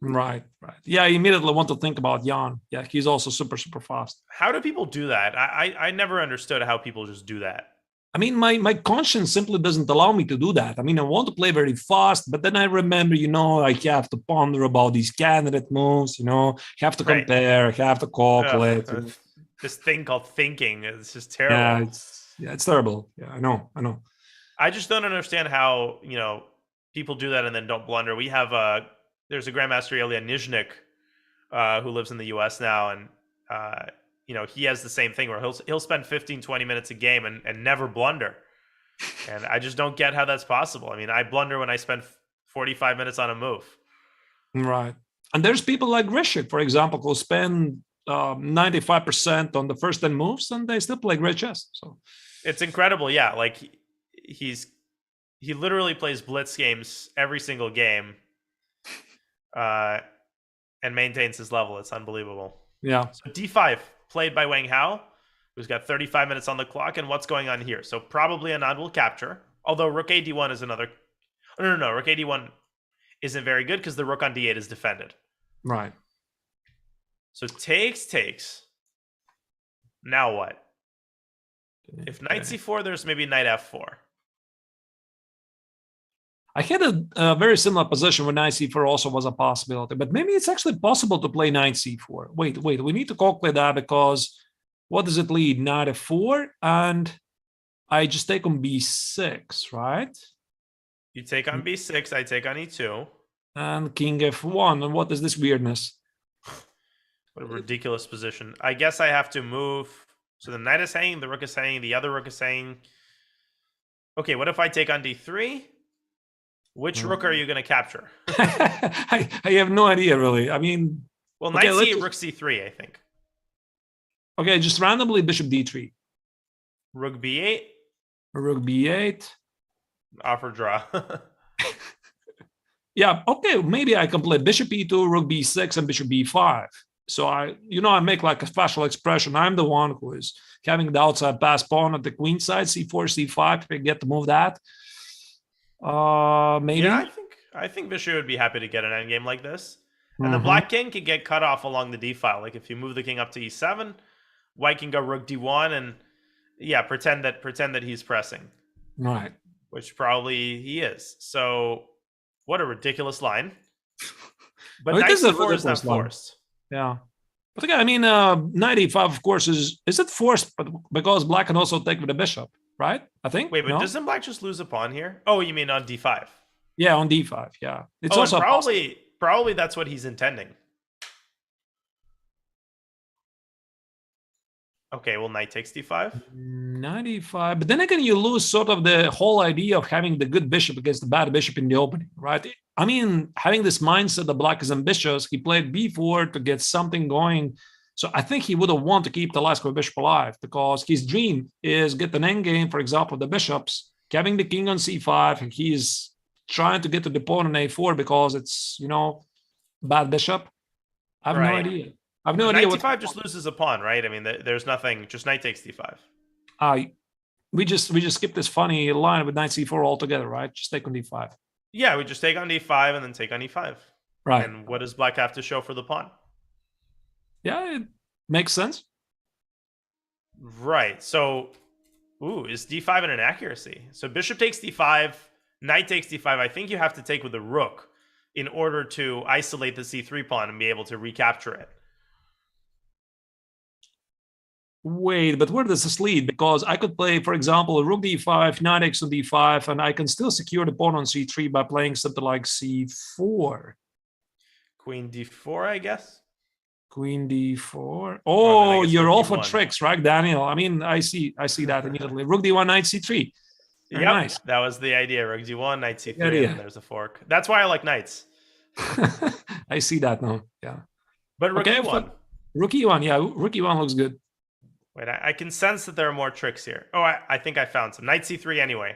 Right. Yeah, I immediately want to think about Jan. Yeah, he's also super, super fast. How do people do that? I never understood how people just do that. I mean, my conscience simply doesn't allow me to do that. I mean, I want to play very fast, but then I remember, I have to ponder about these candidate moves, have to compare, have to calculate. This thing called thinking is just terrible. Yeah, it's terrible. Yeah, I know. I just don't understand how, people do that and then don't blunder. We have there's a Grandmaster Ilya Nizhnik who lives in the US now, and he has the same thing where he'll spend 15-20 minutes a game and never blunder. And I just don't get how that's possible. I mean, I blunder when I spend 45 minutes on a move. Right. And there's people like Grishik, for example, who spend 95% on the first 10 moves and they still play great chess. So it's incredible. Yeah. Like he literally plays blitz games every single game and maintains his level. It's unbelievable. Yeah. So D5 played by Wang Hao, who's got 35 minutes on the clock. And what's going on here? So probably Anand will capture, although Rook A D1 is another. No. Rook A D1 isn't very good because the Rook on D8 is defended. Right. So takes. Now what? If Knight C4, there's maybe Knight F4. I had a very similar position when Knight C4 also was a possibility, but maybe it's actually possible to play Knight C4. Wait, we need to calculate that because what does it lead? Knight F4, and I just take on B6, right? You take on B6, I take on E2. And King F1, and what is this weirdness? What a ridiculous position. I guess I have to move. So the knight is hanging, the rook is hanging, the other rook is hanging. Okay, what if I take on D3? Which rook are you going to capture? I have no idea, really. I mean... Well, knight C8, rook C3, I think. Okay, just randomly bishop D3. Rook B8. Rook B8. Offer draw. Yeah, okay, maybe I can play bishop E2, rook B6, and bishop B5. So I make like a special expression. I'm the one who is having the outside pass pawn at the queen side, C4, C5, if I get to move that. Maybe. Yeah, I think Vishy would be happy to get an endgame like this. And the black king can get cut off along the d file. Like if you move the king up to E7, white can go rook D1 and pretend that he's pressing. Right. Which probably he is. So what a ridiculous line. But Knight C4 is not forced. Yeah. But again, I mean, knight E5, of course, is it forced? But because black can also take with the bishop, right? I think. Wait, but doesn't black just lose a pawn here? Oh, you mean on D5? Yeah, on D5. Yeah, it's also probably that's what he's intending. Okay, well, knight takes D5. Knight E5, but then again, you lose sort of the whole idea of having the good bishop against the bad bishop in the opening, right? I mean, having this mindset that black is ambitious, he played B4 to get something going. So I think he would have wanted to keep the Lascaux bishop alive because his dream is get an endgame, for example, the bishops, having the king on C5, and he's trying to get to the pawn on A4 because it's, bad bishop. I have no idea. I have no idea. Knight D5 just loses a pawn, right? I mean, there's nothing. Just knight takes D5. We just skip this funny line with knight C4 altogether, right? Just take on D5. Yeah, we just take on D5 and then take on E5. Right. And what does black have to show for the pawn? Yeah, it makes sense. Right. So, is D5 an inaccuracy? So bishop takes D5, knight takes D5. I think you have to take with the rook in order to isolate the C3 pawn and be able to recapture it. Wait, but where does this lead? Because I could play, for example, rook D5, knight X on D5, and I can still secure the pawn on C3 by playing something like C4. Queen D4, I guess. Queen D4. Oh, you're all for tricks, right, Daniel? I mean, I see that immediately. Rook D1, knight C3. Yeah, nice. That was the idea. Rook D1, knight C3, and there's a fork. That's why I like knights. I see that now. Yeah. But rook E1. Rook E1, yeah. Rook E1 looks good. Wait, I can sense that there are more tricks here. Oh, I think I found some. Knight C3 anyway.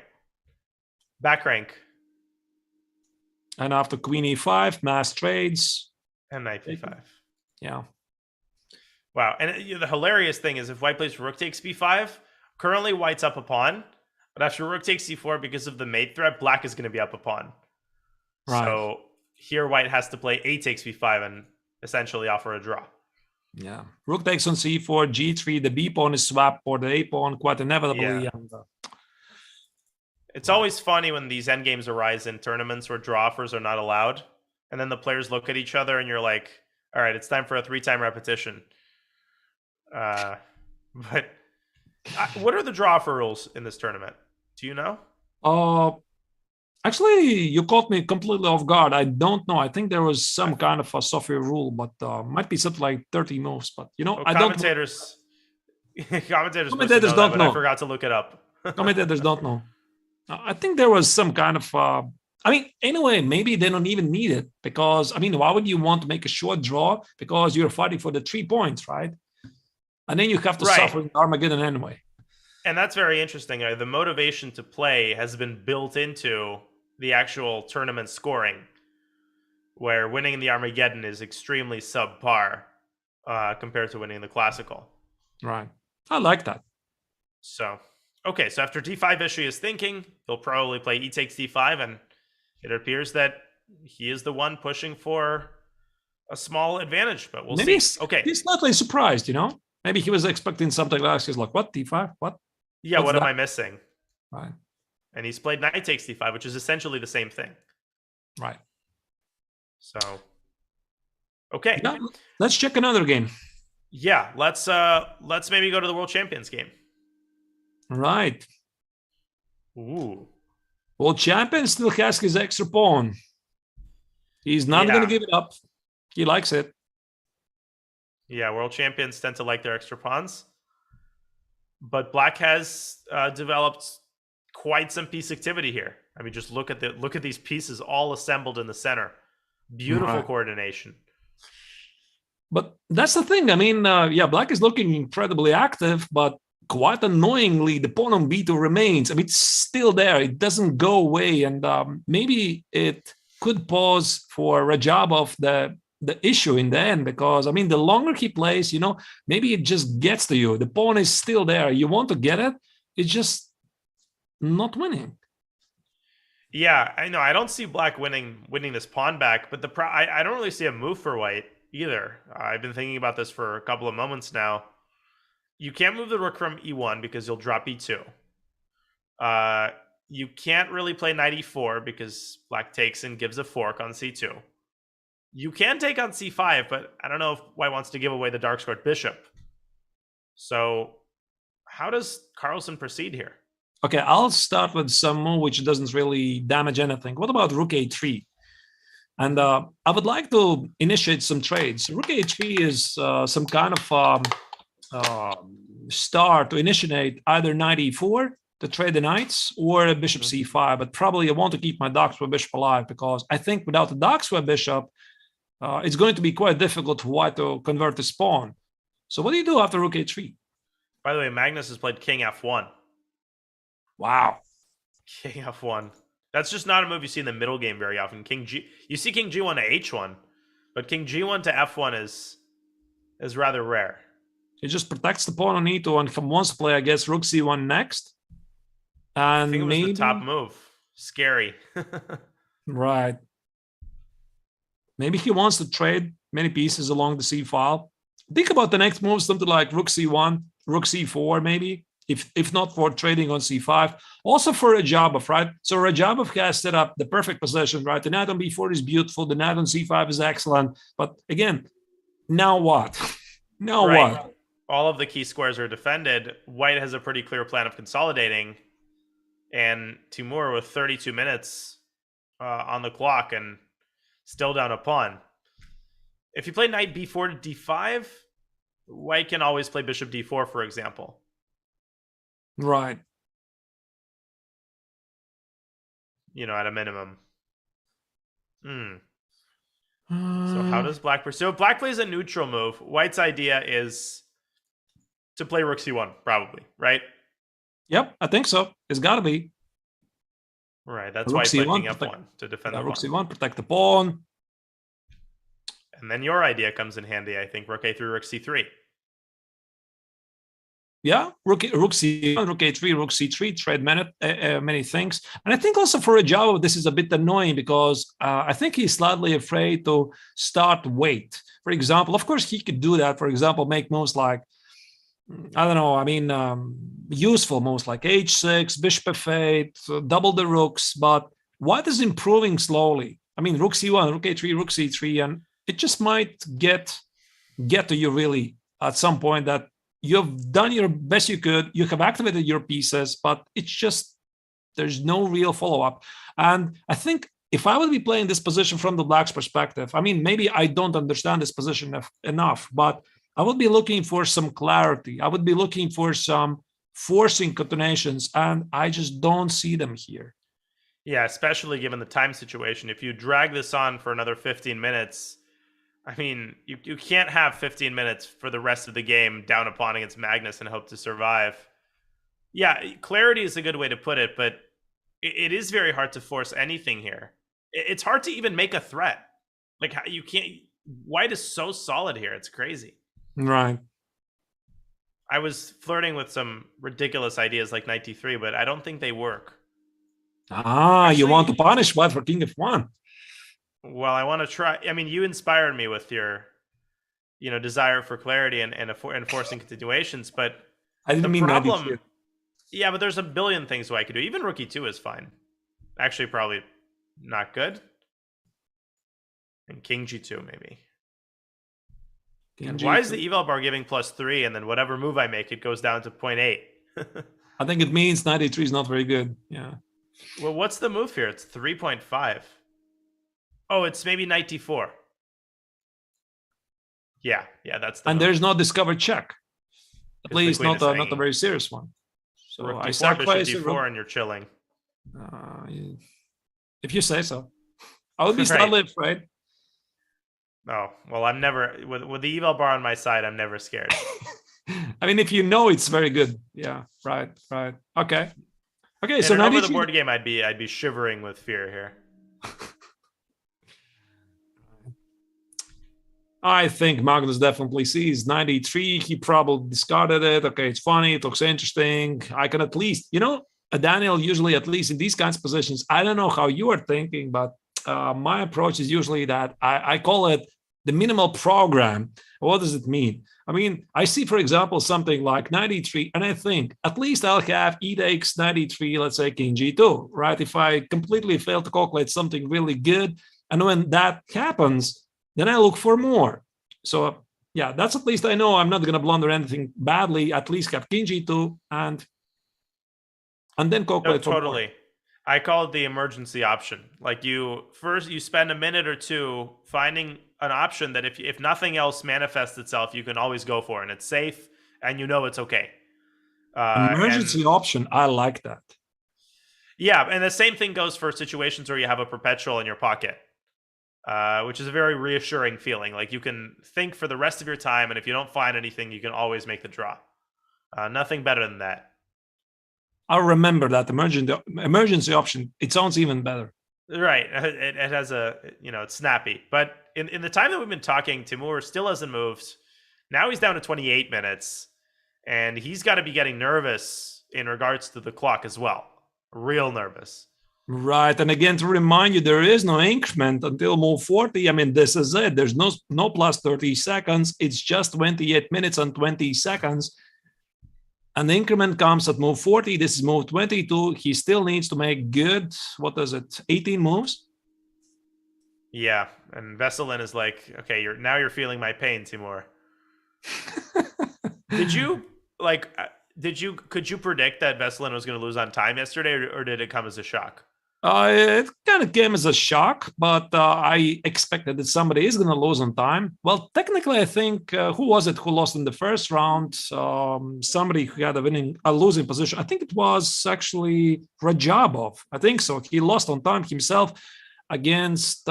Back rank. And after Queen E5, mass trades. And Knight B5. Yeah. Wow. And the hilarious thing is if white plays rook takes b5, currently white's up a pawn, but after rook takes c4, because of the mate threat, black is going to be up a pawn. Right. So here white has to play a takes b5 and essentially offer a draw. Yeah. Rook takes on c4, g3, the b pawn is swapped for the a pawn quite inevitably. Yeah. And, it's always funny when these endgames arise in tournaments where draw offers are not allowed. And then the players look at each other and you're like, all right, it's time for a 3-time repetition. But what are the draw offer rules in this tournament? Do you know? Actually, you caught me completely off guard. I don't know. I think there was some kind of a software rule, but might be something like 30 moves. But I commentators, commentators don't know. I forgot to look it up. Commentators don't know. I think there was some kind of. Anyway, maybe they don't even need it because why would you want to make a short draw? Because you're fighting for the 3 points, right? And then you have to suffer in Armageddon anyway. And that's very interesting. The motivation to play has been built into the actual tournament scoring, where winning in the Armageddon is extremely subpar compared to winning the Classical. Right. I like that. So, okay. So after d5, Vishy is thinking he'll probably play e takes d5, and it appears that he is the one pushing for a small advantage, but we'll see. Okay. He's slightly surprised, Maybe he was expecting something else. He's like, what, d5? What? Yeah, what am I missing? Right. And he's played knight takes d5, which is essentially the same thing. Right. So, okay. Yeah, let's check another game. Yeah, let's maybe go to the World Champions game. Right. Ooh. World Champion still has his extra pawn. He's not going to give it up. He likes it. Yeah, World Champions tend to like their extra pawns. But black has developed quite some piece activity here. Just look at these pieces all assembled in the center. Beautiful coordination. But that's the thing. Black is looking incredibly active, but quite annoyingly, the pawn on b2 remains. It's still there. It doesn't go away, and maybe it could pause for a job of the issue in the end, because the longer he plays, maybe it just gets to you. The pawn is still there. You want to get it. It's just not winning. Yeah, I know. I don't see black winning this pawn back, but I don't really see a move for white either. I've been thinking about this for a couple of moments now. You can't move the rook from e1 because you'll drop e2. You can't really play knight e4 because black takes and gives a fork on c2. You can take on c5, but I don't know if white wants to give away the dark squared bishop. So how does Carlsen proceed here? Okay, I'll start with some move which doesn't really damage anything. What about rook a3? And I would like to initiate some trades. Rook a3 is some kind of start to initiate either knight e4 to trade the knights or bishop c5. But probably I want to keep my dark square bishop alive, because I think without the dark square bishop, it's going to be quite difficult for white to convert the pawn. So what do you do after rook a3? By the way, Magnus has played king f1. Wow. King f1. That's just not a move you see in the middle game very often. You see king g1 to h1, but king g1 to f1 is rather rare. It just protects the pawn on e2 and wants to play, I guess, rook c1 next. And I think it was the top move. Scary. Right. Maybe he wants to trade many pieces along the c file. Think about the next move, something like rook c1, rook c4, maybe. If not for trading on c5, also for Rajabov, right? So Rajabov has set up the perfect position, right? The knight on b4 is beautiful. The knight on c5 is excellent. But again, now what? Now what? All of the key squares are defended. White has a pretty clear plan of consolidating. And Timur with 32 minutes on the clock and still down a pawn. If you play knight b4 to d5, white can always play bishop d4, for example. Right. At a minimum. So how does black pursue? Black plays a neutral move. White's idea is to play rook c1, probably, right? Yep, I think so. It's got to be. Right, that's why he's playing king f1 to defend the pawn. Rook c1, protect the pawn. And then your idea comes in handy, I think. Rook a3, rook c3. Yeah, rook c1, rook a3, rook c3, trade many things. And I think also for a Java, this is a bit annoying because I think he's slightly afraid to start weight. For example, of course, he could do that. For example, make moves like, I don't know, I mean, useful moves like h6, bishop f8, double the rooks. But white is improving slowly. I mean, rook c1, rook a3, rook c3, and it just might get to you really at some point that you've done your best you could, you have activated your pieces, but it's just, there's no real follow-up. And I think if I would be playing this position from the black's perspective, I mean, maybe I don't understand this position enough, but I would be looking for some clarity. I would be looking for some forcing continuations, and I just don't see them here. Yeah, especially given the time situation. If you drag this on for another 15 minutes, I mean, you can't have 15 minutes for the rest of the game down a pawn against Magnus and hope to survive. Yeah, clarity is a good way to put it, but it is very hard to force anything here. It's hard to even make a threat. Like, you can't... White is so solid here. It's crazy. Right. I was flirting with some ridiculous ideas like knight d3, but I don't think they work. Actually, you want to punish white for king f1. Well, I want to try. I mean, you inspired me with your, desire for clarity and forcing continuations. But I didn't mean problem. That yeah, but there's a billion things I could do. Even rook e2 is fine. Actually, probably not good. And king g2 maybe. And why is the eval bar giving +3, and then whatever move I make, it goes down to 0.8? I think it means knight a3 is not very good. Yeah. Well, what's the move here? It's 3.5. Oh, it's maybe knight d4. Yeah, that's the and move. There's no discovered check. At least not a very serious one. So rook I d4, sacrifice bishop d4, and you're chilling. If you say so. I would be slightly afraid. Oh, well, I'm never... With the eval bar on my side, I'm never scared. I mean, if you know it's very good. Yeah, right. Okay. So now over the board game, I'd be shivering with fear here. I think Magnus definitely sees knight e3. He probably discarded it. Okay, it's funny. It looks interesting. I can at least, Daniel, usually at least in these kinds of positions, I don't know how you are thinking, but my approach is usually that I call it the minimal program. What does it mean? I mean, I see, for example, something like knight e3, and I think at least I'll have e takes knight e3, let's say king g2, right? If I completely fail to calculate something really good, and when that happens, then I look for more. So yeah, that's at least I know I'm not going to blunder anything badly. At least have king g2 and then calculate. No, totally. I call it the emergency option. Like you spend a minute or two finding an option that if nothing else manifests itself, you can always go for, and it's safe, and it's okay. Emergency option. I like that. Yeah, and the same thing goes for situations where you have a perpetual in your pocket. Which is a very reassuring feeling. Like you can think for the rest of your time, and if you don't find anything, you can always make the draw. Nothing better than that. I'll remember that emergency option. It sounds even better. Right. It has it's snappy. But in the time that we've been talking, Timur still hasn't moved. Now he's down to 28 minutes, and he's got to be getting nervous in regards to the clock as well. Real nervous. Right, and again, to remind you, there is no increment until move 40. I mean, this is it. There's no plus 30 seconds. It's just 28 minutes and 20 seconds. And the increment comes at move 40. This is move 22. He still needs to make good, 18 moves? Yeah, and Veselin is like, okay, you're feeling my pain, Timur. Could you predict that Veselin was going to lose on time yesterday, or did it come as a shock? It kind of came as a shock, but I expected that somebody is going to lose on time. Well, technically, I think, who was it who lost in the first round? Somebody who had a losing position. I think it was actually Rajabov. I think so. He lost on time himself against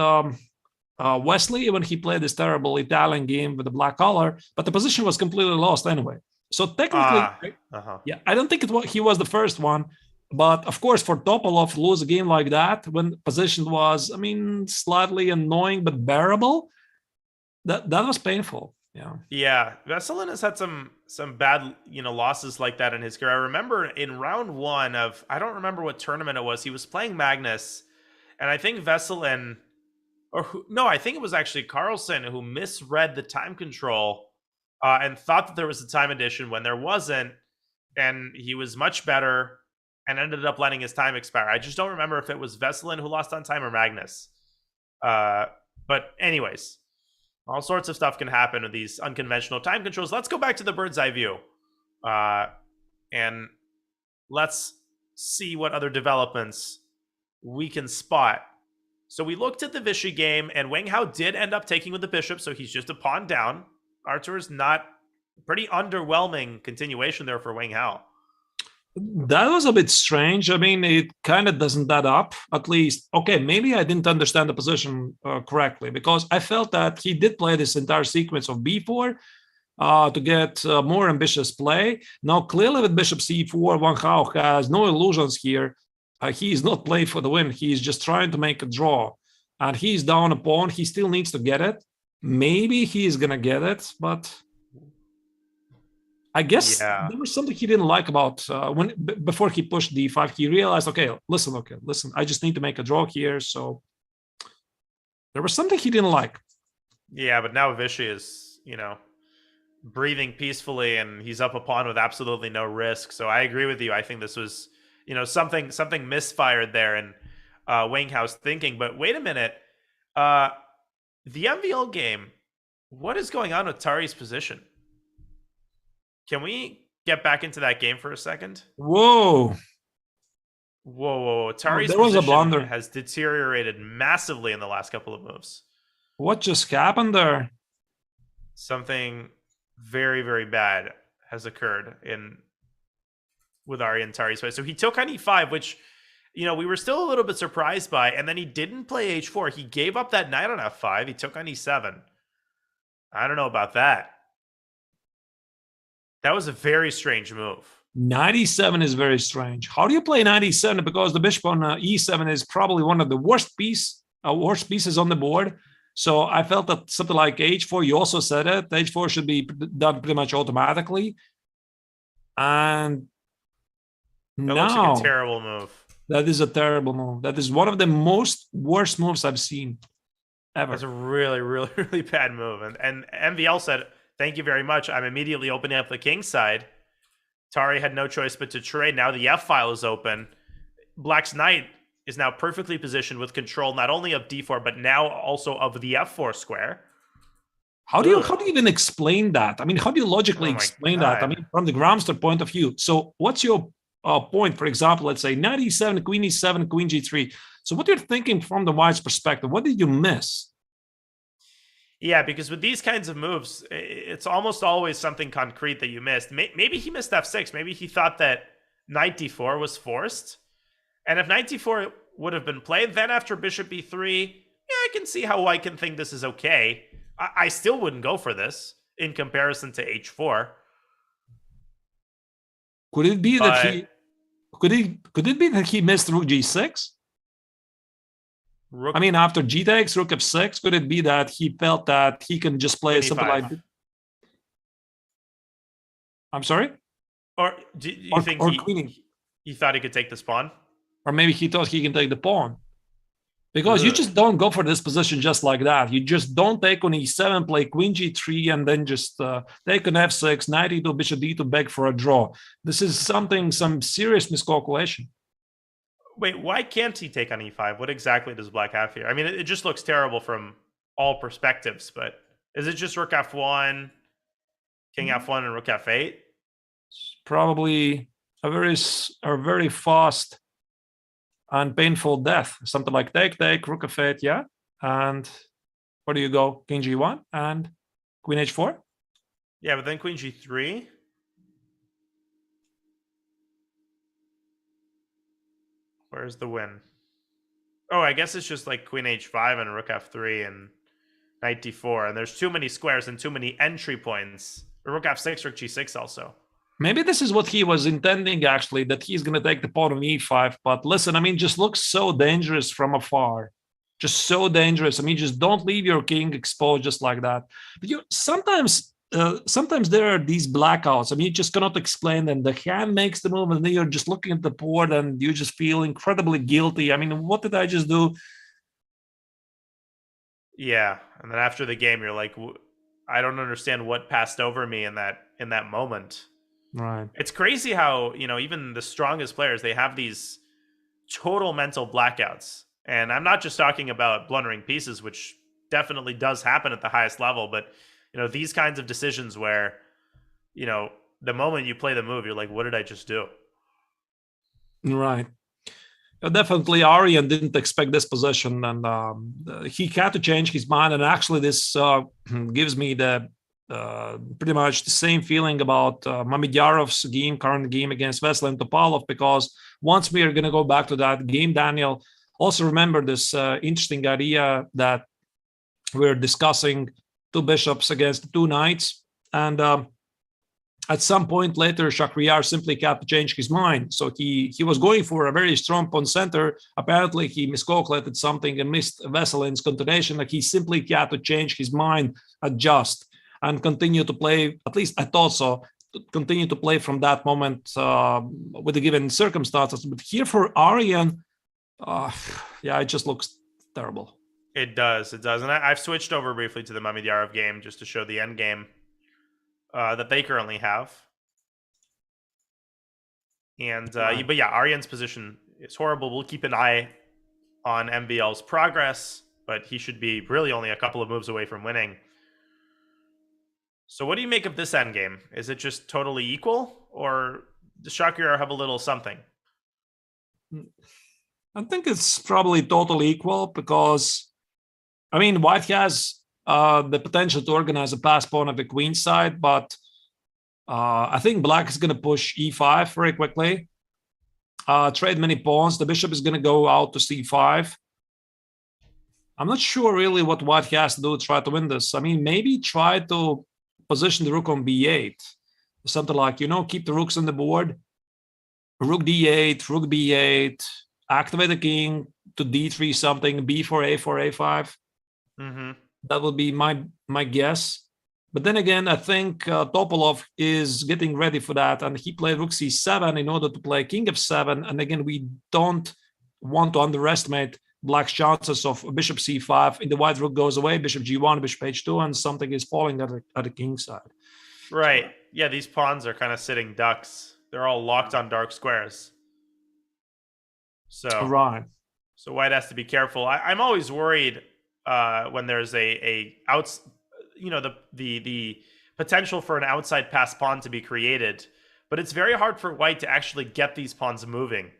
Wesley when he played this terrible Italian game with the black collar, but the position was completely lost anyway. So technically, yeah, I don't think he was the first one. But of course, for Topalov to lose a game like that, when position was, slightly annoying but bearable, that was painful. Yeah, Veselin has had some bad, losses like that in his career. I remember in round 1 of, I don't remember what tournament it was. He was playing Magnus, and I think Veselin, no, I think it was actually Carlsen who misread the time control and thought that there was a time addition when there wasn't, and he was much better and ended up letting his time expire. I just don't remember if it was Veselin who lost on time or Magnus. But anyways, all sorts of stuff can happen with these unconventional time controls. Let's go back to the bird's eye view. And let's see what other developments we can spot. So we looked at the Vishy game, and Wang Hao did end up taking with the bishop, so he's just a pawn down. Arturs not pretty underwhelming continuation there for Wang Hao. That was a bit strange. I mean, it kind of doesn't add up, at least. Okay, maybe I didn't understand the position correctly, because I felt that he did play this entire sequence of b4 to get more ambitious play. Now, clearly with bishop c4, Wang Hao has no illusions here. He is not playing for the win. He's just trying to make a draw. And he's down a pawn. He still needs to get it. Maybe he is going to get it, but I guess there was something he didn't like about before he pushed d5. He realized, okay, listen, I just need to make a draw here. So there was something he didn't like. Yeah, but now Vishy is, breathing peacefully, and he's up a pawn with absolutely no risk. So I agree with you. I think this was, something misfired there in Wang Hao's thinking. But wait a minute. The MVL game, what is going on with Tari's position? Can we get back into that game for a second? Whoa. Tari's there was a blunder. Has deteriorated massively in the last couple of moves. What just happened there? Something very, very bad has occurred with Aryan Tari's play. So he took on e5, which, we were still a little bit surprised by, and then he didn't play h4. He gave up that knight on f5. He took on e7. I don't know about that. That was a very strange move. 97 is very strange. How do you play 97? Because the bishop on e7 is probably one of the worst pieces on the board. So I felt that something like h4, you also said it, h4 should be done pretty much automatically. And that looks like a terrible move. That is a terrible move. That is one of the worst moves I've seen ever. That's a really, really, really bad move. And MVL said, thank you very much. I'm immediately opening up the king side. Tari had no choice but to trade. Now the F file is open. Black's knight is now perfectly positioned with control not only of d4, but now also of the f4 square. How do you even explain that? I mean, how do you logically explain that? I mean, from the Gramster point of view. So what's your point? For example, let's say knight e7, queen e7, queen g3. So what you're thinking from the white's perspective, what did you miss? Yeah, because with these kinds of moves, it's almost always something concrete that you missed. Maybe he missed f6. Maybe he thought that knight d4 was forced. And if knight d4 would have been played, then after bishop e3, yeah, I can see how white can think this is okay. I still wouldn't go for this in comparison to h4. Could it be that he missed rook g6? I mean, after g takes, rook f6, could it be that he felt that he can just play something like... I'm sorry? Or do you think he thought he could take this pawn? Or maybe he thought he can take the pawn. Because you just don't go for this position just like that. You just don't take on e7, play queen g3, and then just take on f6, knight e2, bishop d2, beg for a draw. This is some serious miscalculation. Wait, why can't he take on e5? What exactly does black have here? I mean, it just looks terrible from all perspectives, but is it just rook f1, king f1, and rook f8? It's probably a very fast and painful death. Something like take, rook f8, yeah. And where do you go? King g1 and queen h4? Yeah, but then queen g3. Where's the win? Oh, I guess it's just like queen h5 and rook f3 and knight d4. And there's too many squares and too many entry points. Rook f6, rook g6 also. Maybe this is what he was intending, actually, that he's going to take the pawn on e5. But listen, I mean, just looks so dangerous from afar. just so dangerous. I mean, just don't leave your king exposed just like that. But sometimes there are these blackouts. I mean, you just cannot explain them. The hand makes the move, and then you're just looking at the board, and you just feel incredibly guilty. I mean, what did I just do? Yeah, and then after the game, you're like, I don't understand what passed over me in that moment. Right. It's crazy how, even the strongest players, they have these total mental blackouts. And I'm not just talking about blundering pieces, which definitely does happen at the highest level, but these kinds of decisions where, the moment you play the move, you're like, what did I just do? Right. Definitely, Aryan didn't expect this position, and he had to change his mind. And actually, this gives me the pretty much the same feeling about Mamedyarov's current game against Wesley and Topalov, because once we are going to go back to that game, Daniel, also remember this interesting idea that we're discussing two bishops against two knights, and at some point later, Shakhriyar simply had to change his mind. So he was going for a very strong pawn center. Apparently, he miscalculated something and missed Veselin's continuation. Like, he simply had to change his mind, adjust, and continue to play. At least I thought so. Continue to play from that moment with the given circumstances. But here for Aryan, it just looks terrible. It does. And I've switched over briefly to the Mamedyarov game just to show the end game that they currently have. And but yeah, Aryan's position is horrible. We'll keep an eye on MBL's progress, but he should be really only a couple of moves away from winning. So what do you make of this endgame? Is it just totally equal, or does Shakhriyar have a little something? I think it's probably totally equal, because, I mean, White has the potential to organize a pass pawn at the queen side, but I think Black is going to push e5 very quickly, trade many pawns. The bishop is going to go out to c5. I'm not sure really what White has to do to try to win this. I mean, maybe try to position the rook on b8, something like, keep the rooks on the board, rook d8, rook b8, activate the king to d3 something, b4, a4, a5. Mm-hmm. That would be my guess. But then again, I think Topalov is getting ready for that, and he played rook c7 in order to play king f7. And again, we don't want to underestimate Black's chances of bishop c5. If the white rook goes away, bishop g1, bishop h2, and something is falling at the king side. Right. So, yeah, these pawns are kind of sitting ducks. They're all locked on dark squares. So right. So White has to be careful. I'm always worried when there's the potential for an outside pass pawn to be created, but it's very hard for White to actually get these pawns moving,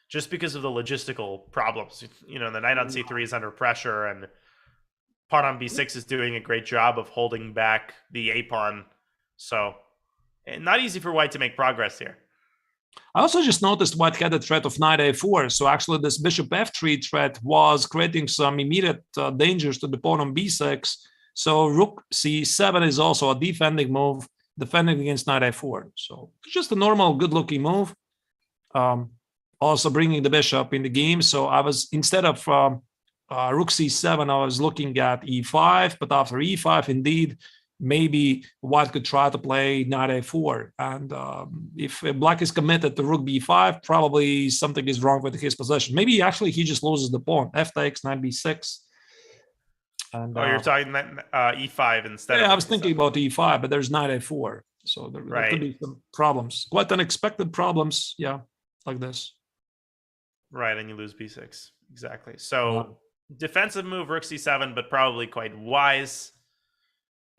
just because of the logistical problems. The knight on c3 is under pressure, and pawn on b6 is doing a great job of holding back the a pawn. So, not easy for White to make progress here. I also just noticed White had a threat of knight a4. So actually this bishop f3 threat was creating some immediate dangers to the pawn on b6. So rook c7 is also a defending move, defending against knight a4. So just a normal, good-looking move. Also bringing the bishop in the game. So I was, instead of rook c7, I was looking at e5. But after e5, indeed, maybe White could try to play knight a4. And if Black is committed to rook b5, probably something is wrong with his position. Maybe actually he just loses the pawn. F takes, knight b6. And, you're talking e5 instead. Yeah, I was thinking about e5, but there's knight a4. So there could be some problems. Quite unexpected problems, yeah, like this. Right, and you lose b6. Exactly. So defensive move, rook c7, but probably quite wise.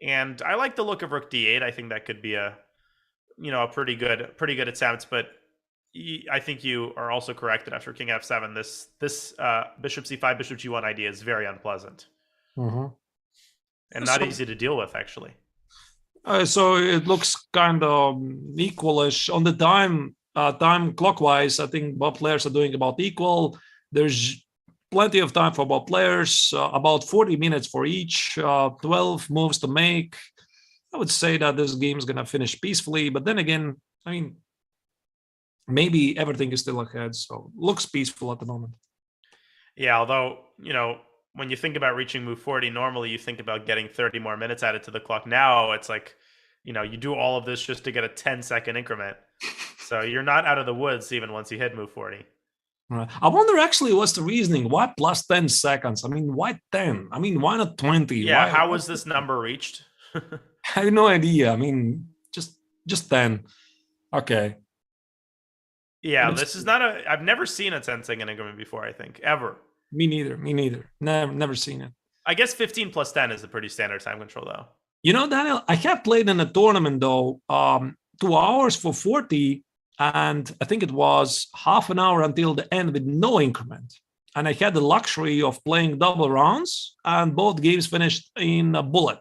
And I like the look of rook d8. I think that could be a pretty good attempt. But I think you are also correct that after king f7, this bishop c5, bishop g1 idea is very unpleasant, and not easy to deal with, actually. So it looks kind of equalish on the time clockwise. I think both players are doing about equal. There's plenty of time for both players, about 40 minutes for each, 12 moves to make. I would say that this game is going to finish peacefully, but then again, I mean, maybe everything is still ahead, so looks peaceful at the moment. Yeah, although, when you think about reaching move 40, normally you think about getting 30 more minutes added to the clock. Now it's like, you do all of this just to get a 10-second increment. So you're not out of the woods even once you hit move 40. Right. I wonder actually what's the reasoning. Why plus 10 seconds? I mean, why 10? I mean, why not 20? Yeah, why, how was this number reached? I have no idea. I mean, just 10. Okay. Yeah, this is not I've never seen a 10-second increment before, I think, ever. Me neither. Never seen it. I guess 15 plus 10 is a pretty standard time control, though. Daniel, I have played in a tournament, though, 2 hours for 40, and I think it was half an hour until the end with no increment. And I had the luxury of playing double rounds, and both games finished in a bullet.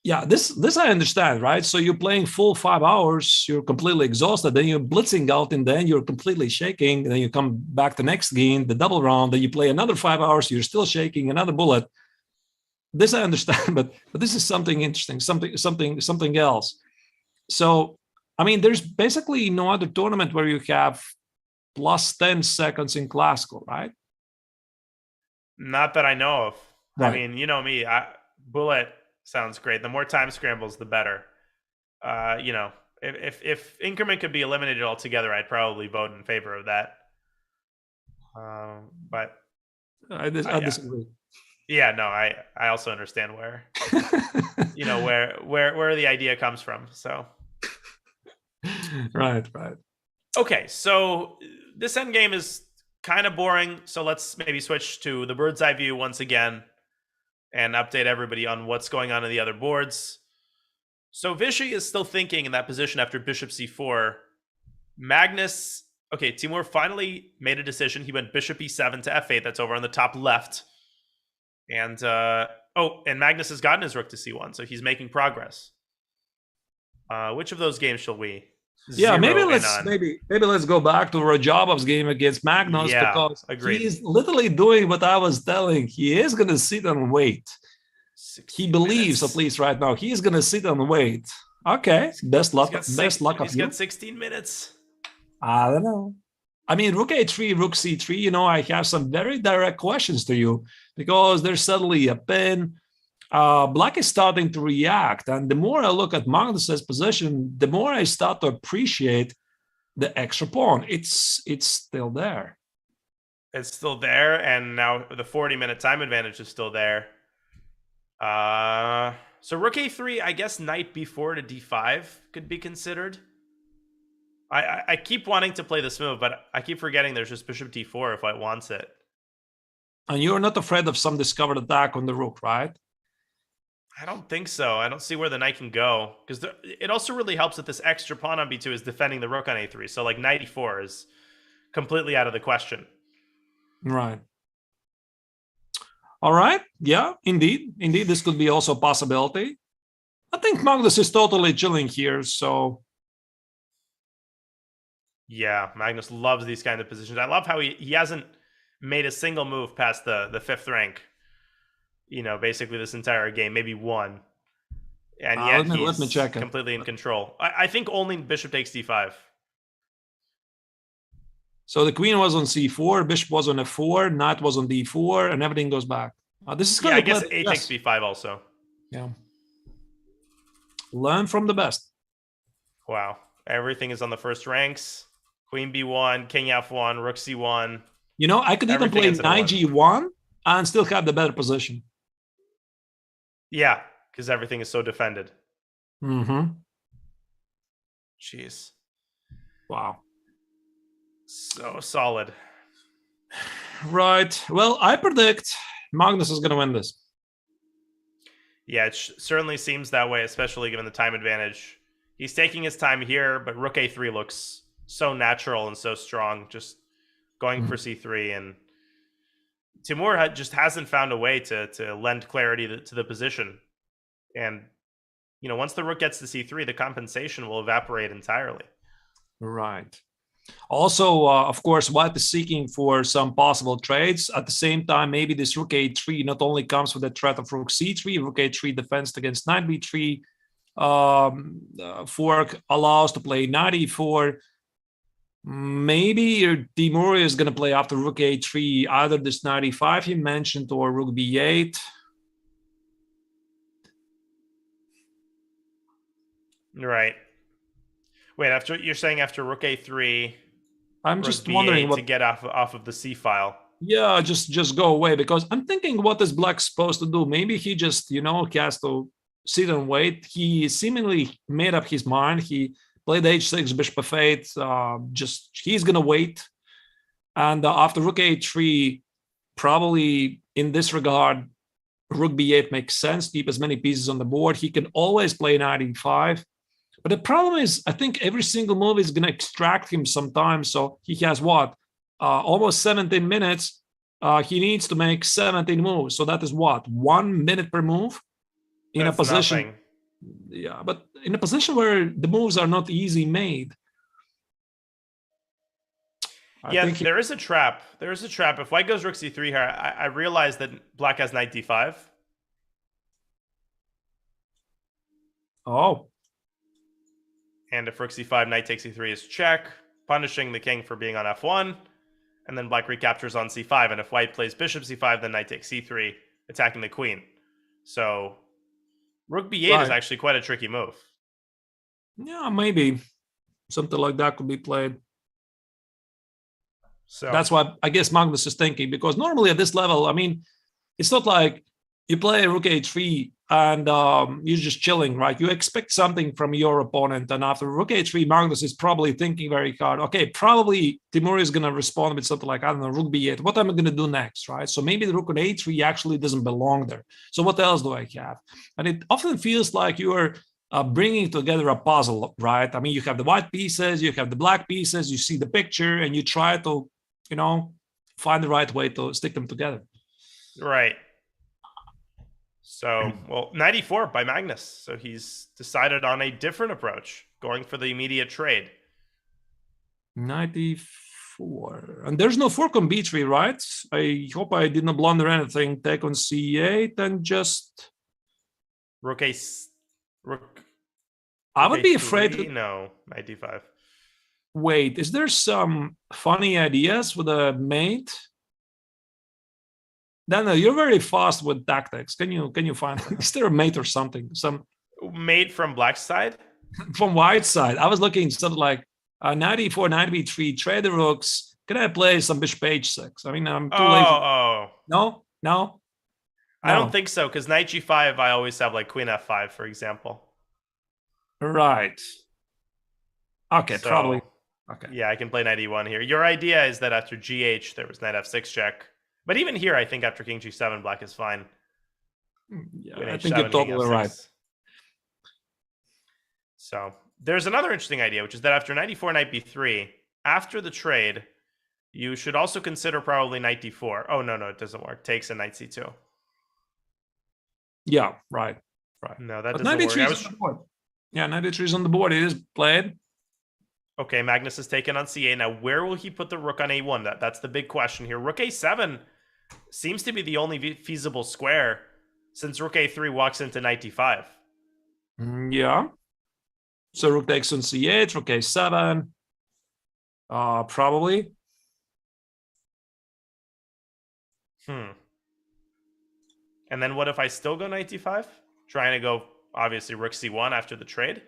Yeah, this I understand, right? So you're playing full 5 hours, you're completely exhausted, then you're blitzing out in the end, you're completely shaking, and then you come back the next game, the double round, then you play another 5 hours, you're still shaking, another bullet. This I understand, but this is something interesting, something else. So, I mean, there's basically no other tournament where you have plus 10 seconds in classical, right? Not that I know of. Right. I mean, you know me, bullet sounds great. The more time scrambles, the better. If increment could be eliminated altogether, I'd probably vote in favor of that. But I disagree. Yeah, no, I also understand where where the idea comes from. So right. Okay, so this endgame is kind of boring. So let's maybe switch to the bird's eye view once again and update everybody on what's going on in the other boards. So Vishy is still thinking in that position after bishop c4. Timur finally made a decision. He went bishop e7 to f8. That's over on the top left. And Magnus has gotten his rook to c1, so he's making progress. Which of those games shall we? Maybe let's go back to Rajabov's game against Magnus, because agreed. He's literally doing what I was telling. He is going to sit and wait. He believes, at least right now, he is going to sit and wait. Okay, best luck. He's got 16 minutes. I don't know. I mean, rook a3, rook c3. I have some very direct questions to you because there's suddenly a pin. Black is starting to react, and the more I look at Magnus's position, the more I start to appreciate the extra pawn. It's still there. It's still there, and now the 40-minute time advantage is still there. So rook a3, I guess knight b4 to d5 could be considered. I keep wanting to play this move, but I keep forgetting there's just bishop d4 if White wants it. And you're not afraid of some discovered attack on the rook, right? I don't think so. I don't see where the knight can go, because it also really helps that this extra pawn on b2 is defending the rook on a3. So like knight e4 is completely out of the question. Right. All right. Yeah, indeed. This could be also a possibility. I think Magnus is totally chilling here, so... Yeah, Magnus loves these kind of positions. I love how he hasn't made a single move past the fifth rank. Basically this entire game, maybe one. And yet let me check completely in control. I think only bishop takes d5. So the queen was on c4, bishop was on f4, knight was on d4, and everything goes back. This is I guess a takes b5 also. Yeah. Learn from the best. Wow. Everything is on the first ranks. Queen b1, king f1, rook c1. I could even play knight g1 and still have the better position. Yeah, because everything is so defended. Mm-hmm. Jeez. Wow. So solid. Right. Well, I predict Magnus is going to win this. Yeah, it certainly seems that way, especially given the time advantage. He's taking his time here, but rook a3 looks so natural and so strong, just going for c3. And Timur just hasn't found a way to lend clarity to the position. And, once the rook gets to c3, the compensation will evaporate entirely. Right. Also, of course, White is seeking for some possible trades. At the same time, maybe this rook a3 not only comes with the threat of rook c3, rook a3 defense against knight b3, fork allows to play knight e4. Maybe Timur is going to play after rook a3, either this knight e5 he mentioned or rook b8. Right. Wait, after you're saying after rook a3, I'm rook just wondering b8 what. to get off of the c file. Yeah, just go away, because I'm thinking, what is Black supposed to do? Maybe he just, he has to sit and wait. He seemingly made up his mind. He played h6, bishop f8. Just he's gonna wait, and after rook a3, probably in this regard, rook b8 makes sense. Keep as many pieces on the board. He can always play knight e5. But the problem is, I think every single move is going to extract him sometimes. So he has what? Almost 17 minutes. He needs to make 17 moves. So that is what? 1 minute per move in That's a position. nothing. Yeah, but in a position where the moves are not easy made. Yeah, there is a trap. There is a trap. If white goes rook c3 here, I realize that black has knight d5. Oh. And if rook c5, knight takes e3 is check, punishing the king for being on f1. And then black recaptures on c5. And if white plays bishop c5, then knight takes c3, attacking the queen. So rook b8 is actually quite a tricky move. Yeah, maybe something like that could be played. So that's why I guess Magnus is thinking, because normally at this level, I mean, it's not like you play rook a3 and you're just chilling, right? You expect something from your opponent, and after rook a3, Magnus is probably thinking very hard. Okay, probably Timur is going to respond with something like, I don't know, rook b8. What am I going to do next, right? So maybe the rook on a3 actually doesn't belong there. So what else do I have? And it often feels like you are bringing together a puzzle, right? I mean, you have the white pieces, you have the black pieces, you see the picture, and you try to, find the right way to stick them together. Right. So, well, 94 by Magnus. So he's decided on a different approach, going for the immediate trade. 94. And there's no fork on b3, right? I hope I didn't blunder anything. Take on c8 and just... Rook I would be afraid... No, knight d5. Wait, is there some funny ideas with a mate? Daniel, you're very fast with tactics. Can you find, is there a mate or something? Some mate from black side? From white side. I was looking something like knight e4, knight b3, trade the rooks. Can I play some bishop h6? I mean, I'm too lazy. No. I don't think so, because knight g5, I always have like queen f5, for example. Right. Okay, so, probably. Okay. Yeah, I can play knight e1 here. Your idea is that after gh, there was knight f6 check. But even here, I think after king g7, black is fine. Yeah, I think you're totally right. So there's another interesting idea, which is that after knight e4, knight b3, after the trade, you should also consider probably knight d4. Oh, no, it doesn't work. Takes a knight c2. Yeah, right. No, that doesn't work. On the board. Yeah, knight d3 is on the board. It is played. Okay, Magnus is taken on c8. Now, where will he put the rook on a1? That's the big question here. Rook a7 seems to be the only feasible square, since rook a3 walks into knight d5. Yeah. So rook takes on c8, rook a7. Probably. And then what if I still go knight d5? Trying to go, obviously, rook c1 after the trade?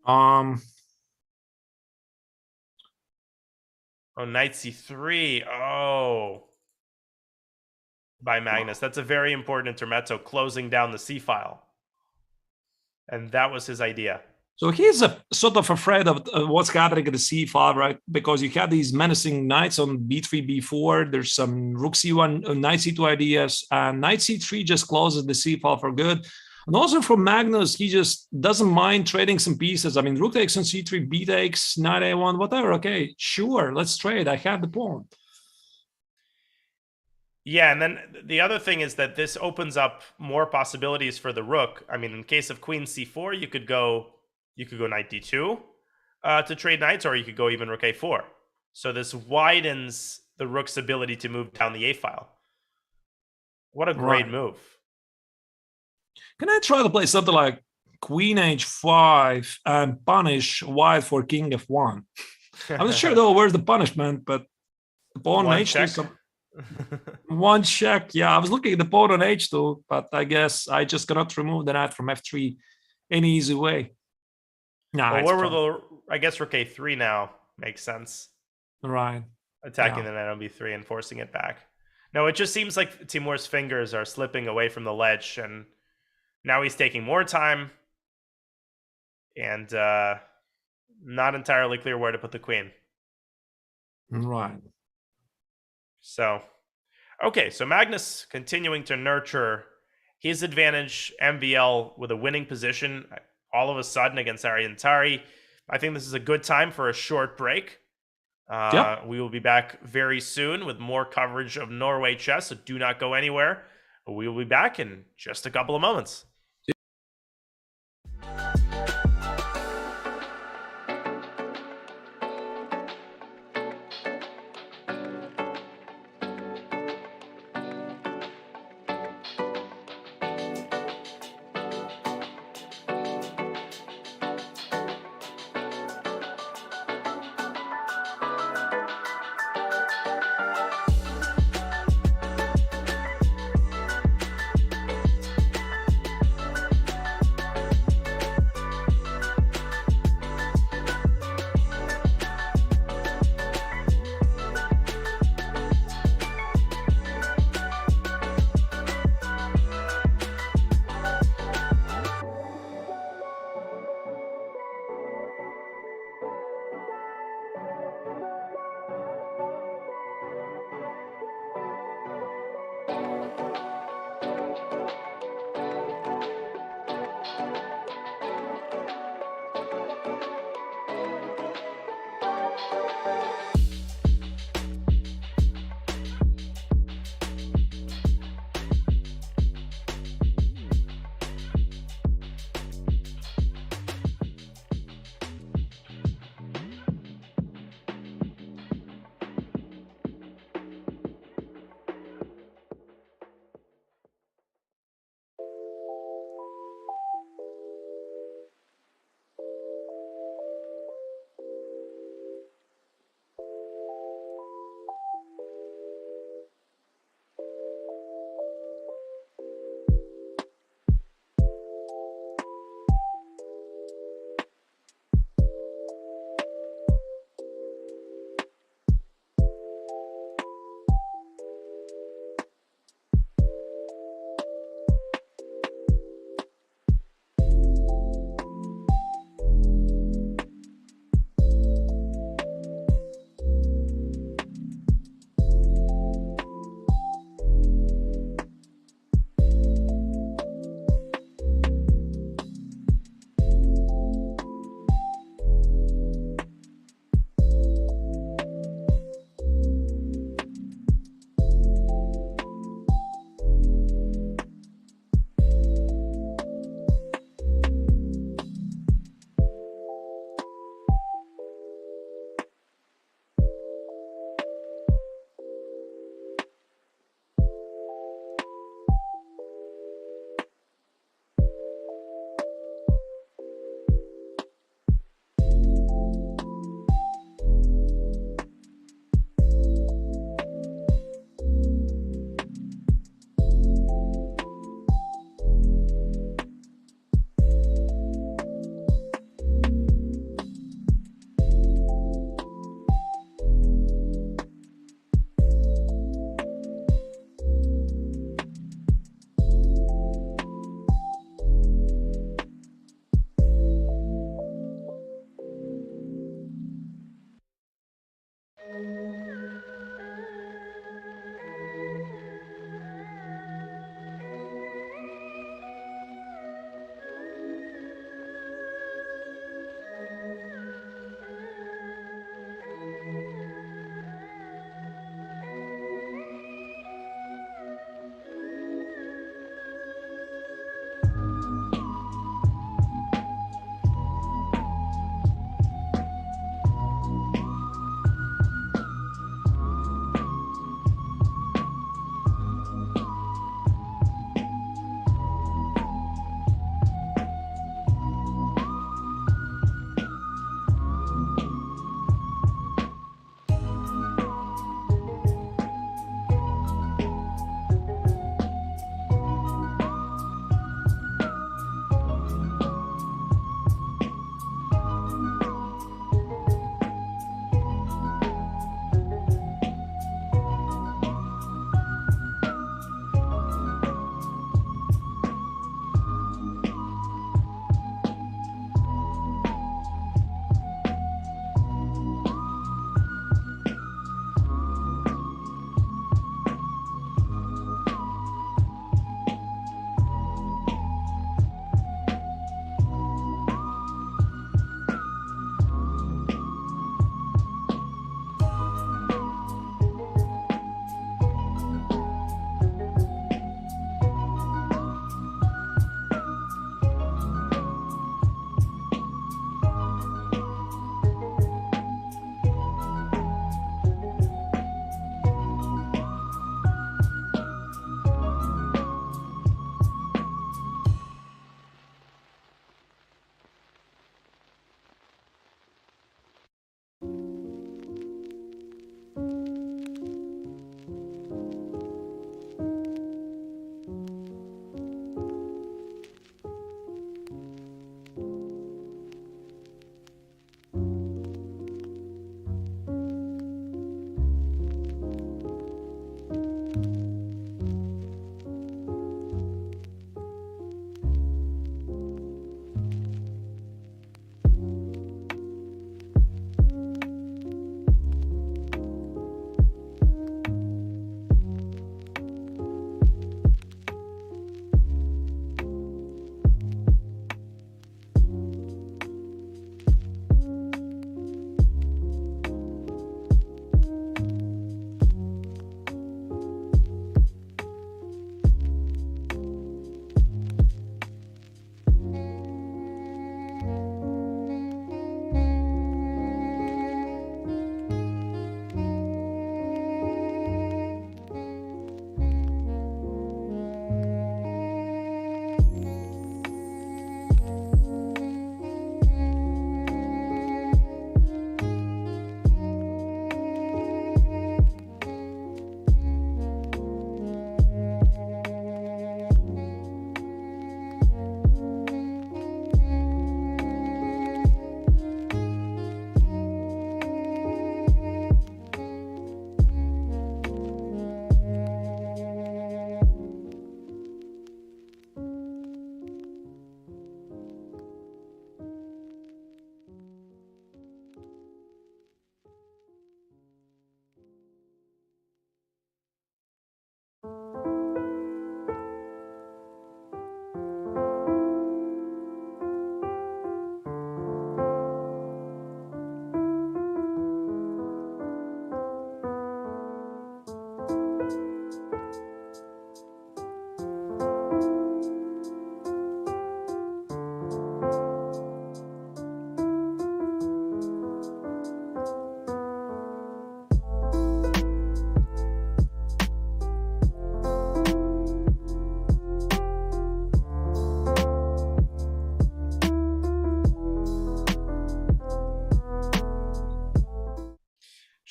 Oh, knight c3. Oh. By Magnus. That's a very important intermezzo, closing down the c file. And that was his idea. So he's sort of afraid of what's happening at the c file, right? Because you have these menacing knights on b3, b4. There's some rook c1, knight c2 ideas, and knight c3 just closes the c file for good. And also for Magnus, he just doesn't mind trading some pieces. I mean, rook takes on c3, b takes, knight a1, whatever. Okay, sure, let's trade. I have the pawn. Yeah, and then the other thing is that this opens up more possibilities for the rook. I mean, in case of queen c4, you could go knight d2 to trade knights, or you could go even rook a4. So this widens the rook's ability to move down the a file. What a great move. Can I try to play something like queen h5 and punish white for king f1. I'm not sure though where's the punishment, but the pawn on h2. One check. Yeah, I was looking at the pawn on h2, but I guess I just cannot remove the knight from f3 any easy way. Nah, well, where were the? I guess rook a3 now makes sense. Right. Attacking the knight on b3 and forcing it back. No, it just seems like Timur's fingers are slipping away from the ledge, and now he's taking more time, and not entirely clear where to put the queen. Right. So, okay, so Magnus continuing to nurture his advantage, MVL with a winning position all of a sudden against Ariantari. I think this is a good time for a short break. We will be back very soon with more coverage of Norway chess, so do not go anywhere. We will be back in just a couple of moments.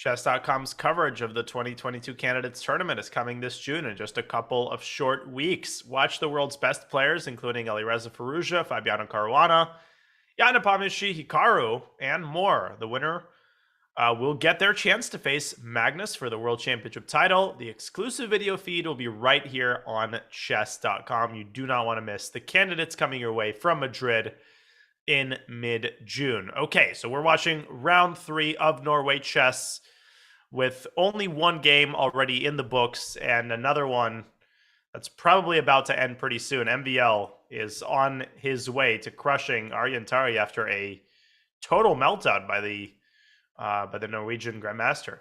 Chess.com's coverage of the 2022 Candidates Tournament is coming this June in just a couple of short weeks. Watch the world's best players, including Alireza Firouzja, Fabiano Caruana, Yanapamishi Hikaru, and more. The winner will get their chance to face Magnus for the World Championship title. The exclusive video feed will be right here on chess.com. You do not want to miss the candidates coming your way from Madrid in mid-June. Okay, so we're watching round 3 of Norway Chess with only one game already in the books and another one that's probably about to end pretty soon. MVL is on his way to crushing Aryan Tari after a total meltdown by the Norwegian Grandmaster.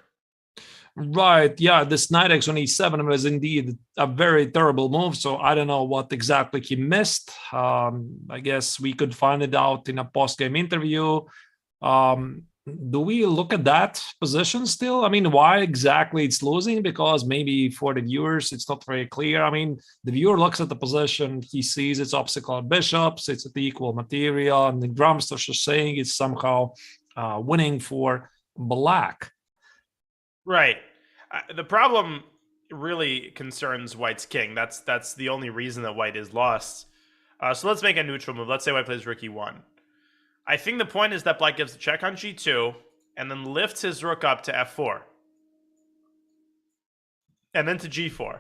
Right, yeah, this knight x on e7 was indeed a very terrible move, so I don't know what exactly he missed. I guess we could find it out in a post-game interview. Do we look at that position still? I mean, why exactly it's losing? Because maybe for the viewers, it's not very clear. I mean, the viewer looks at the position, he sees it's obstacle on bishops, it's at the equal material, and the grandmasters are saying it's somehow winning for black. Right. The problem really concerns White's king. That's the only reason that White is lost. So let's make a neutral move. Let's say White plays rook e1. I think the point is that Black gives a check on g2 and then lifts his rook up to f4. And then to g4.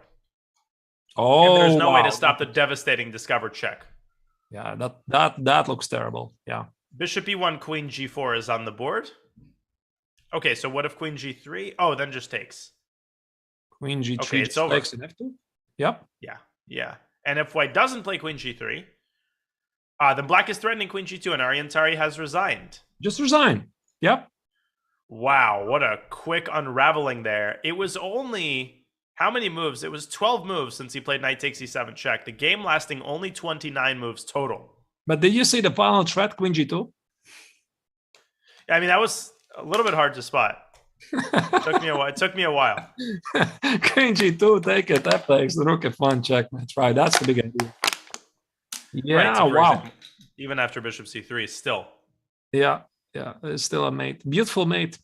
Oh, and there's no wow. way to stop the devastating discovered check. Yeah, that looks terrible. Yeah. Bishop e1, queen g4 is on the board. Okay, so what if queen g3? Oh, then just takes. Queen g3 okay, it's over. Takes in f2. Yep. Yeah. And if White doesn't play queen g3, then Black is threatening queen g2, and Aryan Tari has resigned. Just resign. Yep. Wow, what a quick unraveling there. It was only, how many moves? It was 12 moves since he played knight takes e7 check. The game lasting only 29 moves total. But did you see the final threat, queen g2? Yeah, I mean, that was a little bit hard to spot. It took me a while. Queen g2, take it. That takes the rook f1 checkmate. Right, that's the big idea. Yeah, right, so wow. Even after bishop c3, still. Yeah, it's still a mate. Beautiful mate.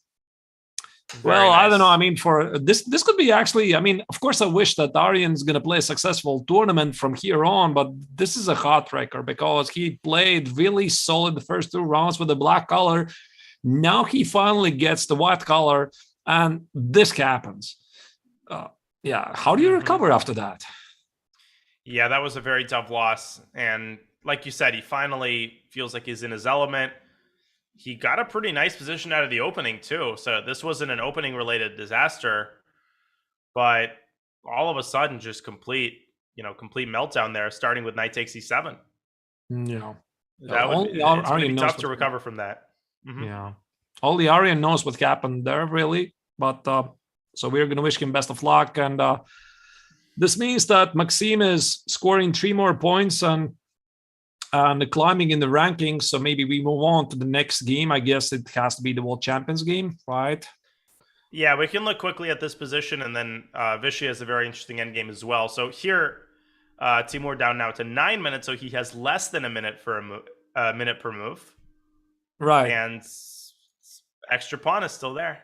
Very well, nice. I don't know. I mean, for this could be actually, I mean, of course, I wish that Aryan's going to play a successful tournament from here on, but this is a heartbreaker because he played really solid the first 2 rounds with the black color. Now he finally gets the white color, and this happens. Yeah, how do you recover after that? Yeah, that was a very tough loss. And like you said, he finally feels like he's in his element. He got a pretty nice position out of the opening, too. So this wasn't an opening-related disaster. But all of a sudden, just complete meltdown there, starting with knight takes e7. Yeah. That would be tough to recover from that. Mm-hmm. Yeah. Only Aryan knows what happened there, really. But so we're going to wish him best of luck. And this means that Maxime is scoring 3 more points and climbing in the rankings. So maybe we move on to the next game. I guess it has to be the World Champions game, right? Yeah, we can look quickly at this position. And then Vishy has a very interesting endgame as well. So here, Timur down now to 9 minutes. So he has less than a minute for a minute per move. Right. And extra pawn is still there.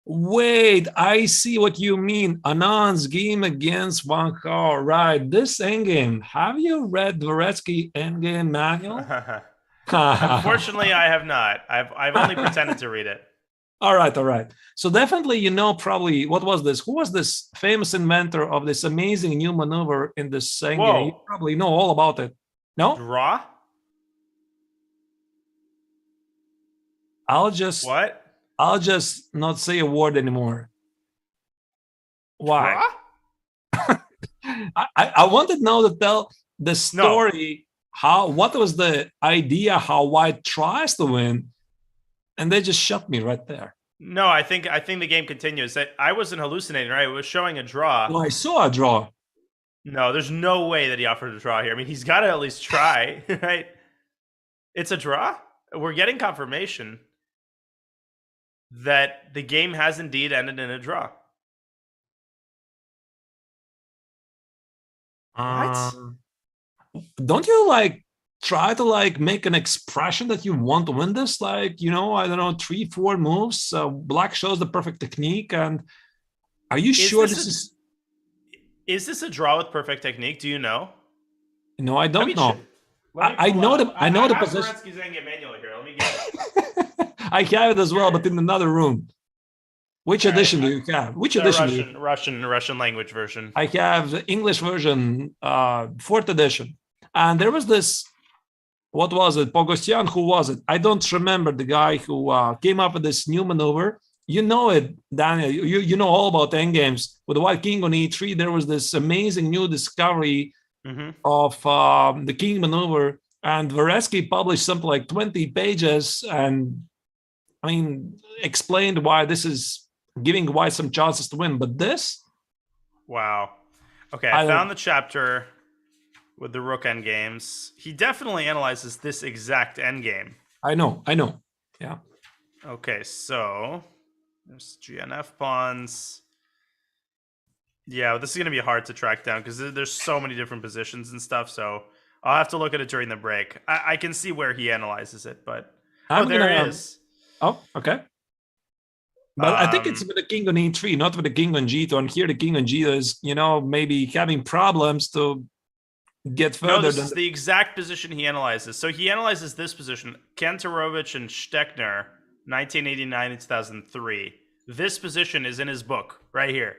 Wait, I see what you mean. Anand's game against Van Gaal. Right, this endgame. Have you read Naroditsky endgame manual? Unfortunately, I have not. I've only pretended to read it. All right. So definitely, probably, what was this? Who was this famous inventor of this amazing new maneuver in this endgame? Whoa. You probably know all about it. No? Draw? I'll just not say a word anymore. Why? I wanted now to tell the story. What was the idea? How White tries to win, and they just shut me right there. No, I think the game continues. I wasn't hallucinating, right? It was showing a draw. Well, I saw a draw. No, there's no way that he offered a draw here. I mean, he's got to at least try, right? It's a draw. We're getting confirmation that the game has indeed ended in a draw. Don't you try to like make an expression that you want to win this, like, you know, I don't know, 3-4 moves. Black shows the perfect technique. And are you sure this is this a draw with perfect technique? Do you know? No, I don't know. I know the position. Manual here. Let me get it. I have it as well, but in another room. Which edition do you have? Which edition? Russian language version. I have the English version, 4th edition. And there was this, what was it? Pogosyan, who was it? I don't remember the guy who came up with this new maneuver. You know it, Daniel. You know all about endgames. With the white king on e3, there was this amazing new discovery of the king maneuver. And Varesky published something like 20 pages and, I mean, explained why this is giving white some chances to win. But this? Wow. Okay, I found the chapter with the rook endgames. He definitely analyzes this exact endgame. I know. Yeah. Okay, so there's GNF pawns. Yeah, this is going to be hard to track down because there's so many different positions and stuff. So I'll have to look at it during the break. I can see where he analyzes it, but there it is. Oh, okay. But I think it's with the king on e3, not with the king on g2. And here the king on g2 is, you know, maybe having problems to get further. No, this is the exact position he analyzes. So he analyzes this position. Kantarovich and Steckner, 1989 and 2003. This position is in his book right here.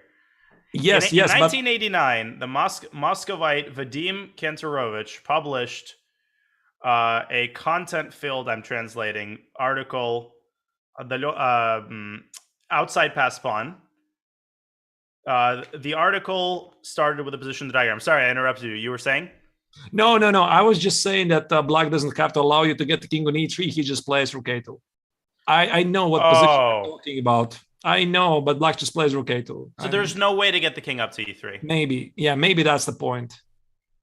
Yes, in 1989, the Moscovite Vadim Kantarovich published a content-filled, I'm translating, article, the outside pass pawn. The article started with a position in the diagram. Sorry, I interrupted you. You were saying? No. I was just saying that black doesn't have to allow you to get the king on e3. He just plays rook a2. I know what position you're talking about. I know, but black just plays rook a2. So there's no way to get the king up to e3. Maybe. Yeah, maybe that's the point.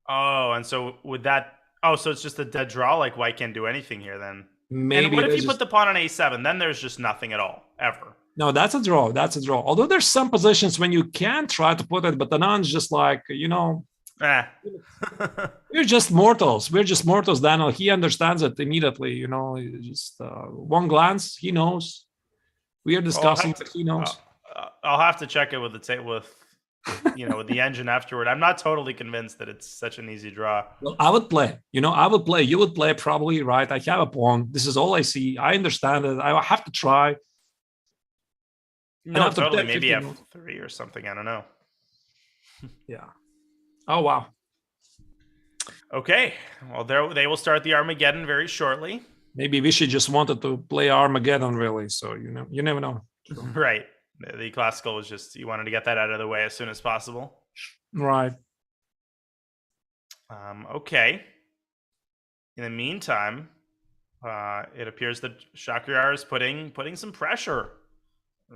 Oh, and so with that... Oh, so it's just a dead draw? Like white can't do anything here then? Maybe. And what if you put the pawn on a7? Then there's just nothing at all, ever. No, that's a draw. Although there's some positions when you can try to put it, but Anand's just like, you know... We're just mortals. Daniel. He understands it immediately, you know, just one glance, he knows. We are discussing, but he knows. I'll have to check it with with the engine afterward. I'm not totally convinced that it's such an easy draw. Well, I would play. You would play probably, right? I have a pawn. This is all I see. I understand it. I have to try. No, totally. Maybe F3 or something. I don't know. Yeah. Oh, wow. Okay. Well, they will start the Armageddon very shortly. Maybe Vishy just wanted to play Armageddon, really. So, you never know. Right. The classical was just, you wanted to get that out of the way as soon as possible. Right. Okay. In the meantime, it appears that Shakhriyar is putting some pressure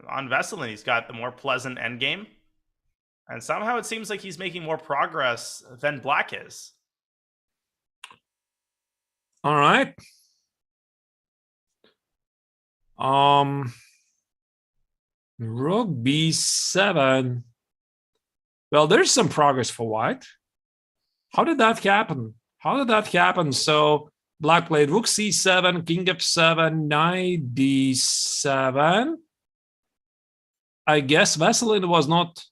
on Veselin. He's got the more pleasant endgame. And somehow it seems like he's making more progress than black is. All right. Rook b7. Well, there's some progress for white. How did that happen? So black played rook c7, king f7, knight d7. I guess Veselin was not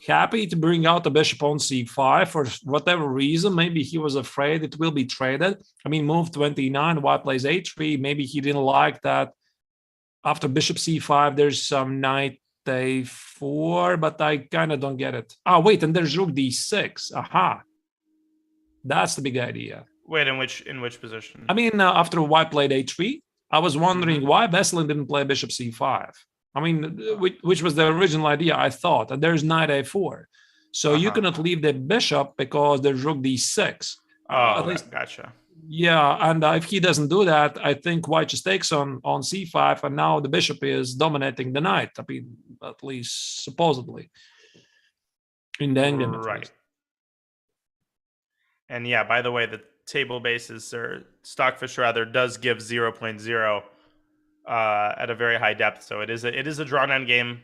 happy to bring out the bishop on c5 for whatever reason. Maybe he was afraid it will be traded. I mean, move 29, white plays a3. Maybe he didn't like that. After bishop c5, there's some knight a4, but I kind of don't get it. Oh, wait, and there's rook d6. Aha. That's the big idea. Wait, in which position? I mean, after white played a3, I was wondering why Veselin didn't play bishop c5. I mean, which was the original idea, I thought. And there's knight a4. So you cannot leave the bishop because there's rook d6. At least, gotcha. Yeah, and if he doesn't do that, I think white just takes on c5, and now the bishop is dominating the knight. I mean, at least supposedly. In the endgame. Right. And yeah, by the way, the table basis, or Stockfish rather, does give 0.0 at a very high depth. So it is a drawn endgame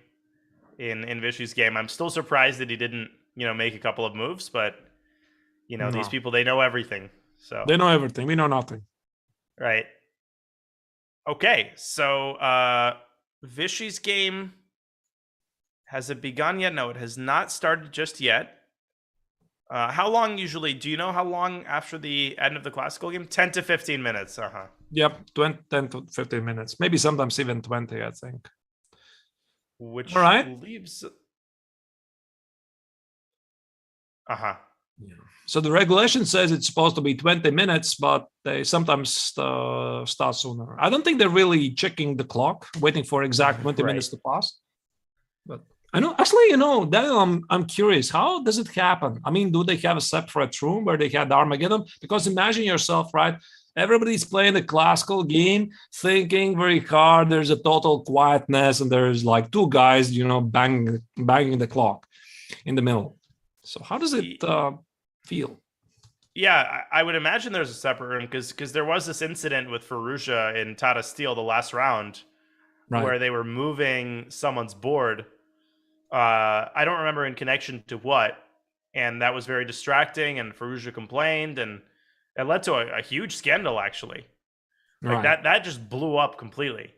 in Vishy's game. I'm still surprised that he didn't, make a couple of moves, but these people, they know everything. So They know everything. We know nothing. right. Okay, so Vishy's game, has it begun yet? No, it has not started just yet. How long usually? Do you know how long after the end of the classical game? 10 to 15 minutes. Yep, 10 to 15 minutes. Maybe sometimes even 20, I think. Which All right. leaves. Yeah. So the regulation says it's supposed to be 20 minutes, but they sometimes start sooner. I don't think they're really checking the clock, waiting for exact 20 Right. minutes to pass. But I know, actually, that I'm curious. How does it happen? I mean, do they have a separate room where they had Armageddon? Because imagine yourself, right? Everybody's playing the classical game, thinking very hard. There's a total quietness, and there's like two guys, banging the clock in the middle. So how does it feel? Yeah, I would imagine there's a separate room because there was this incident with Fallujah in Tata Steel the last round, Right. where they were moving someone's board. I don't remember in connection to what, and that was very distracting. And Fallujah complained, and it led to a huge scandal. Actually, like that just blew up completely.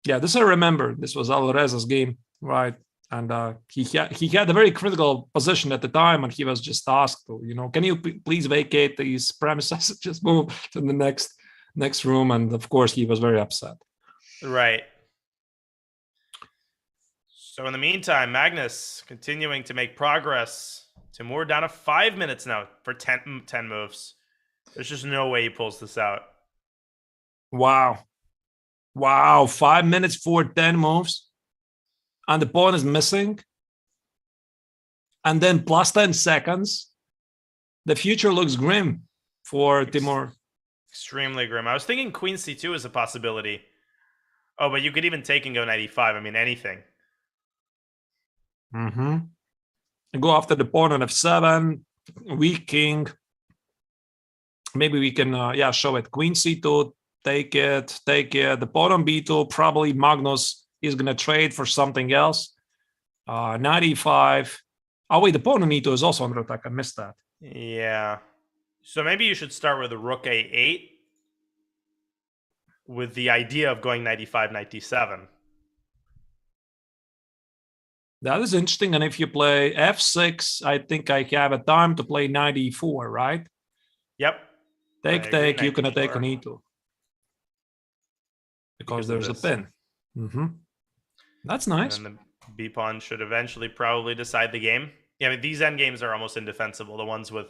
Yeah, this I remember. This was Alvarez's game, right? And he had a very critical position at the time, and he was just asked to, can you please vacate these premises, just move to the next room? And of course, he was very upset. Right. So in the meantime, Magnus continuing to make progress. Timur down to 5 minutes now for 10 moves. There's just no way he pulls this out. Wow, 5 minutes for 10 moves. And the pawn is missing. And then plus 10 seconds. The future looks grim for Timur. Extremely grim. I was thinking Queen C2 is a possibility. Oh, but you could even take and go 95. I mean, anything. And go after the pawn on F7. Weak king. Maybe we can, show it. Queen C2. Take it. The pawn on B2. Probably Magnus is going to trade for something else. 95. Oh, wait, the pawn on E2 is also under attack. I missed that. Yeah. So maybe you should start with a rook A8 with the idea of going 95, 97. That is interesting. And if you play F6, I think I have a time to play 94, right? Yep. Take. You're going to take on E2. Because there's a pin. That's nice. And then the B pawn should eventually probably decide the game. Yeah, I mean, these end games are almost indefensible. The ones with,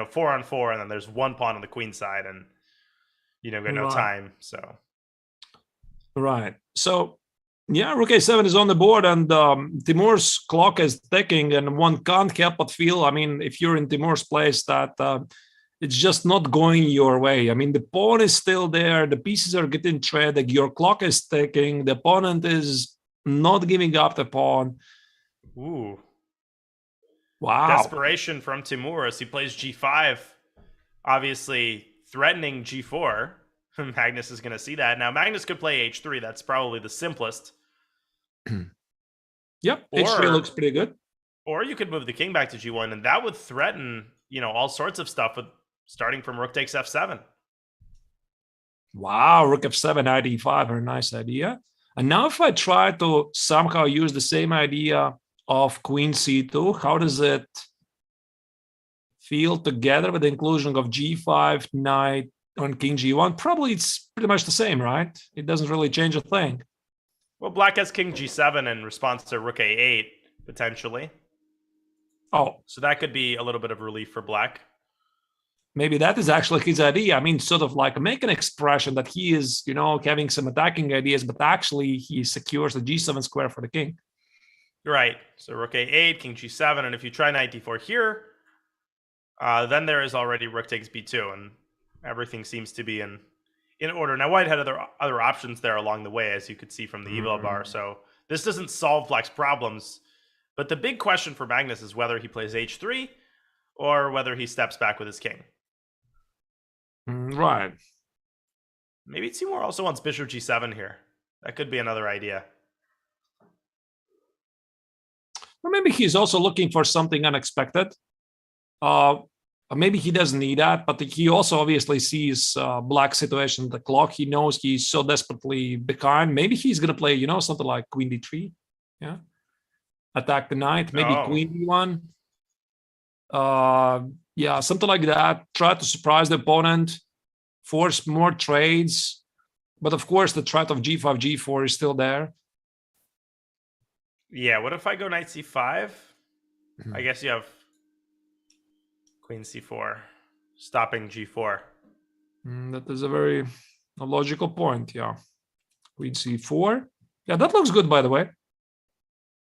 4 on 4, and then there's one pawn on the queen side, and got no time. So right. So yeah, rook a7 is on the board, and Timur's clock is ticking, and one can't help but feel. I mean, if you're in Timur's place, that it's just not going your way. I mean, the pawn is still there. The pieces are getting traded. Your clock is ticking. The opponent is not giving up the pawn. Ooh. Wow. Desperation from Timur as he plays G5. Obviously threatening G4. Magnus is going to see that. Now, Magnus could play H3. That's probably the simplest. Yep, H3 looks pretty good. Or you could move the king back to G1, and that would threaten, all sorts of stuff with starting from rook takes F7. Wow, rook F7, ID5, very nice idea. And now if I try to somehow use the same idea of Queen C2, how does it feel together with the inclusion of G5, knight on King G1? Probably it's pretty much the same, right? It doesn't really change a thing. Well, black has King G7 in response to rook A8, potentially. Oh. So that could be a little bit of relief for black. Maybe that is actually his idea. I mean, sort of like make an expression that he is, having some attacking ideas, but actually he secures the G7 square for the king. Right. So rook A8, King G7, and if you try knight D4 here, then there is already rook takes B2, and everything seems to be in order. Now, white had other options there along the way, as you could see from the eval bar. So this doesn't solve black's problems. But the big question for Magnus is whether he plays H3 or whether he steps back with his king. Right. Maybe Timur also wants bishop G7 here. That could be another idea. Or maybe he's also looking for something unexpected. Maybe he doesn't need that, but he also obviously sees black situation, the clock. He knows he's so desperately behind. Maybe he's going to play, something like queen d3. Yeah. Attack the knight, maybe queen d1. Yeah, something like that. Try to surprise the opponent, force more trades. But of course, the threat of g5, g4 is still there. Yeah, what if I go knight c5? I guess you have queen c4, stopping g4. That is a very logical point, yeah. Queen c4. Yeah, that looks good, by the way.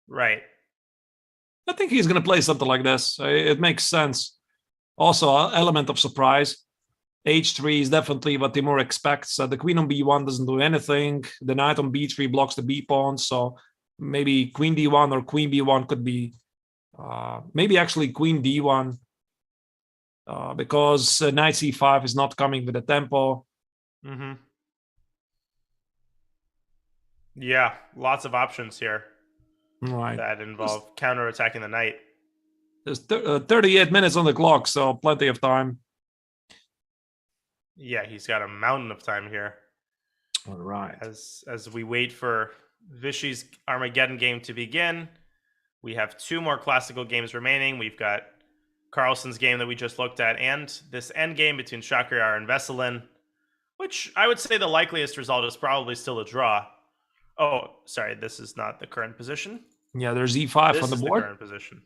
Right. I think he's going to play something like this. It makes sense. Also, an element of surprise. h3 is definitely what Timur expects. The queen on b1 doesn't do anything. The knight on b3 blocks the b pawn. So maybe queen d1 or queen b1 could be... maybe actually queen d1. Because knight c5 is not coming with the tempo. Yeah, lots of options here. Right. That involve counterattacking the knight. There's 38 minutes on the clock, so plenty of time. Yeah, he's got a mountain of time here. All right. As we wait for Vishy's Armageddon game to begin, we have 2 more classical games remaining. We've got Carlsen's game that we just looked at, and this end game between Shahryar and Veselin, which I would say the likeliest result is probably still a draw. Oh, sorry, this is not the current position. Yeah, there's e5 this on the is board. The current position.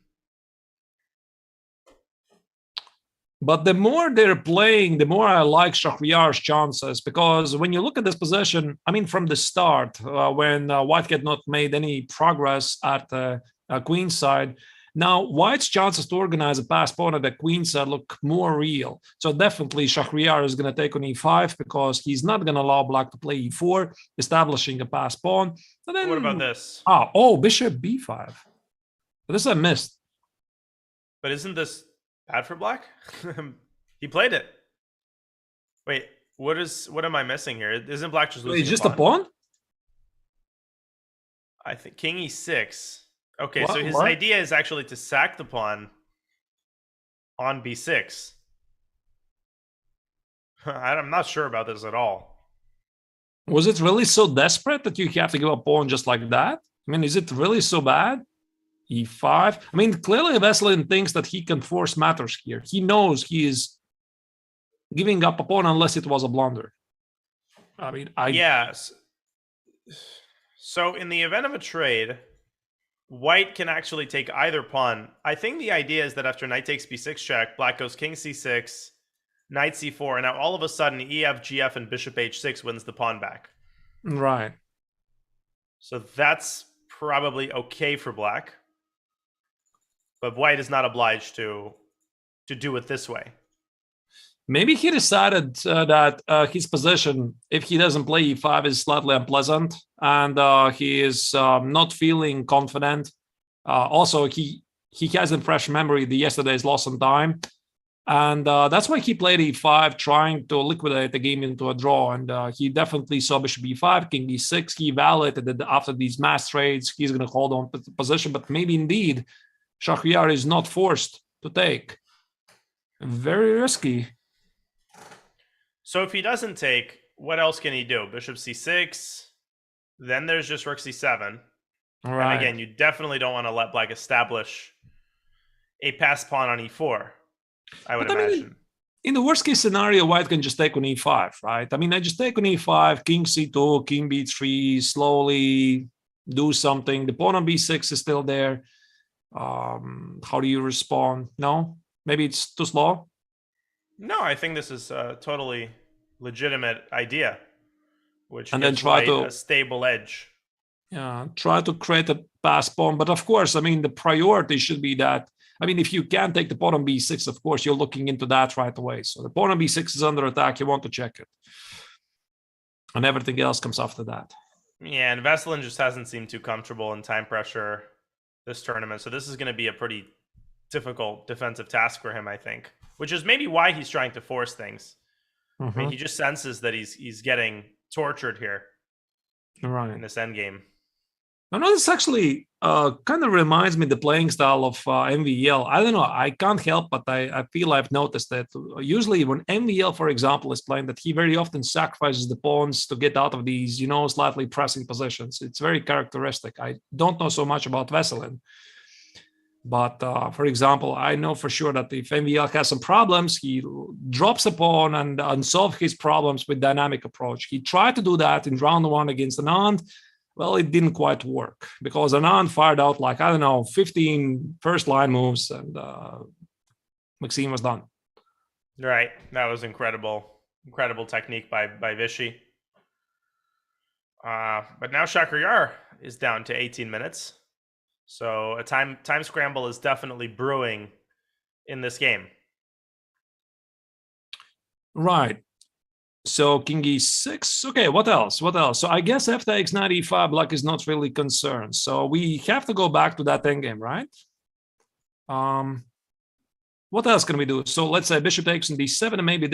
But the more they're playing, the more I like Shahryar's chances, because when you look at this position, I mean, from the start, when White had not made any progress at the queen side, now White's chances to organize a pass pawn at the queen side look more real. So definitely Shahryar is going to take on e5 because he's not going to allow black to play e4, establishing a pass pawn. And then, what about this? Bishop b5. This I missed. But isn't this bad for black? He played it. Wait, what am I missing here? Isn't black just losing? It's just a pawn? I think king e6. Okay, so his idea is actually to sack the pawn on b6. I'm not sure about this at all. Was it really so desperate that you have to give a pawn just like that? I mean, is it really so bad? e5. I mean, clearly Veselin thinks that he can force matters here. He knows he is giving up a pawn unless it was a blunder. I mean, Yes. So in the event of a trade, White can actually take either pawn. I think the idea is that after knight takes b6 check, black goes king c6, knight c4, and now all of a sudden ef, gf, and bishop h6 wins the pawn back. Right. So that's probably okay for black. But White is not obliged to do it this way. Maybe he decided that his position, if he doesn't play e5, is slightly unpleasant, and he is not feeling confident. Also, he has in fresh memory the yesterday's loss on time, and that's why he played e5, trying to liquidate the game into a draw. And he definitely saw bishop e5, king e6. He evaluated that after these mass trades, he's going to hold on to the position, but maybe indeed Shahryar is not forced to take. Very risky. So if he doesn't take, what else can he do? Bishop c6. Then there's just rook c7. All right. And again, you definitely don't want to let black establish a pass pawn on e4, I would imagine. In the worst case scenario, White can just take on e5, right? I mean, I just take on e5, king c2, king b3, slowly do something. The pawn on b6 is still there. How do you respond? No? Maybe it's too slow? No, I think this is a totally legitimate idea, which and gives then try White to a stable edge. Yeah, try to create a pass pawn. But of course, I mean, the priority should be that, I mean, if you can take the pawn on b6, of course, you're looking into that right away. So the pawn on b6 is under attack. You want to check it. And everything else comes after that. Yeah, and Veselin just hasn't seemed too comfortable in time pressure this tournament. So this is going to be a pretty difficult defensive task for him, I think, which is maybe why he's trying to force things. I mean, he just senses that he's getting tortured here right in this endgame. No, this actually kind of reminds me the playing style of MVL. I don't know. I can't help, but I feel I've noticed that usually when MVL, for example, is playing, that he very often sacrifices the pawns to get out of these, slightly pressing positions. It's very characteristic. I don't know so much about Veselin, but for example, I know for sure that if MVL has some problems, he drops a pawn and unsolve his problems with dynamic approach. He tried to do that in round 1 against Anand. Well, it didn't quite work because Anand fired out 15 first line moves, and Maxime was done. Right. That was incredible technique by Vishy. But now Shakhriyar is down to 18 minutes. So a time scramble is definitely brewing in this game. Right. So king e6. Okay, what else? So I guess f takes knight e5, black is not really concerned. So we have to go back to that endgame, right? What else can we do? So let's say bishop takes on d7, and maybe